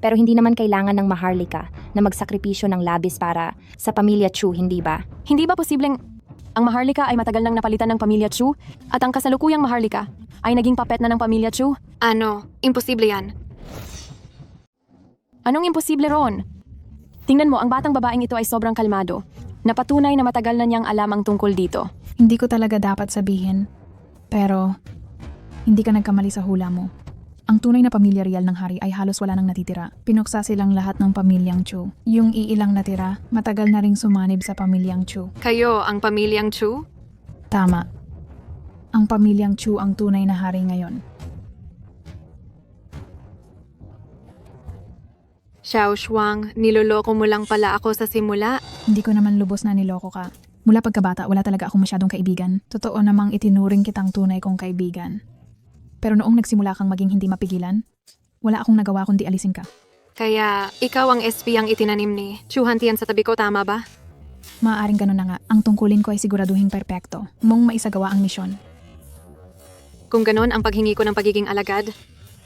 Pero hindi naman kailangan ng Maharlika na magsakripisyo ng labis para sa pamilya Chu, hindi ba? Hindi ba posibleng ang Maharlika ay matagal nang napalitan ng pamilya Chu at ang kasalukuyang Maharlika ay naging papet na ng pamilya Chu? Ano? Imposible yan. Anong imposible ron? Tingnan mo, ang batang babaeng ito ay sobrang kalmado. Napatunay na matagal na niyang alam ang tungkol dito. Hindi ko talaga dapat sabihin. Pero, hindi ka nagkamali sa hula mo. Ang tunay na pamilya real ng hari ay halos wala nang natitira. Pinuksa silang lahat ng pamilyang Chu. Yung iilang natira, matagal na ring sumanib sa pamilyang Chu. Kayo ang pamilyang Chu? Tama. Ang pamilyang Chu ang tunay na hari ngayon. Xiao Shuang, niloloko mo lang pala ako sa simula. Hindi ko naman lubos na niloko ka. Mula pagkabata, wala talaga akong masyadong kaibigan. Totoo namang itinuring kitang tunay kong kaibigan. Pero noong nagsimula kang maging hindi mapigilan, wala akong nagawa kundi alisin ka. Kaya, ikaw ang SP ang itinanim ni Chu Hantian sa tabi ko, tama ba? Maaaring ganun na nga, ang tungkulin ko ay siguraduhing perpekto, mong maisagawa ang misyon. Kung ganon ang paghingi ko ng pagiging alagad,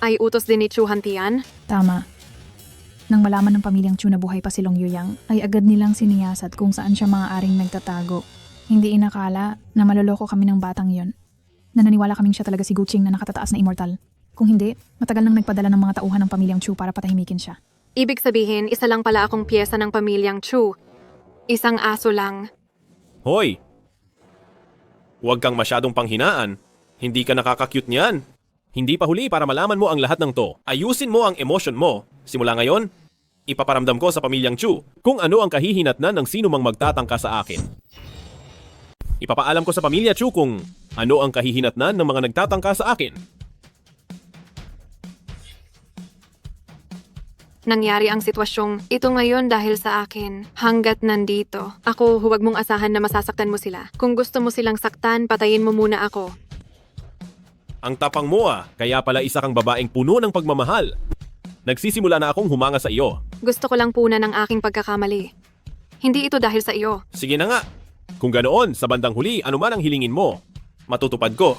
ay utos din ni Chu Hantian? Tama. Nang malaman ng pamilyang Chu na buhay pa si Long Yuyang, ay agad nilang siniyasat kung saan siya maaaring nagtatago. Hindi inakala na maloloko kami ng batang yon. Na naniwala kaming siya talaga si Guqing na nakatataas na immortal. Kung hindi, matagal nang nagpadala ng mga tauhan ng pamilyang Chu para patahimikin siya. Ibig sabihin, isa lang pala akong piyesa ng pamilyang Chu. Isang aso lang. Hoy! Huwag kang masyadong panghinaan. Hindi ka nakaka-cute niyan. Hindi pa huli para malaman mo ang lahat ng to. Ayusin mo ang emosyon mo. Simula ngayon, ipaparamdam ko sa pamilyang Chu kung ano ang kahihinatnan ng sino mang magtatangka sa akin. Ipapaalam ko sa pamilya Chu kung ano ang kahihinatnan ng mga nagtatangka sa akin. Nangyari ang sitwasyong ito ngayon dahil sa akin. Hanggat nandito, ako huwag mong asahan na masasaktan mo sila. Kung gusto mo silang saktan, patayin mo muna ako. Ang tapang mo kaya pala isa kang babaeng puno ng pagmamahal. Nagsisimula na akong humanga sa iyo. Gusto ko lang punan ang aking pagkakamali. Hindi ito dahil sa iyo. Sige na nga. Kung ganoon, sa bandang huli, ano man ang hilingin mo, matutupad ko.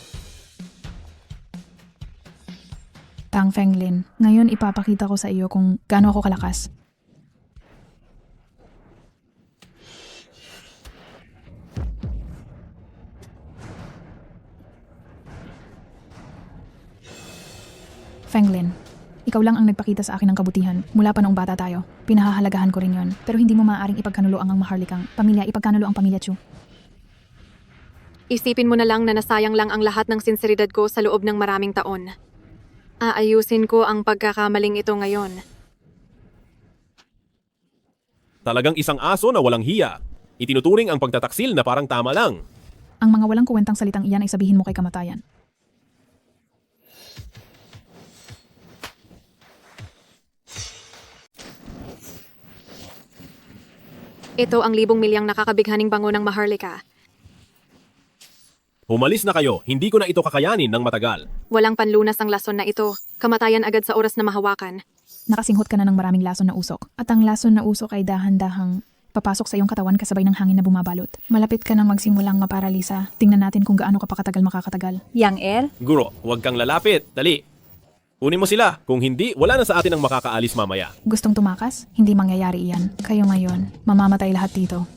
Tang Fenglin, ngayon ipapakita ko sa iyo kung gaano ako kalakas. Fenglin, ikaw lang ang nagpakita sa akin ng kabutihan mula pa noong bata tayo. Pinahahalagahan ko rin yon. Pero hindi mo maaaring ipagkanulo ang maharlikang pamilya, ipagkanulo ang pamilya Chu. Isipin mo na lang na nasayang lang ang lahat ng sinseridad ko sa loob ng maraming taon. Aayusin ko ang pagkakamaling ito ngayon. Talagang isang aso na walang hiya. Itinuturing ang pagtataksil na parang tama lang. Ang mga walang kuwentang salitang iyan ay sabihin mo kay kamatayan. Ito ang 1,000 milyang nakakabighaning bango ng Maharlika. Humalis na kayo, hindi ko na ito kakayanin ng matagal. Walang panlunas ang lason na ito. Kamatayan agad sa oras na mahawakan. Nakasinghot ka na ng maraming lason na usok. At ang lason na usok ay dahan-dahang papasok sa iyong katawan kasabay ng hangin na bumabalot. Malapit ka na magsimulang maparalisa. Tingnan natin kung gaano ka pa katagal makakatagal. Yang Er? Guro, huwag kang lalapit. Dali. Kunin mo sila. Kung hindi, wala na sa atin ang makakaalis mamaya. Gustong tumakas? Hindi mangyayari iyan. Kayo ngayon, mamamatay lahat dito.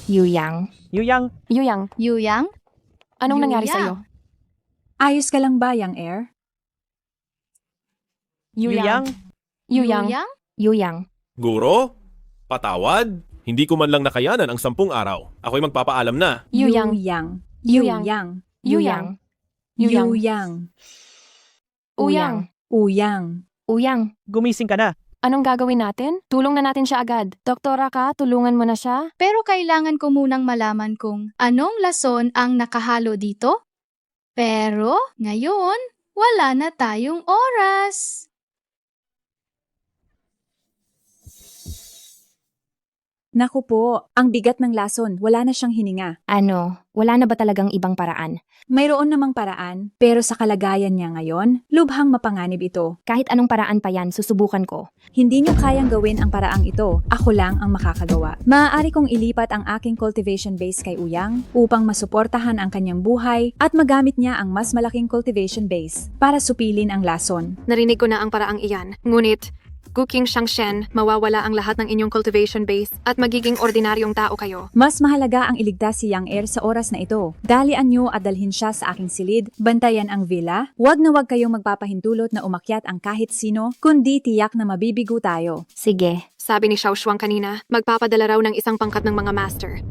Yuyang. Yuyang. Yuyang. Yuyang? Anong nangyari Yuyang. sa'yo? Ayos ka lang ba, Yang Er? Yuyang. Yuyang. Yuyang. Guro? Patawad? Hindi ko man lang nakayanan ang 10 araw. Ako'y magpapaalam na. Yuyang. Yuyang. Yuyang. Yuyang. Yuyang. Yuyang. Uyang. Uyang. Uyang. Gumising ka na. Anong gagawin natin? Tulong na natin siya agad. Doktora ka, tulungan mo na siya. Pero kailangan ko munang malaman kung anong lason ang nakahalo dito. Pero ngayon, wala na tayong oras. Naku po, ang bigat ng lason, wala na siyang hininga. Ano, wala na ba talagang ibang paraan? Mayroon namang paraan, pero sa kalagayan niya ngayon, lubhang mapanganib ito. Kahit anong paraan pa yan, susubukan ko. Hindi niyo kayang gawin ang paraang ito. Ako lang ang makakagawa. Maaari kong ilipat ang aking cultivation base kay Uyang upang masuportahan ang kanyang buhay at magamit niya ang mas malaking cultivation base para supilin ang lason. Narinig ko na ang paraang iyan. Ngunit, King Shangshen, mawawala ang lahat ng inyong cultivation base at magiging ordinaryong tao kayo. Mas mahalaga ang iligtas si Yang Er sa oras na ito. Dalian niyo at dalhin siya sa aking silid, bantayan ang villa. Huwag na huwag kayong magpapahintulot na umakyat ang kahit sino, kundi tiyak na mabibigo tayo. Sige. Sabi ni Xiao Shuang kanina, magpapadala raw ng isang pangkat ng mga master.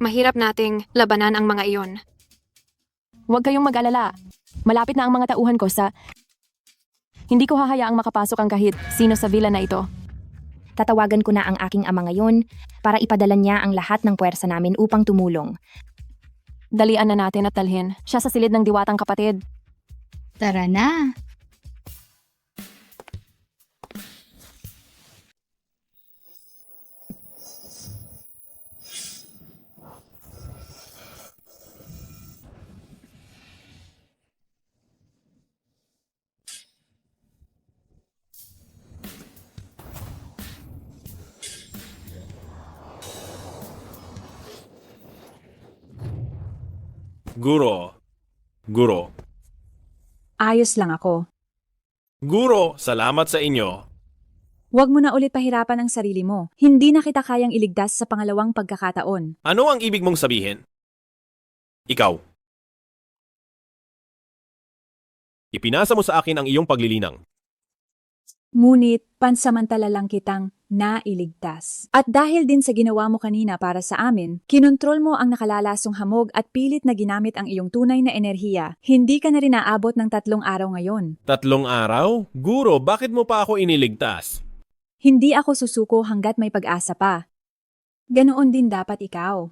Mahirap nating labanan ang mga iyon. Huwag kayong mag-alala. Malapit na ang mga tauhan ko sa... Hindi ko hahayaang makapasok ang kahit sino sa villa na ito. Tatawagan ko na ang aking ama ngayon para ipadala niya ang lahat ng puwersa namin upang tumulong. Dalian na natin at dalhin siya sa silid ng diwatang kapatid. Tara na! Guro. Ayos lang ako. Guro, salamat sa inyo. Huwag mo na ulit pahirapan ang sarili mo. Hindi na kita kayang iligtas sa pangalawang pagkakataon. Ano ang ibig mong sabihin? Ikaw. Ipinasa mo sa akin ang iyong paglilinang. Ngunit, pansamantala lang kitang nailigtas. At dahil din sa ginawa mo kanina para sa amin, kinontrol mo ang nakalalasong hamog at pilit na ginamit ang iyong tunay na enerhiya. Hindi ka na rin naabot ng 3 araw ngayon. 3 araw? Guro, bakit mo pa ako iniligtas? Hindi ako susuko hanggat may pag-asa pa. Ganoon din dapat ikaw.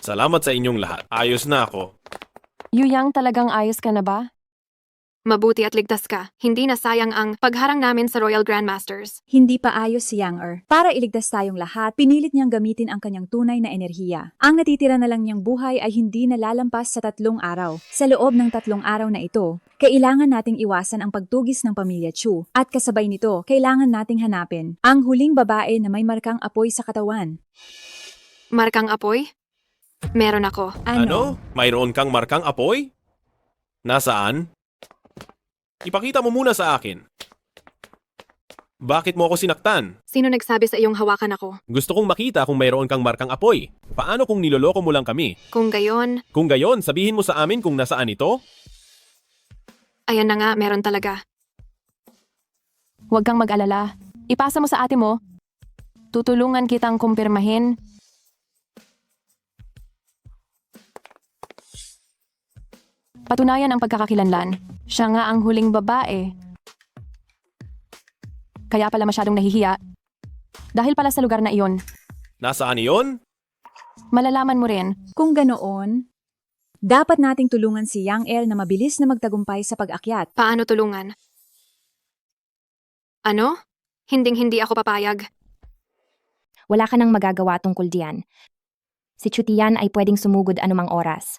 Salamat sa inyong lahat. Ayos na ako. Yuyang, talagang ayos ka na ba? Mabuti at ligtas ka. Hindi na sayang ang pagharang namin sa Royal Grandmasters. Hindi pa ayos si Yang Er. Para iligtas tayong lahat, pinilit niyang gamitin ang kanyang tunay na enerhiya. Ang natitira na lang niyang buhay ay hindi nalalampas sa 3 araw. Sa loob ng 3 araw na ito, kailangan nating iwasan ang pagtugis ng pamilya Chu. At kasabay nito, kailangan nating hanapin ang huling babae na may markang apoy sa katawan. Markang apoy? Meron ako. Ano? Mayroon kang markang apoy? Nasaan? Ipakita mo muna sa akin. Bakit mo ako sinaktan? Sino nagsabi sa iyong hawakan ako? Gusto kong makita kung mayroon kang markang apoy. Paano kung niloloko mo lang kami? Kung gayon, Kung gayon, sabihin mo sa amin kung nasaan ito? ayan na nga, meron talaga. Huwag kang mag-alala. Ipasa mo sa ate mo. Tutulungan kitang kumpirmahin. Patunayan ang pagkakakilanlan. Siya nga ang huling babae. Kaya pala masyadong nahihiya. Dahil pala sa lugar na iyon. Nasaan iyon? Malalaman mo rin. Kung ganoon, dapat nating tulungan si Yang Er na mabilis na magtagumpay sa pag-akyat. Paano tulungan? Ano? Hinding-hindi ako papayag. Wala ka nang magagawa tungkol diyan. Si Chutian ay pwedeng sumugod anumang oras.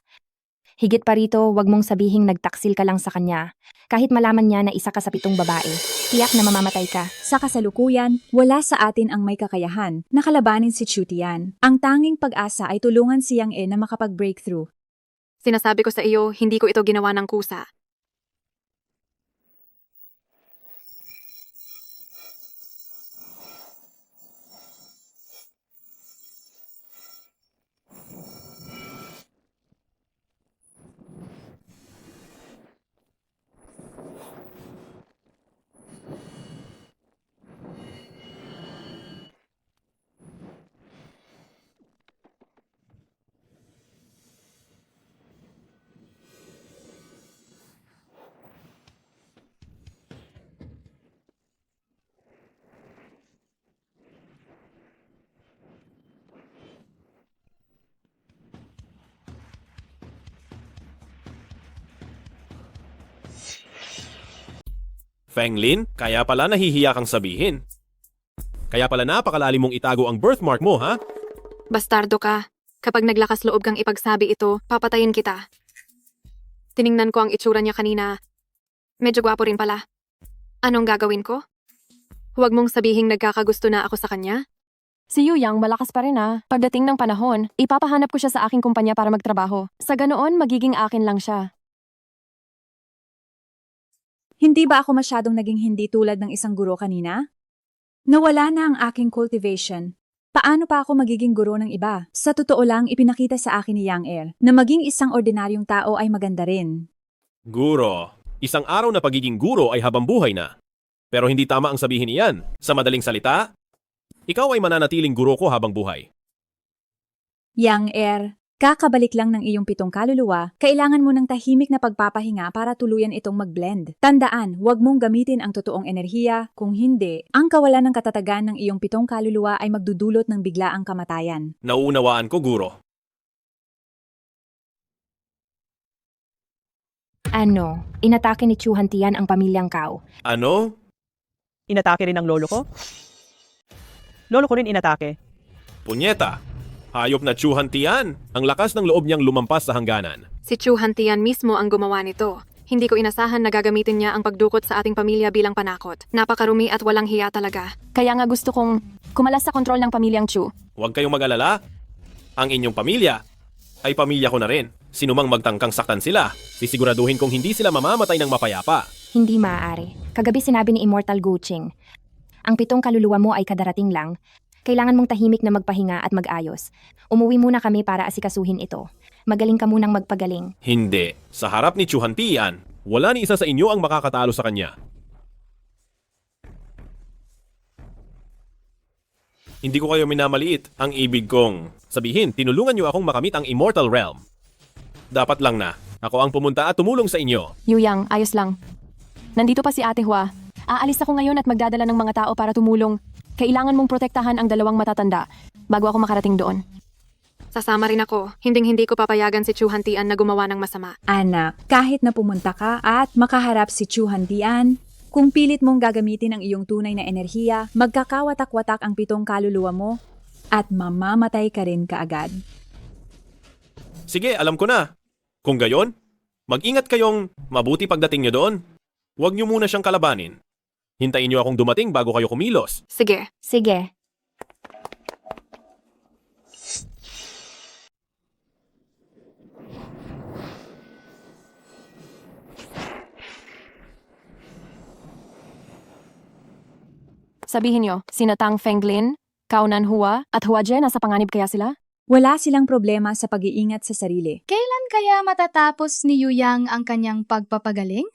Higit pa rito, wag mong sabihing nagtaksil ka lang sa kanya. Kahit malaman niya na isa ka sa 7 babae, tiyak na mamamatay ka. Sa kasalukuyan, wala sa atin ang may kakayahan na kalabanin si Chutian. Ang tanging pag-asa ay tulungan si Yang E na makapag-breakthrough. Sinasabi ko sa iyo, hindi ko ito ginawa ng kusa. Feng Lin, kaya pala nahihiya kang sabihin. Kaya pala napakalalim mong itago ang birthmark mo, ha? Bastardo ka. Kapag naglakas loob kang ipagsabi ito, papatayin kita. Tiningnan ko ang itsura niya kanina. Medyo gwapo rin pala. Anong gagawin ko? Huwag mong sabihing nagkakagusto na ako sa kanya? Si Yuyang malakas pa rin Pagdating ng panahon, ipapahanap ko siya sa aking kumpanya para magtrabaho. Sa ganoon, magiging akin lang siya. Hindi ba ako masyadong naging hindi tulad ng isang guro kanina? Nawala na ang aking cultivation. Paano pa ako magiging guro ng iba? Sa totoo lang, ipinakita sa akin ni Yang Er na maging isang ordinaryong tao ay maganda rin. Guro, isang araw na pagiging guro ay habang buhay na. Pero hindi tama ang sabihin iyan. Sa madaling salita, ikaw ay mananatiling guro ko habang buhay. Yang Er, kakabalik lang ng iyong 7 kaluluwa, kailangan mo ng tahimik na pagpapahinga para tuluyan itong mag-blend. Tandaan, huwag mong gamitin ang totoong enerhiya, kung hindi, ang kawalan ng katatagan ng iyong 7 kaluluwa ay magdudulot ng biglaang kamatayan. Nauunawaan ko, guro. Ano? Inatake ni Chu Hantian ang pamilyang Kao. Ano? Inatake rin ang lolo ko? Lolo ko rin inatake. Punyeta! Hayop na Chu Hantian! Ang lakas ng loob niyang lumampas sa hangganan. Si Chu Hantian mismo ang gumawa nito. Hindi ko inasahan na gagamitin niya ang pagdukot sa ating pamilya bilang panakot. Napakarumi at walang hiya talaga. Kaya nga gusto kong kumalas sa kontrol ng pamilyang Chu. Huwag kayong mag-alala. Ang inyong pamilya ay pamilya ko na rin. Sinumang magtangkang saktan sila, sisiguraduhin kong hindi sila mamamatay ng mapayapa. Hindi maaari. Kagabi sinabi ni Immortal Guching, ang 7 kaluluwa mo ay kadarating lang. Kailangan mong tahimik na magpahinga at mag-ayos. Umuwi muna kami para asikasuhin ito. Magaling ka munang magpagaling. Hindi. Sa harap ni Chu Hantian, wala ni isa sa inyo ang makakatalo sa kanya. Hindi ko kayo minamaliit. Ang ibig kong sabihin, tinulungan niyo akong makamit ang Immortal Realm. Dapat lang na. Ako ang pumunta at tumulong sa inyo. Yuyang, ayos lang. Nandito pa si Ate Hua. Aalis ako ngayon at magdadala ng mga tao para tumulong. Kailangan mong protektahan ang 2 matatanda bago ako makarating doon. Sasama rin ako. Hinding-hindi ko papayagan si Chu Hantian na gumawa ng masama. Anak, kahit na pumunta ka at makaharap si Chu Hantian, kung pilit mong gagamitin ang iyong tunay na enerhiya, magkakawatak-watak ang 7 kaluluwa mo at mamamatay ka rin kaagad. Sige, alam ko na. Kung gayon, mag-ingat kayong mabuti pagdating nyo doon. Huwag nyo muna siyang kalabanin. Hintayin nyo akong dumating bago kayo kumilos. Sige. Sige. Sabihin nyo, sina Tang Fenglin, Cao Nanhua at Hua Jie nasa panganib kaya sila? Wala silang problema sa pag-iingat sa sarili. Kailan kaya matatapos ni Yuyang ang kanyang pagpapagaling?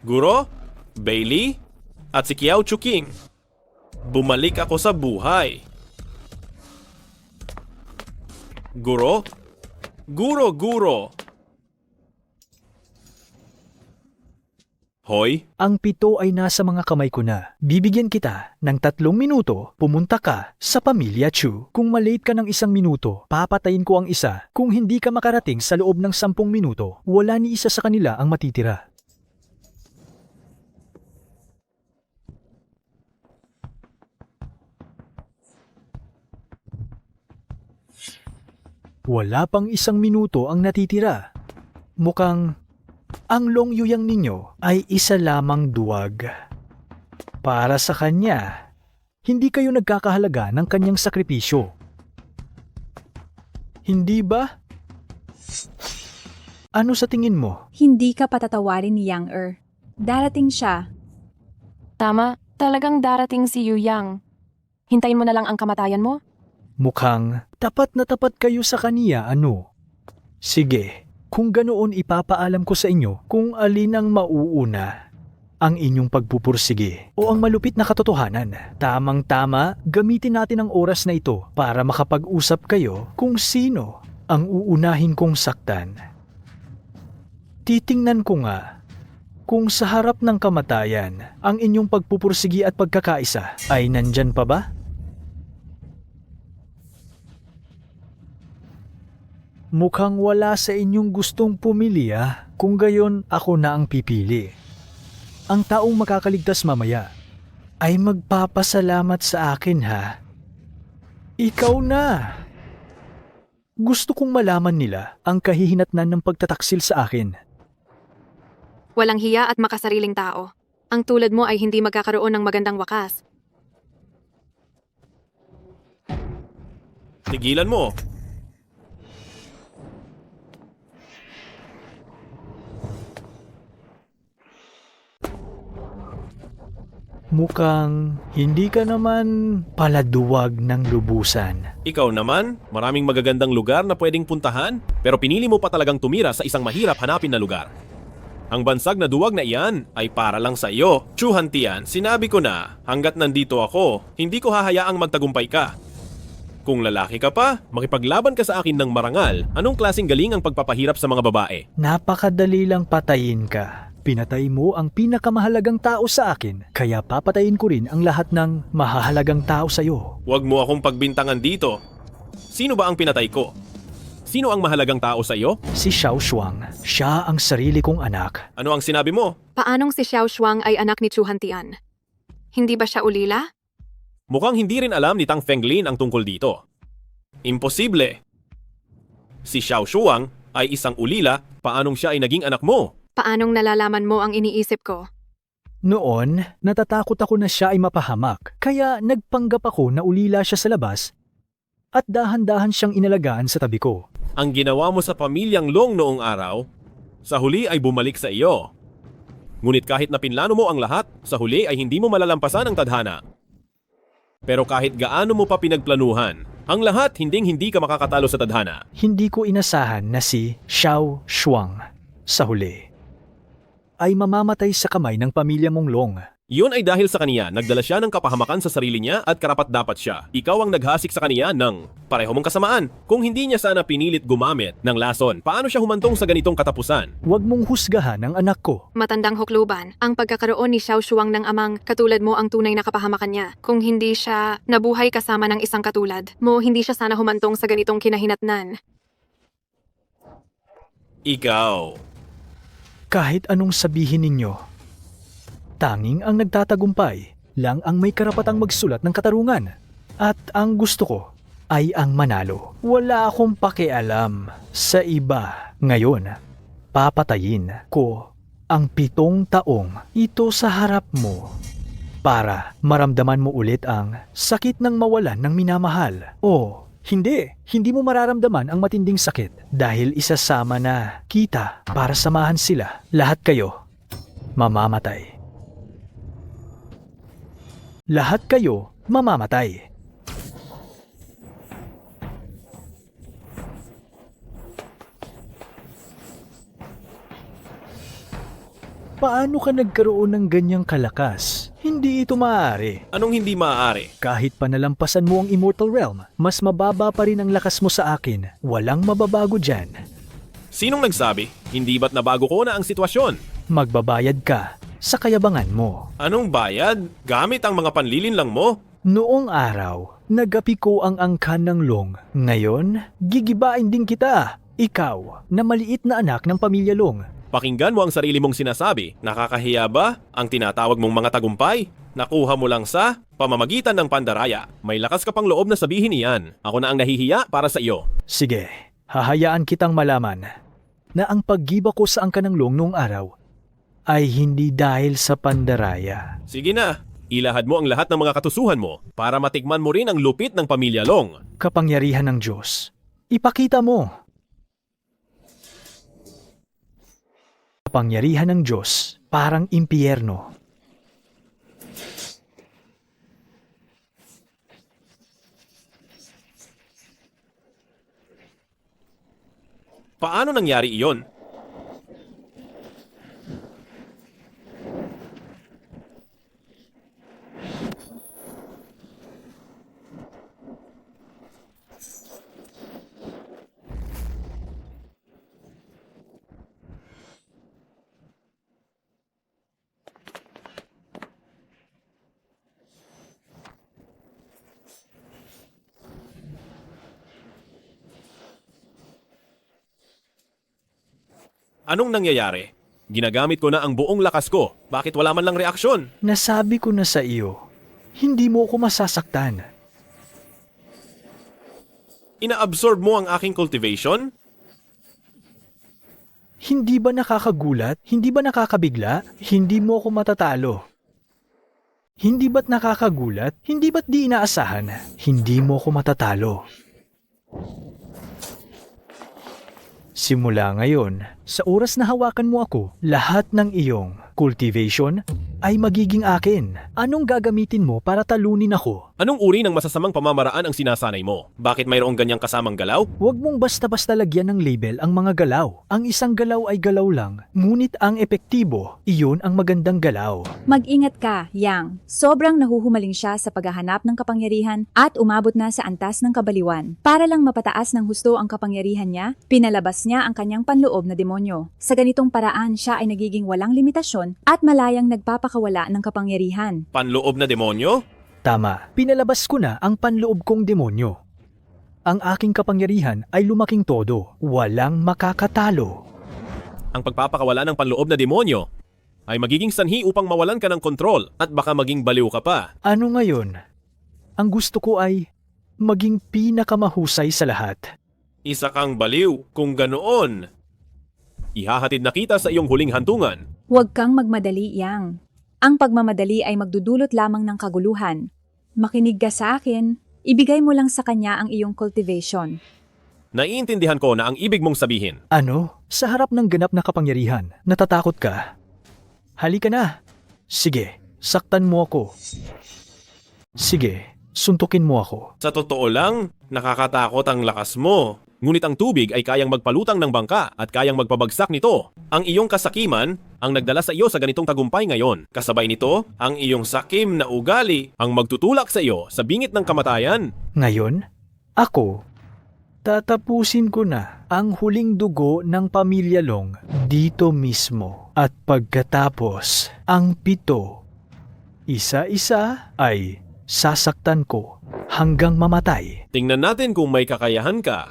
Guro, Bailey, at si Kiao Chuking. Bumalik ako sa buhay. Guro? Guro! Hoy? Ang 7 ay nasa mga kamay ko na. Bibigyan kita ng 3 minuto, pumunta ka sa pamilya Chu. Kung malate ka ng 1 minuto, papatayin ko ang isa. Kung hindi ka makarating sa loob ng 10 minuto, wala ni isa sa kanila ang matitira. Wala pang 1 minuto ang natitira. Mukhang ang Long Yuyang ninyo ay isa lamang duwag. Para sa kanya, hindi kayo nagkakahalaga ng kanyang sakripisyo. Hindi ba? Ano sa tingin mo? Hindi ka patatawarin ni Yang Er. Darating siya. Tama, talagang darating si Yuyang. Hintayin mo na lang ang kamatayan mo? Mukhang tapat na tapat kayo sa kaniya, ano? Sige, kung ganoon ipapaalam ko sa inyo kung alin ang mauuna. Ang inyong pagpupursige o ang malupit na katotohanan. Tamang-tama, gamitin natin ang oras na ito para makapag-usap kayo kung sino ang uunahin kong saktan. Titingnan ko nga kung sa harap ng kamatayan ang inyong pagpupursige at pagkakaisa ay nandyan pa ba? Mukhang wala sa inyong gustong pumili kung gayon ako na ang pipili. Ang taong makakaligtas mamaya ay magpapasalamat sa akin Ikaw na! Gusto kong malaman nila ang kahihinatnan ng pagtataksil sa akin. Walang hiya at makasariling tao. Ang tulad mo ay hindi magkakaroon ng magandang wakas. Tigilan mo. Mukhang hindi ka naman paladuwag ng lubusan. Ikaw naman, maraming magagandang lugar na pwedeng puntahan, pero pinili mo pa talagang tumira sa isang mahirap hanapin na lugar. Ang bansag na duwag na iyan ay para lang sa iyo. Chuhan Tian, sinabi ko na, hanggat nandito ako, hindi ko hahayaang magtagumpay ka. Kung lalaki ka pa, makipaglaban ka sa akin ng marangal, anong klaseng galing ang pagpapahirap sa mga babae? Napakadali lang patayin ka. Pinatay mo ang pinakamahalagang tao sa akin, kaya papatayin ko rin ang lahat ng mahahalagang tao sa iyo. Huwag mo akong pagbintangan dito. Sino ba ang pinatay ko? Sino ang mahalagang tao sa iyo? Si Xiao Shuang. Siya ang sarili kong anak. Ano ang sinabi mo? Paanong si Xiao Shuang ay anak ni Chuhan Tian? Hindi ba siya ulila? Mukhang hindi rin alam ni Tang Fenglin ang tungkol dito. Imposible. Si Xiao Shuang ay isang ulila, paanong siya ay naging anak mo? Paanong nalalaman mo ang iniisip ko? Noon, natatakot ako na siya ay mapahamak, kaya nagpanggap ako na ulila siya sa labas at dahan-dahan siyang inalagaan sa tabi ko. Ang ginawa mo sa pamilyang Long noong araw, sa huli ay bumalik sa iyo. Ngunit kahit na pinlano mo ang lahat, sa huli ay hindi mo malalampasan ang tadhana. Pero kahit gaano mo pa pinagplanuhan, ang lahat hinding-hindi ka makakatalo sa tadhana. Hindi ko inasahan na si Xiao Shuang sa huli ay mamamatay sa kamay ng pamilya mong Long. Yun ay dahil sa kaniya, nagdala siya ng kapahamakan sa sarili niya at karapat-dapat siya. Ikaw ang naghasik sa kaniya ng pareho mong kasamaan. Kung hindi niya sana pinilit gumamit ng lason, paano siya humantong sa ganitong katapusan? Huwag mong husgahan ang anak ko. Matandang hukluban, ang pagkakaroon ni Xiao Shuang ng amang katulad mo ang tunay na kapahamakan niya. Kung hindi siya nabuhay kasama ng isang katulad mo, hindi siya sana humantong sa ganitong kinahinatnan. Ikaw. Kahit anong sabihin ninyo, tanging ang nagtatagumpay lang ang may karapatang magsulat ng katarungan. At ang gusto ko ay ang manalo. Wala akong pakialam sa iba. Ngayon, papatayin ko ang 7 taong ito sa harap mo para maramdaman mo ulit ang sakit ng mawalan ng minamahal. Hindi mo mararamdaman ang matinding sakit dahil isasama na kita para samahan sila. Lahat kayo mamamatay. Lahat kayo mamamatay. Paano ka nagkaroon ng ganyang kalakas? Hindi ito maaari. Anong hindi maaari? Kahit panalampasan mo ang Immortal Realm, mas mababa pa rin ang lakas mo sa akin. Walang mababago dyan. Sinong nagsabi? Hindi ba't nabago ko na ang sitwasyon? Magbabayad ka sa kayabangan mo. Anong bayad? Gamit ang mga panlilinlang mo? Noong araw, nagapi ko ang angkan ng Long. Ngayon, gigibain din kita. Ikaw, na maliit na anak ng pamilya Long. Pakinggan mo ang sarili mong sinasabi. Nakakahiya ba ang tinatawag mong mga tagumpay? Nakuha mo lang sa pamamagitan ng pandaraya. May lakas ka pang loob na sabihin iyan. Ako na ang nahihiya para sa iyo. Sige, hahayaan kitang malaman na ang paggiba ko sa angkan ng Long noong araw ay hindi dahil sa pandaraya. Sige na, ilahad mo ang lahat ng mga katusuhan mo para matikman mo rin ang lupit ng pamilya Long. Kapangyarihan ng Diyos, ipakita mo. Kapangyarihan ng Diyos, parang impyerno. Paano nangyari iyon? Anong nangyayari? Ginagamit ko na ang buong lakas ko. Bakit wala man lang reaksyon? Nasabi ko na sa iyo, hindi mo ako masasaktan. Ina-absorb mo ang aking cultivation? Hindi ba nakakagulat? Hindi ba nakakabigla? Hindi mo ako matatalo. Hindi ba't nakakagulat? Hindi ba't di inaasahan? Hindi mo ako matatalo. Simula ngayon, sa oras na hawakan mo ako, lahat ng iyong cultivation ay magiging akin. Anong gagamitin mo para talunin ako? Anong uri ng masasamang pamamaraan ang sinasanay mo? Bakit mayroong ganyang kasamang galaw? Huwag mong basta-basta lagyan ng label ang mga galaw. Ang isang galaw ay galaw lang, ngunit ang epektibo, iyon ang magandang galaw. Mag-ingat ka, Yang. Sobrang nahuhumaling siya sa paghahanap ng kapangyarihan at umabot na sa antas ng kabaliwan. Para lang mapataas ng husto ang kapangyarihan niya, pinalabas niya ang kanyang panloob na demonyo. Sa ganitong paraan siya ay nagiging walang limitasyon at malayang nagpapakawala ng kapangyarihan. Panloob na demonyo? Tama, pinalabas ko na ang panloob kong demonyo. Ang aking kapangyarihan ay lumaking todo, walang makakatalo. Ang pagpapakawala ng panloob na demonyo ay magiging sanhi upang mawalan ka ng kontrol at baka maging baliw ka pa. Ano ngayon? Ang gusto ko ay maging pinakamahusay sa lahat. Isa kang baliw kung ganoon. Ihahatid na kita sa iyong huling hantungan. Huwag kang magmadali, Yang. Ang pagmamadali ay magdudulot lamang ng kaguluhan. Makinig ka sa akin, ibigay mo lang sa kanya ang iyong cultivation. Naiintindihan ko na ang ibig mong sabihin. Ano? Sa harap ng ganap na kapangyarihan, natatakot ka? Halika na. Sige, saktan mo ako. Sige, suntukin mo ako. Sa totoo lang, nakakatakot ang lakas mo. Ngunit ang tubig ay kayang magpalutang ng bangka at kayang magpabagsak nito. Ang iyong kasakiman ang nagdala sa iyo sa ganitong tagumpay ngayon. Kasabay nito, ang iyong sakim na ugali ang magtutulak sa iyo sa bingit ng kamatayan. Ngayon, ako, tatapusin ko na ang huling dugo ng pamilya Long dito mismo. At pagkatapos, ang 7, isa-isa ay sasaktan ko hanggang mamatay. Tingnan natin kung may kakayahan ka.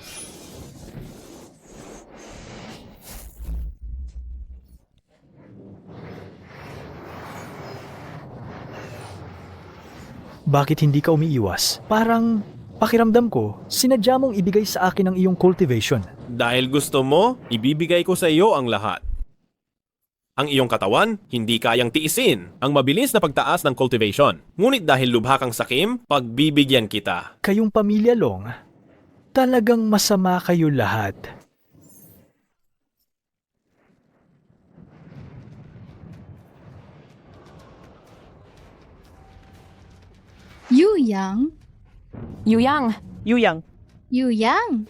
Bakit hindi ka umiiwas? Parang pakiramdam ko, sinadya mong ibigay sa akin ang iyong cultivation. Dahil gusto mo, ibibigay ko sa iyo ang lahat. Ang iyong katawan, hindi kayang tiisin ang mabilis na pagtaas ng cultivation. Ngunit dahil lubha kang sakim, pagbibigyan kita. Kayong pamilya Long, talagang masama kayo lahat. Yu Yang. Yu Yang. Yu Yang. Yu Yang.